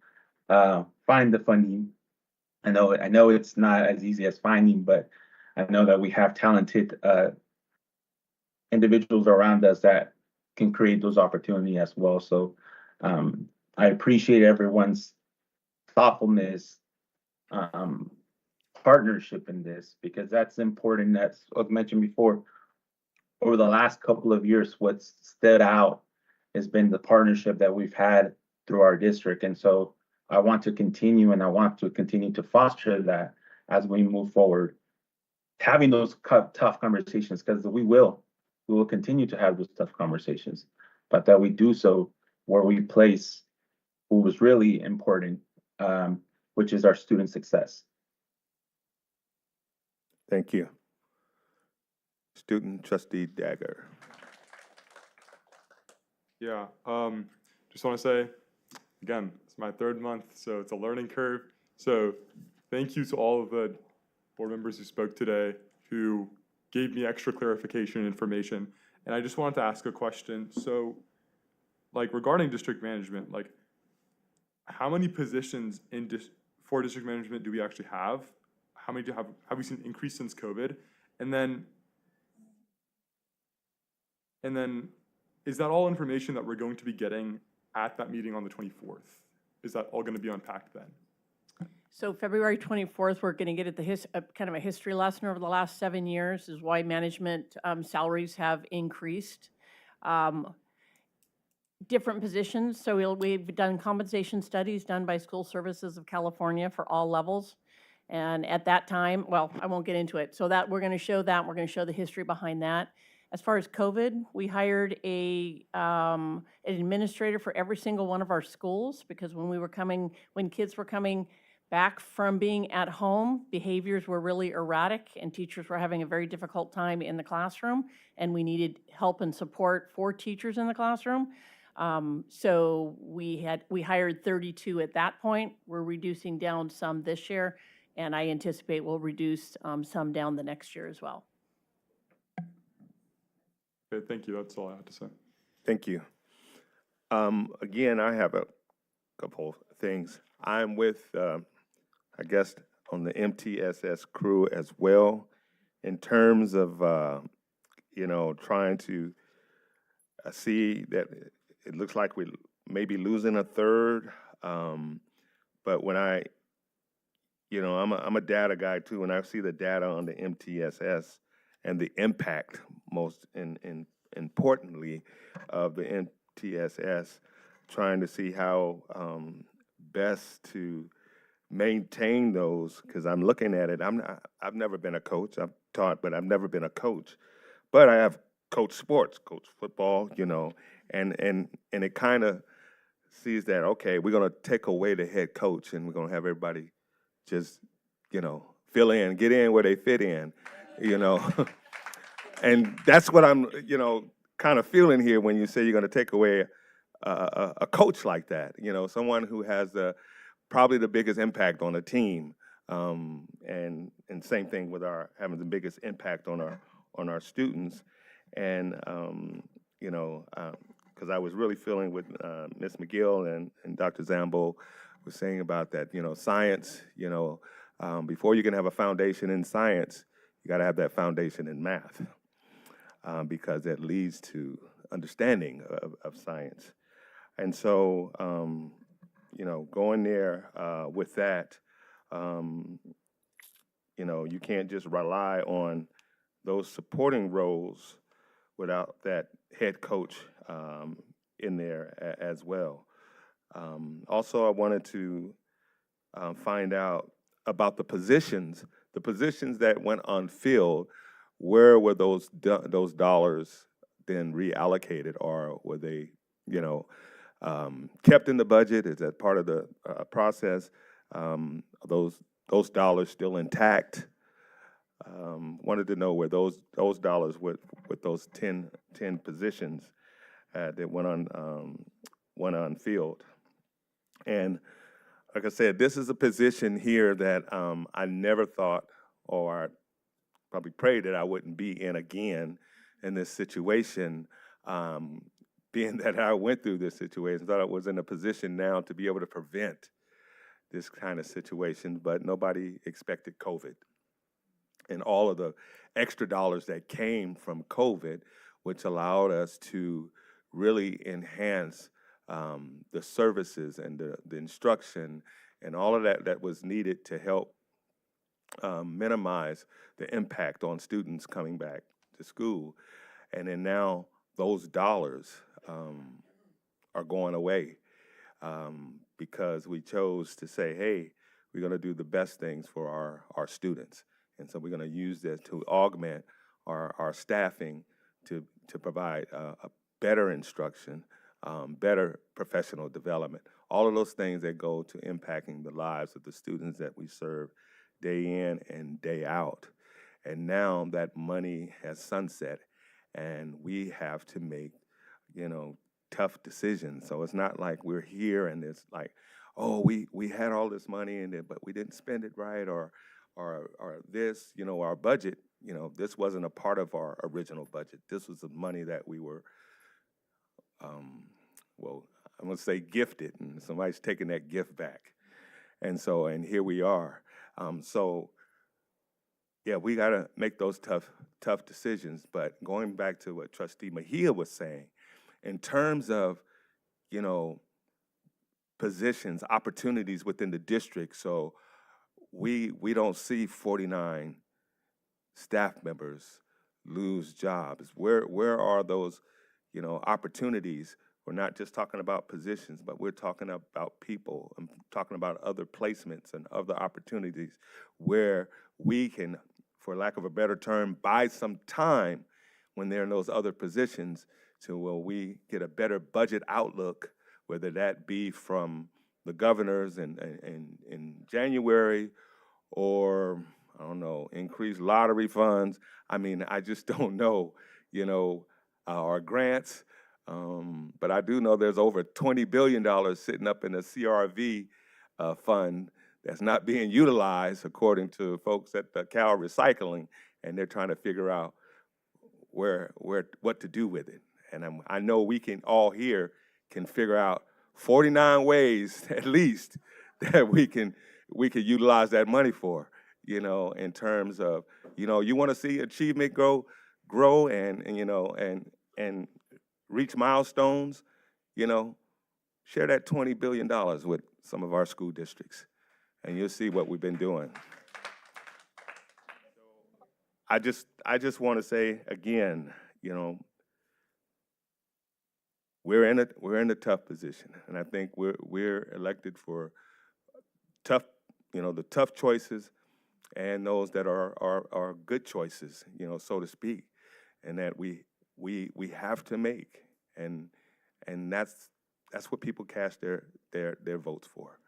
find the funding. I know it's not as easy as finding, but I know that we have talented individuals around us that can create those opportunities as well. So I appreciate everyone's thoughtfulness, partnership in this, because that's important. That's what I mentioned before. Over the last couple of years, what's stood out has been the partnership that we've had through our district. And so I want to continue, and I want to continue to foster that as we move forward, having those tough conversations, because we will continue to have those tough conversations, but that we do so where we place what was really important, which is our student success. Thank you. Student Trustee Dagger. Yeah, just want to say, again, it's my 3rd month, so it's a learning curve. So thank you to all of the board members who spoke today, who gave me extra clarification and information. And I just wanted to ask a question. So, like, regarding district management, like, how many positions for district management do we actually have? How many have we seen increase since COVID? And then is that all information that we're going to be getting at that meeting on the 24th? Is that all going to be unpacked then? So February 24th, we're going to get at kind of a history lesson over the last 7 years, is why management salaries have increased. Different positions, so we've done compensation studies done by School Services of California for all levels. And at that time, well, I won't get into it. So that we're going to show that, we're going to show the history behind that. As far as COVID, we hired an administrator for every single one of our schools, because when kids were coming back from being at home, behaviors were really erratic and teachers were having a very difficult time in the classroom, and we needed help and support for teachers in the classroom. So we hired 32 at that point. We're reducing down some this year, and I anticipate we'll reduce some down the next year as well. Okay, thank you. That's all I have to say. Thank you. Again, I have a couple things. I'm with, I guess, on the MTSS crew as well, in terms of, trying to see that it looks like we may be losing a third. But when I'm a data guy too. When I see the data on the MTSS and the impact, most importantly, of the MTSS, trying to see how best to maintain those, because I'm looking at it. I've never been a coach. I've taught, but I've never been a coach. But I have coached sports, coached football, and it kind of sees that, okay, we're going to take away the head coach and we're going to have everybody just, fill in, get in where they fit in, And that's what I'm, kind of feeling here when you say you're going to take away a coach like that, someone who has probably the biggest impact on a team, and same thing with having the biggest impact on our students, and because I was really feeling with Ms. McGill and Dr. Zambo was saying about that, science, before you can have a foundation in science, you got to have that foundation in math, because that leads to understanding of science. And so, going there with that, you can't just rely on those supporting roles without that head coach in there as well. Also, I wanted to find out about the positions that went unfilled. Where were those dollars then reallocated, or were they, kept in the budget? Is that part of the process? Are those dollars still intact? Wanted to know where those dollars with those 10 positions that went unfilled. And like I said, this is a position here that I never thought, or I probably prayed that I wouldn't be in again in this situation. Being that I went through this situation, thought I was in a position now to be able to prevent this kind of situation, but nobody expected COVID. And all of the extra dollars that came from COVID, which allowed us to really enhance the services and the instruction and all of that was needed to help minimize the impact on students coming back to school. And then now those dollars are going away because we chose to say, hey, we're going to do the best things for our students. And so we're going to use this to augment our staffing to provide a better instruction, better professional development, all of those things that go to impacting the lives of the students that we serve day in and day out. And now that money has sunset, and we have to make, tough decisions. So it's not like we're here and it's like, oh, we had all this money in it, but we didn't spend it right, or this, our budget, this wasn't a part of our original budget. This was the money that we were, I'm going to say gifted, and somebody's taking that gift back. And so, and here we are. Yeah, we got to make those tough decisions. But going back to what Trustee Mejia was saying, in terms of, positions, opportunities within the district, so we don't see 49 staff members lose jobs. Where are those, opportunities? We're not just talking about positions, but we're talking about people. I'm talking about other placements and other opportunities where we can, for lack of a better term, buy some time when they're in those other positions to where we get a better budget outlook, whether that be from the governors in January, or, I don't know, increased lottery funds. I mean, I just don't know, our grants. But I do know there's over $20 billion sitting up in the CRV fund that's not being utilized, according to folks at the Cal Recycling, and they're trying to figure out what to do with it. And I know we can all here can figure out 49 ways at least that we can utilize that money for, in terms of, you want to see achievement grow and reach milestones, share that $20 billion with some of our school districts, and you'll see what we've been doing. I just want to say again, we're in a tough position, and I think we're elected for tough, the tough choices, and those that are good choices, so to speak, and that we have to make, and that's what people cast their votes for.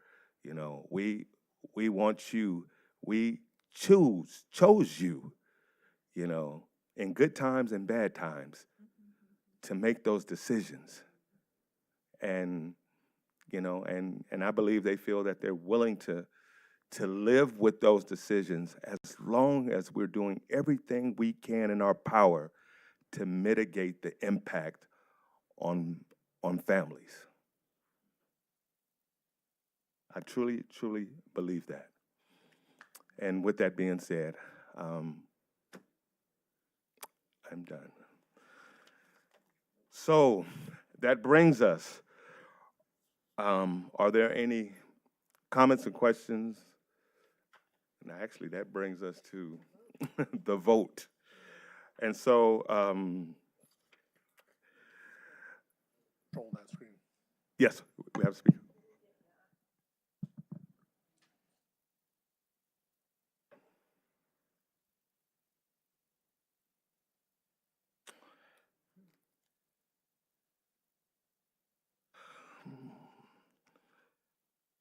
We want you, we chose you, in good times and bad times, to make those decisions. And I believe they feel that they're willing to live with those decisions as long as we're doing everything we can in our power to mitigate the impact on families. I truly, truly believe that. And with that being said, I'm done. So that brings us, are there any comments or questions And actually, that brings us to the vote. And so, Control that screen. yes, we have a speaker.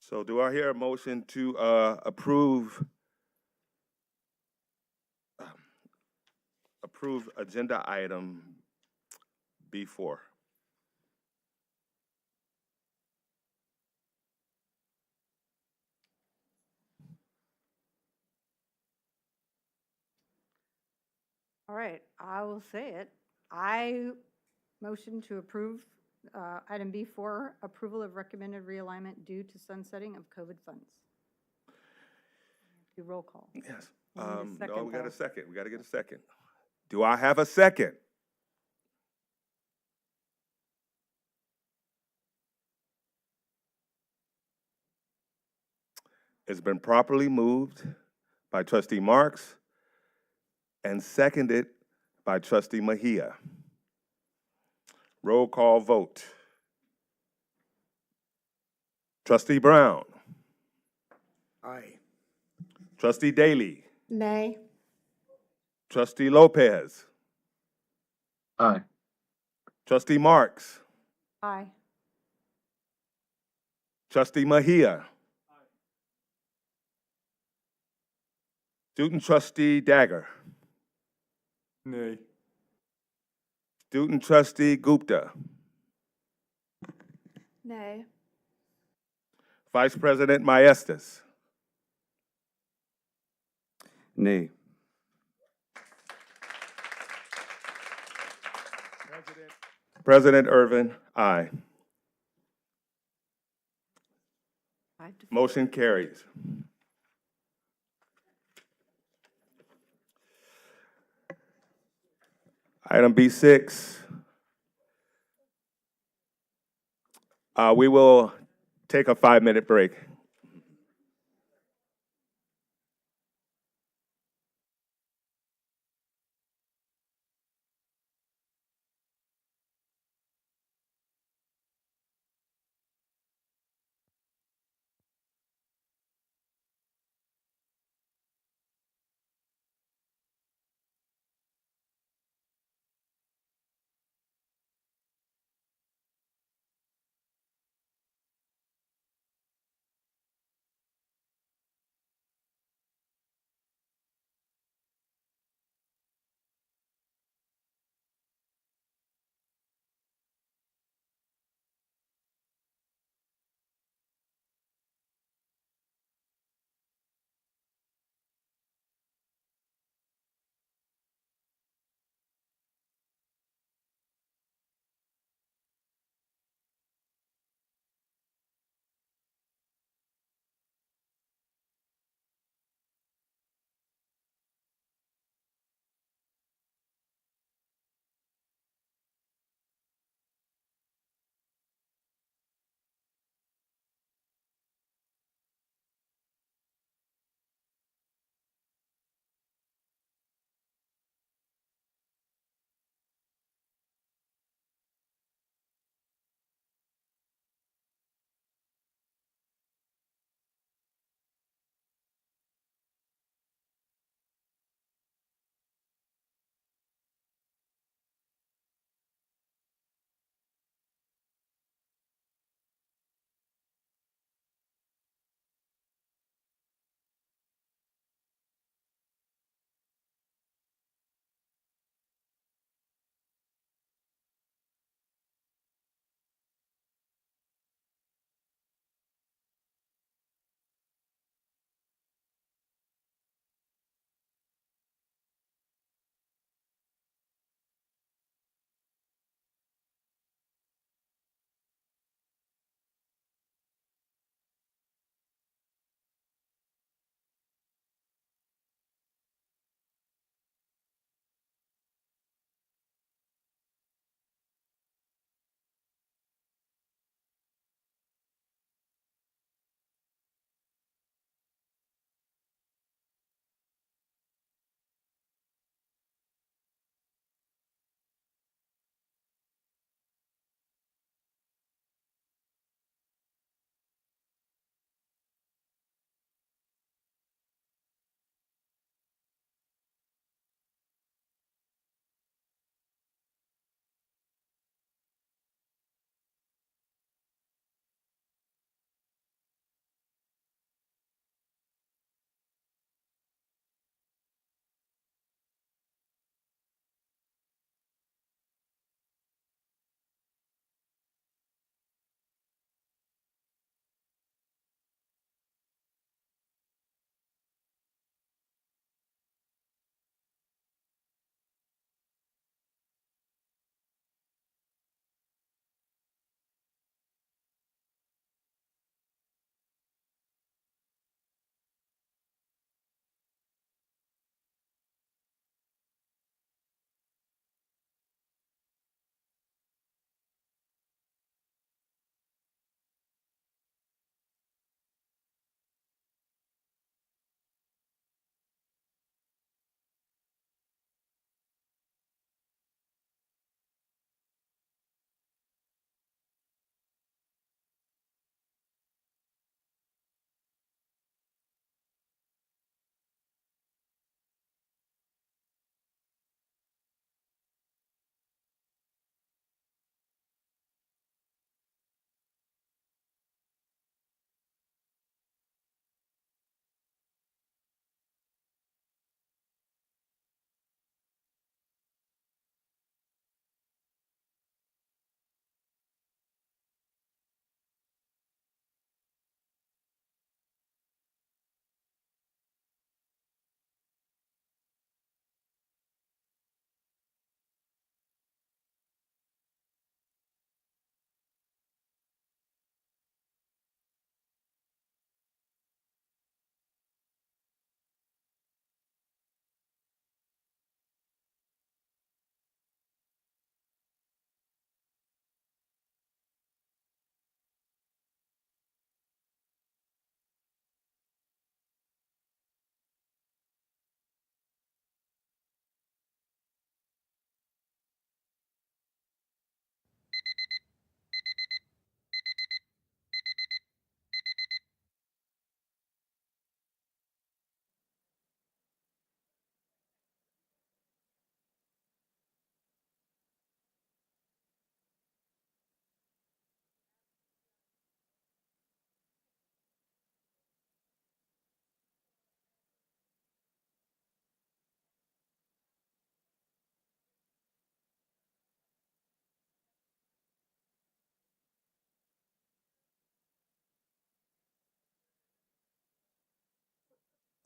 So do I hear a motion to approve agenda item B4? All right, I will say it. I motion to approve item B4, approval of recommended realignment due to sunsetting of COVID funds. Do roll call. Yes. We need a second, No, we got though. a second. We got to get a second. Do I have a second? It's been properly moved by Trustee Marks and seconded by Trustee Mejia. Roll call vote. Trustee Brown. Aye. Trustee Daly. Nay. Trustee Lopez. Aye. Trustee Marks. Aye. Trustee Mejia. Student Trustee Dagger. Nay. Student Trustee Gupta. Nay. Vice President Maestas. Nay. President Irvin, aye. 5 to 4. Motion carries. Item B6. We will take a 5-minute break.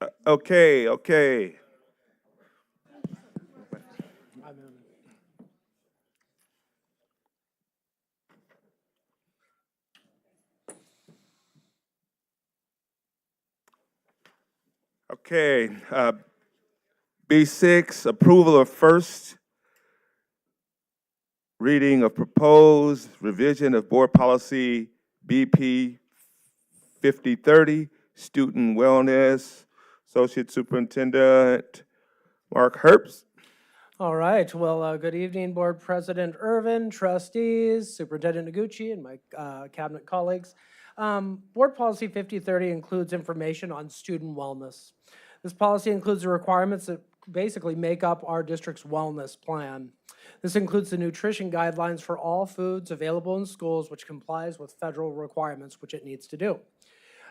Okay. Okay, B6, approval of first reading of proposed revision of board policy BP 5030, student wellness. Associate Superintendent Mark Herbst. All right, well, good evening, Board President Irvin, trustees, Superintendent Noguchi, and my cabinet colleagues. Board Policy 5030 includes information on student wellness. This policy includes the requirements that basically make up our district's wellness plan. This includes the nutrition guidelines for all foods available in schools, which complies with federal requirements, which it needs to do.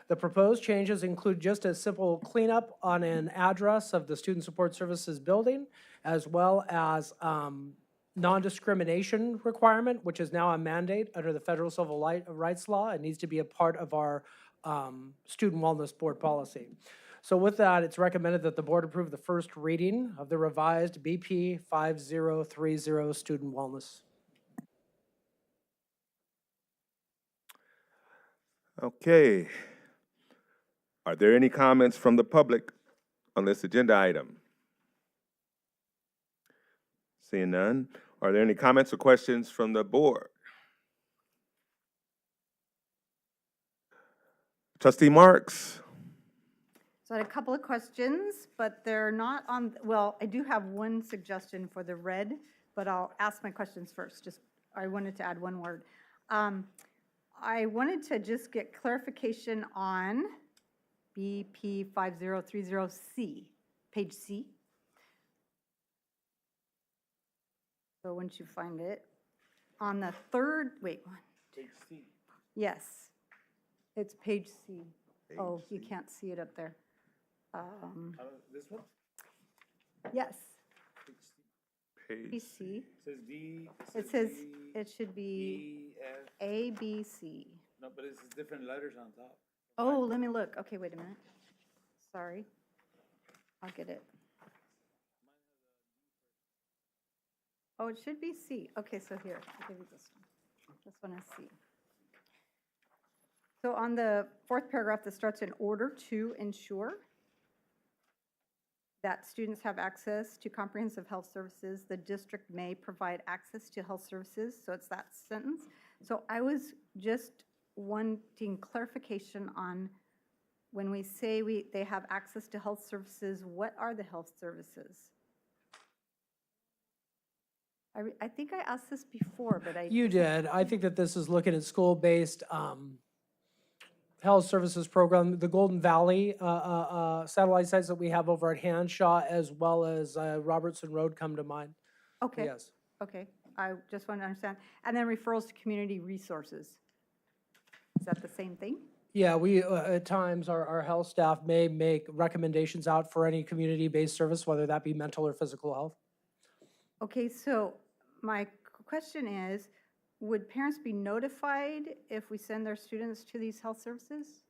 The proposed changes include just a simple cleanup on an address of the Student Support Services building, as well as non-discrimination requirement, which is now a mandate under the federal civil rights law. It needs to be a part of our student wellness board policy. So with that, it's recommended that the board approve the first reading of the revised BP 5030 student wellness. Okay. Are there any comments from the public on this agenda item? Seeing none. Are there any comments or questions from the board? Trustee Marks? So I had a couple of questions, but they're not on, well, I do have one suggestion for the red, but I'll ask my questions first. I wanted to add one word. I wanted to just get clarification on BP 5030C, page C. So once you find it, on the third, wait, one. Page C. Yes, it's page C. Oh, you can't see it up there. This one? Yes, Page. C. It says D. It says, it should be E, F. A, B, C. No, but it's different letters on top. Oh, let me look. Okay, wait a minute. Sorry. I'll get it. Oh, it should be C. Okay, so here, I'll give you this one. This one is C. So on the fourth paragraph that starts in order to ensure that students have access to comprehensive health services, the district may provide access to health services. So it's that sentence. So I was just wanting clarification on when we say they have access to health services, what are the health services? I think I asked this before, but I... You did. I think that this is looking at school-based health services program, the Golden Valley satellite sites that we have over at Hanshaw, as well as Robertson Road come to mind. Okay. Yes. Okay, I just want to understand. And then referrals to community resources. Is that the same thing? Yeah, we, at times, our health staff may make recommendations out for any community-based service, whether that be mental or physical health. Okay, so my question is, would parents be notified if we send their students to these health services?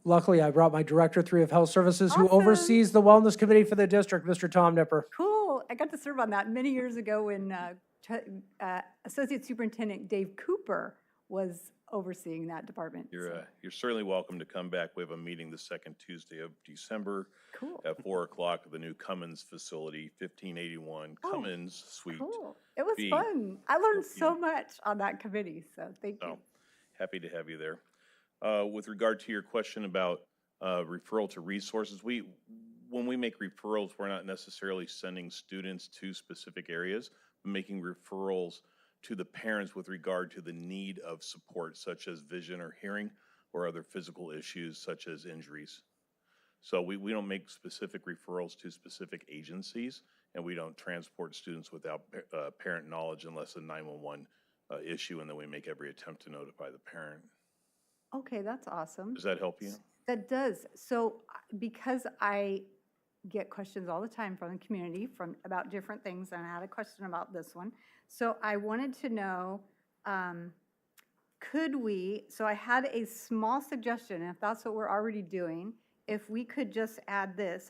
Luckily, I brought my director through of health services who Awesome. oversees the wellness committee for the district, Mr. Tom Nipper. Cool, I got to serve on that many years ago when Associate Superintendent Dave Cooper was overseeing that department. You're certainly welcome to come back. We have a meeting the second Tuesday of December Cool. at 4 o'clock at the new Cummins facility, 1581 Cummins Suite. Cool, it was B. fun. I learned so much on that committee, so thank you. So, happy to have you there. With regard to your question about referral to resources, when we make referrals, we're not necessarily sending students to specific areas, but making referrals to the parents with regard to the need of support, such as vision or hearing, or other physical issues such as injuries. So we don't make specific referrals to specific agencies, and we don't transport students without parent knowledge unless a 911 issue, and then we make every attempt to notify the parent. Okay, that's awesome. Does that help you? That does. So because I get questions all the time from the community about different things, and I had a question about this one. So I wanted to know, could we, so I had a small suggestion, if that's what we're already doing, if we could just add this,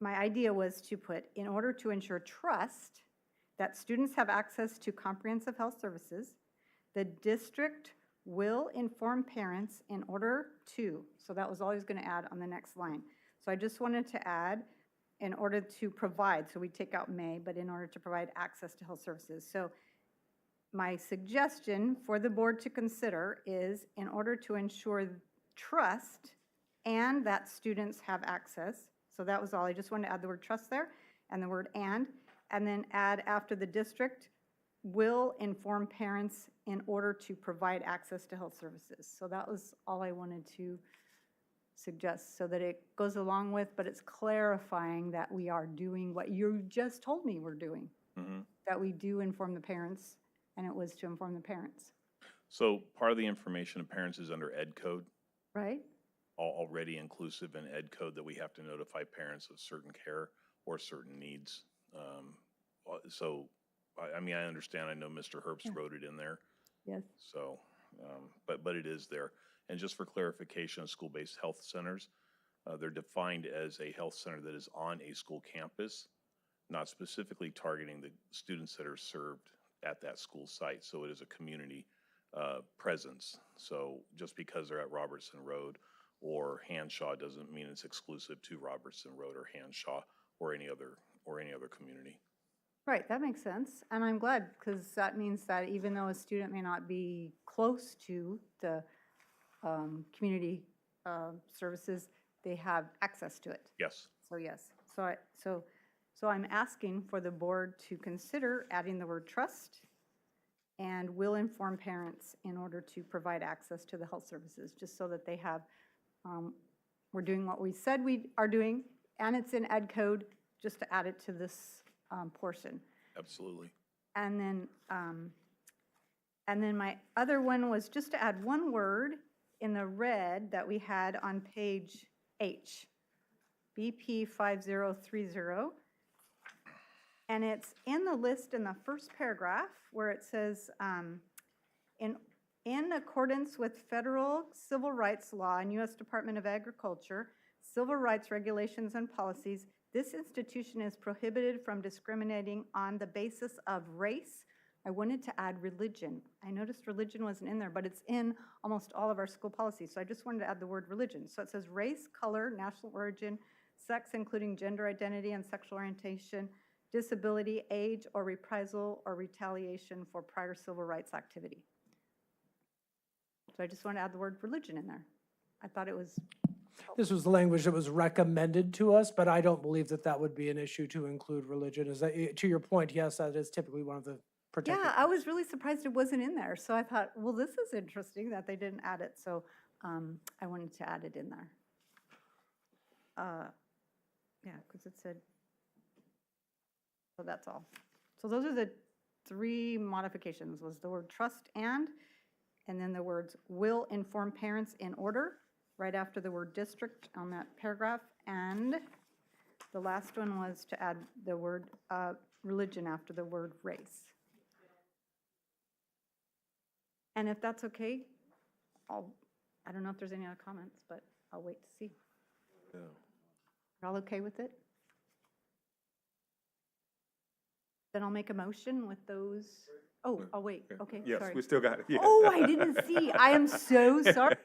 my idea was to put, in order to ensure trust that students have access to comprehensive health services, the district will inform parents in order to, so that was all I was going to add on the next line. So I just wanted to add, in order to provide, so we take out may, but in order to provide access to health services. So my suggestion for the board to consider is, in order to ensure trust and that students have access, so that was all, I just wanted to add the word trust there, and the word and then add after the district will inform parents in order to provide access to health services. So that was all I wanted to suggest, so that it goes along with, but it's clarifying that we are doing what you just told me we're doing, that we do inform the parents, and it was to inform the parents. So part of the information of parents is under ed code, Right? already inclusive in ed code, that we have to notify parents of certain care or certain needs. So, I mean, I understand, I know Mr. Herbst wrote it in there. Yes. So, but it is there. And just for clarification, school-based health centers, they're defined as a health center that is on a school campus, not specifically targeting the students that are served at that school site. So it is a community presence. So just because they're at Robertson Road or Hanshaw doesn't mean it's exclusive to Robertson Road or Hanshaw or any other community. Right, that makes sense, and I'm glad, because that means that even though a student may not be close to the community services, they have access to it. Yes. So yes, so I'm asking for the board to consider adding the word trust and will inform parents in order to provide access to the health services, just so that they have, we're doing what we said we are doing, and it's in ed code, just to add it to this portion. Absolutely. And then my other one was just to add one word in the red that we had on page H, BP 5030. And it's in the list in the first paragraph where it says, in accordance with federal civil rights law and U.S. Department of Agriculture, civil rights regulations and policies, this institution is prohibited from discriminating on the basis of race. I wanted to add religion. I noticed religion wasn't in there, but it's in almost all of our school policies. So I just wanted to add the word religion. So it says race, color, national origin, sex, including gender identity and sexual orientation, disability, age, or reprisal or retaliation for prior civil rights activity. So I just want to add the word religion in there. I thought it was This was the language that was recommended to us, but I don't believe that that would be an issue to include religion. Is that, to your point, yes, that is typically one of the protected. Yeah, I was really surprised it wasn't in there. So I thought, well, this is interesting that they didn't add it. So I wanted to add it in there. Yeah, because it said, so that's all. So those are the three modifications, was the word trust and then the words will inform parents in order, right after the word district on that paragraph. And the last one was to add the word religion after the word race. And if that's okay, I don't know if there's any other comments, but I'll wait to see. Yeah. Are all okay with it? Then I'll make a motion with those. Oh, I'll wait. Okay, Yes, sorry. we still got it. Yeah. Oh, I didn't see. I am so sorry.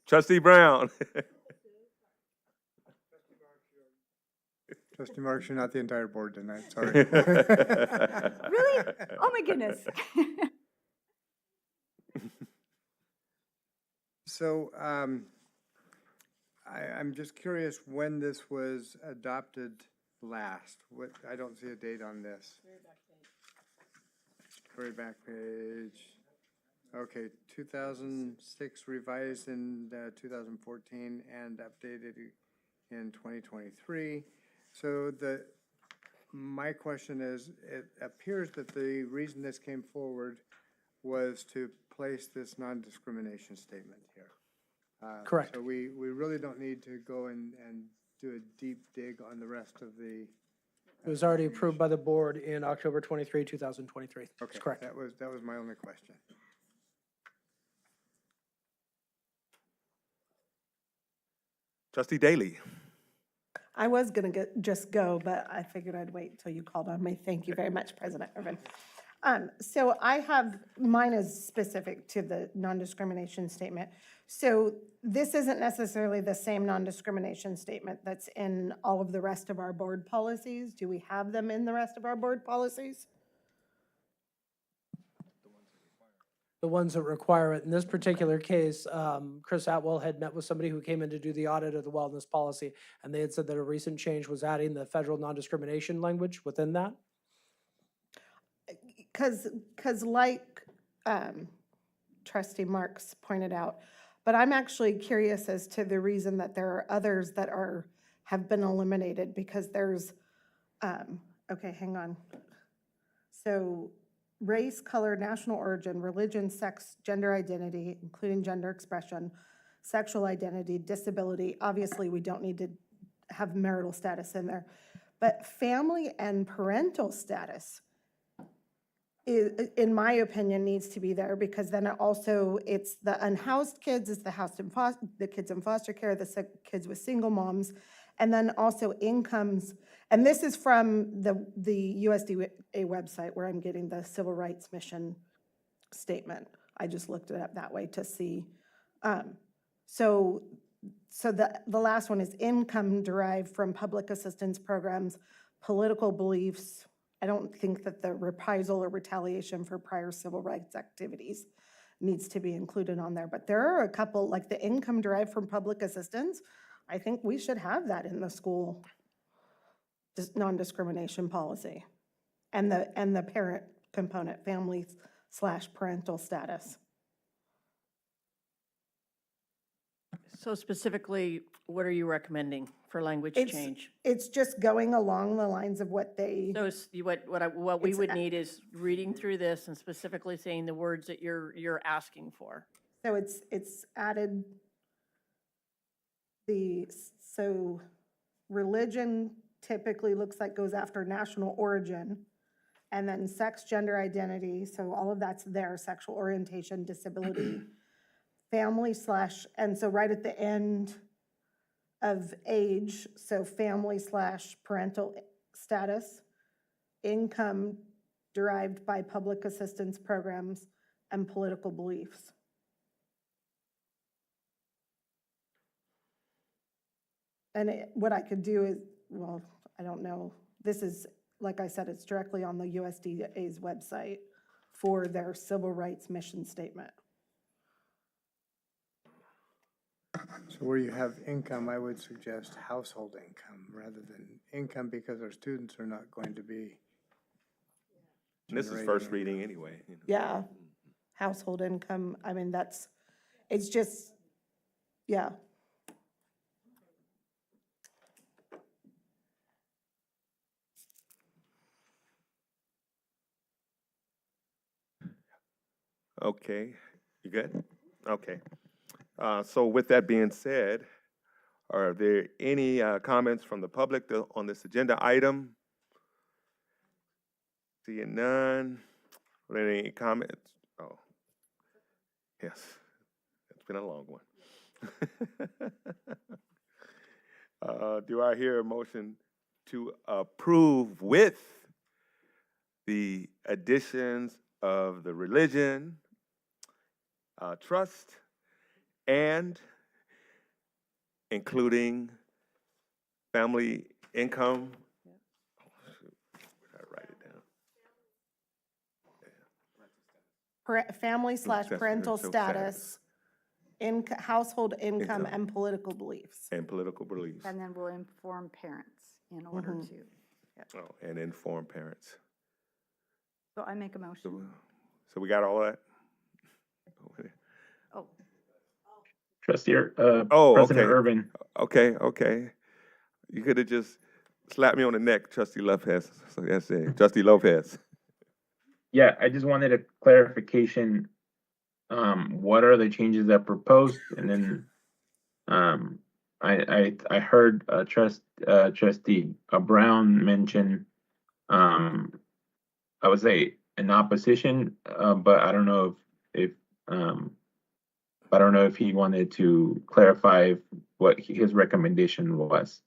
Trustee Brown. Trustee Marks, you're not the entire board tonight, sorry. Really? Oh, my goodness. So I'm just curious when this was adopted last. I don't see a date on this. Very back page. Okay, 2006 revised in 2014 and updated in 2023. So my question is, it appears that the reason this came forward was to place this non-discrimination statement here. Correct. So we really don't need to go and do a deep dig on the rest of the. It was already approved by the board in October 23, 2023. Okay, That's correct. that was my only question. Trustee Daly. I was gonna just go, but I figured I'd wait until you called on me. Thank you very much, President Irvin. So mine is specific to the non-discrimination statement. So this isn't necessarily the same non-discrimination statement that's in all of the rest of our board policies. Do we have them in the rest of our board policies? The ones that require it. In this particular case, Chris Atwell had met with somebody who came in to do the audit of the wellness policy, and they had said that a recent change was adding the federal non-discrimination language within that. Because like Trustee Marks pointed out, but I'm actually curious as to the reason that there are others that have been eliminated, because there's, okay, hang on. So race, color, national origin, religion, sex, gender identity, including gender expression, sexual identity, disability. Obviously, we don't need to have marital status in there. But family and parental status, in my opinion, needs to be there, because then it's the unhoused kids, it's the kids in foster care, the kids with single moms, and then also incomes. And this is from the USDA website where I'm getting the Civil Rights Mission statement. I just looked it up that way to see. So the last one is income derived from public assistance programs, political beliefs. I don't think that the reprisal or retaliation for prior civil rights activities needs to be included on there. But there are a couple, like the income derived from public assistance. I think we should have that in the school non-discrimination policy. And the parent component, family/parental status. So specifically, what are you recommending for language change? It's just going along the lines of what they. So what we would need is reading through this and specifically saying the words that you're asking for. So it's added so religion typically looks like goes after national origin, and then sex, gender identity, so all of that's there, sexual orientation, disability, family / and so right at the end of age, so family/parental status, income derived by public assistance programs, and political beliefs. And what I could do is, well, I don't know. This is, like I said, it's directly on the USDA's website for their civil rights mission statement. So where you have income, I would suggest household income rather than income, because our students are not going to be. And this is first reading anyway. You know. Yeah, household income, I mean, it's just, yeah. Okay, you good? Okay. So with that being said, are there any comments from the public on this agenda item? Seeing none. Are there any comments? Oh, yes. It's been a long one. Do I hear a motion to approve with the additions of the religion, trust, and including family income? I write it down. Family/parental status, household income, and political beliefs. And political beliefs. And then we'll inform parents in order to. Yep. Oh, and inform parents. So I make a motion. So we got all that? Oh. Trustee, President Irvin. Okay. You could have just slapped me on the neck, Trustee Lopez. So that's it. Trustee Lopez. Yeah, I just wanted a clarification. What are the changes that proposed? And then I heard Trustee Brown mention I would say in opposition, but I don't know if he wanted to clarify what his recommendation was.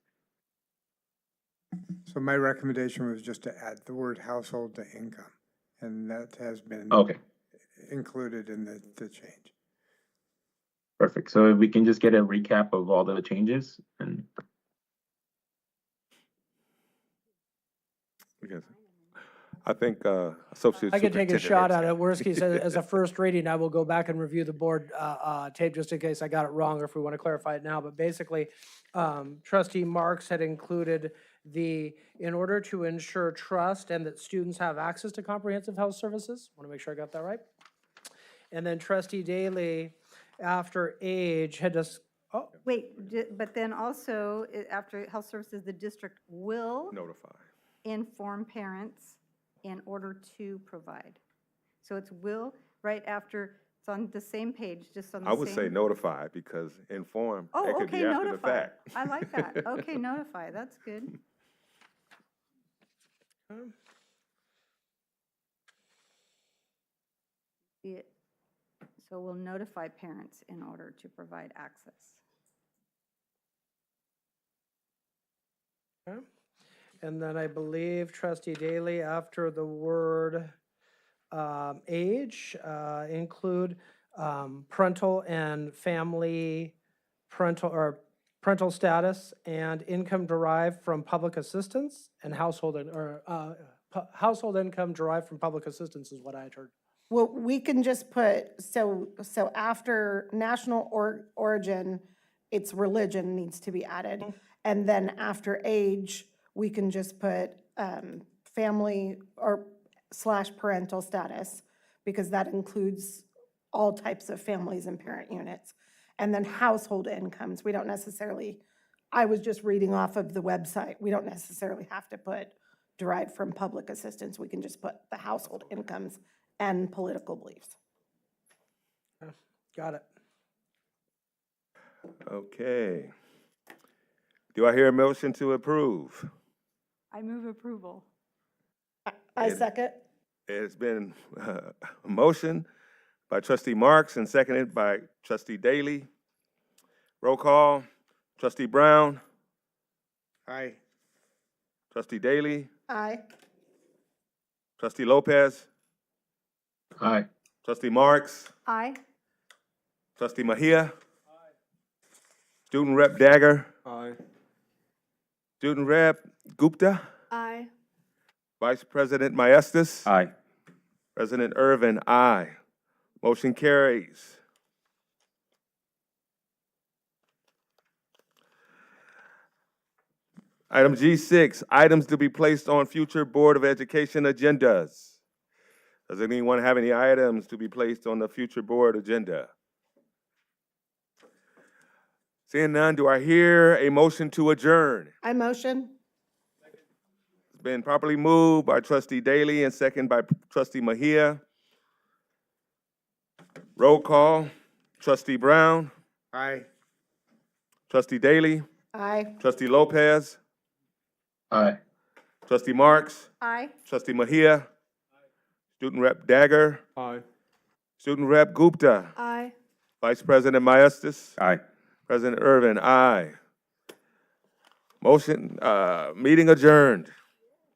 So my recommendation was just to add the word household to income, and that has been Okay, included in the change. perfect. So if we can just get a recap of all the changes and. Because I think Associate I could take a Superintendent shot next. at it. Worst case, as a first reading, I will go back and review the board tape just in case I got it wrong or if we want to clarify it now. But basically, trustee Marks had included in order to ensure trust and that students have access to comprehensive health services. Want to make sure I got that right. And then trustee Daly, after age, had just, oh, Wait, but then also, after health services, the district will Notify. inform parents in order to provide. So it's will, right after, it's on the same page, just on the I same. would say notify because inform, Oh, that could okay, be after the notify. fact. I like that. Okay, notify, that's good. So we'll notify parents in order to provide access. okay. And then I believe trustee Daly, after the word age, include parental and family, parental status and income derived from public assistance and household income derived from public assistance is what I had heard. Well, we can just put, so after national origin, it's religion needs to be added. And then after age, we can just put family or / parental status, because that includes all types of families and parent units. And then household incomes, we don't necessarily, I was just reading off of the website, we don't necessarily have to put derived from public assistance, we can just put the household incomes and political beliefs. Got it. Okay. Do I hear a motion to approve? I move approval. I second. It's been a motion by trustee Marks and seconded by trustee Daly. Roll call, trustee Brown, Aye. trustee Daly, Aye. trustee Lopez, Aye. trustee Marks, Aye. trustee Mejia, student rep Dagger, Aye. student rep Gupta, Aye. vice president Maestas, Aye. President Irvin, aye. Motion carries. Item G6, items to be placed on future Board of Education agendas. Does anyone have any items to be placed on the future board agenda? Seeing none, do I hear a motion to adjourn? I motion. It's been properly moved by trustee Daly and second by trustee Mejia. Roll call, trustee Brown, Aye. trustee Daly, Aye. trustee Lopez, Aye. trustee Marks, Aye. trustee Mejia, student rep Dagger, Aye. student rep Gupta, Aye. vice president Maestas, Aye. President Irvin, aye. Motion, meeting adjourned.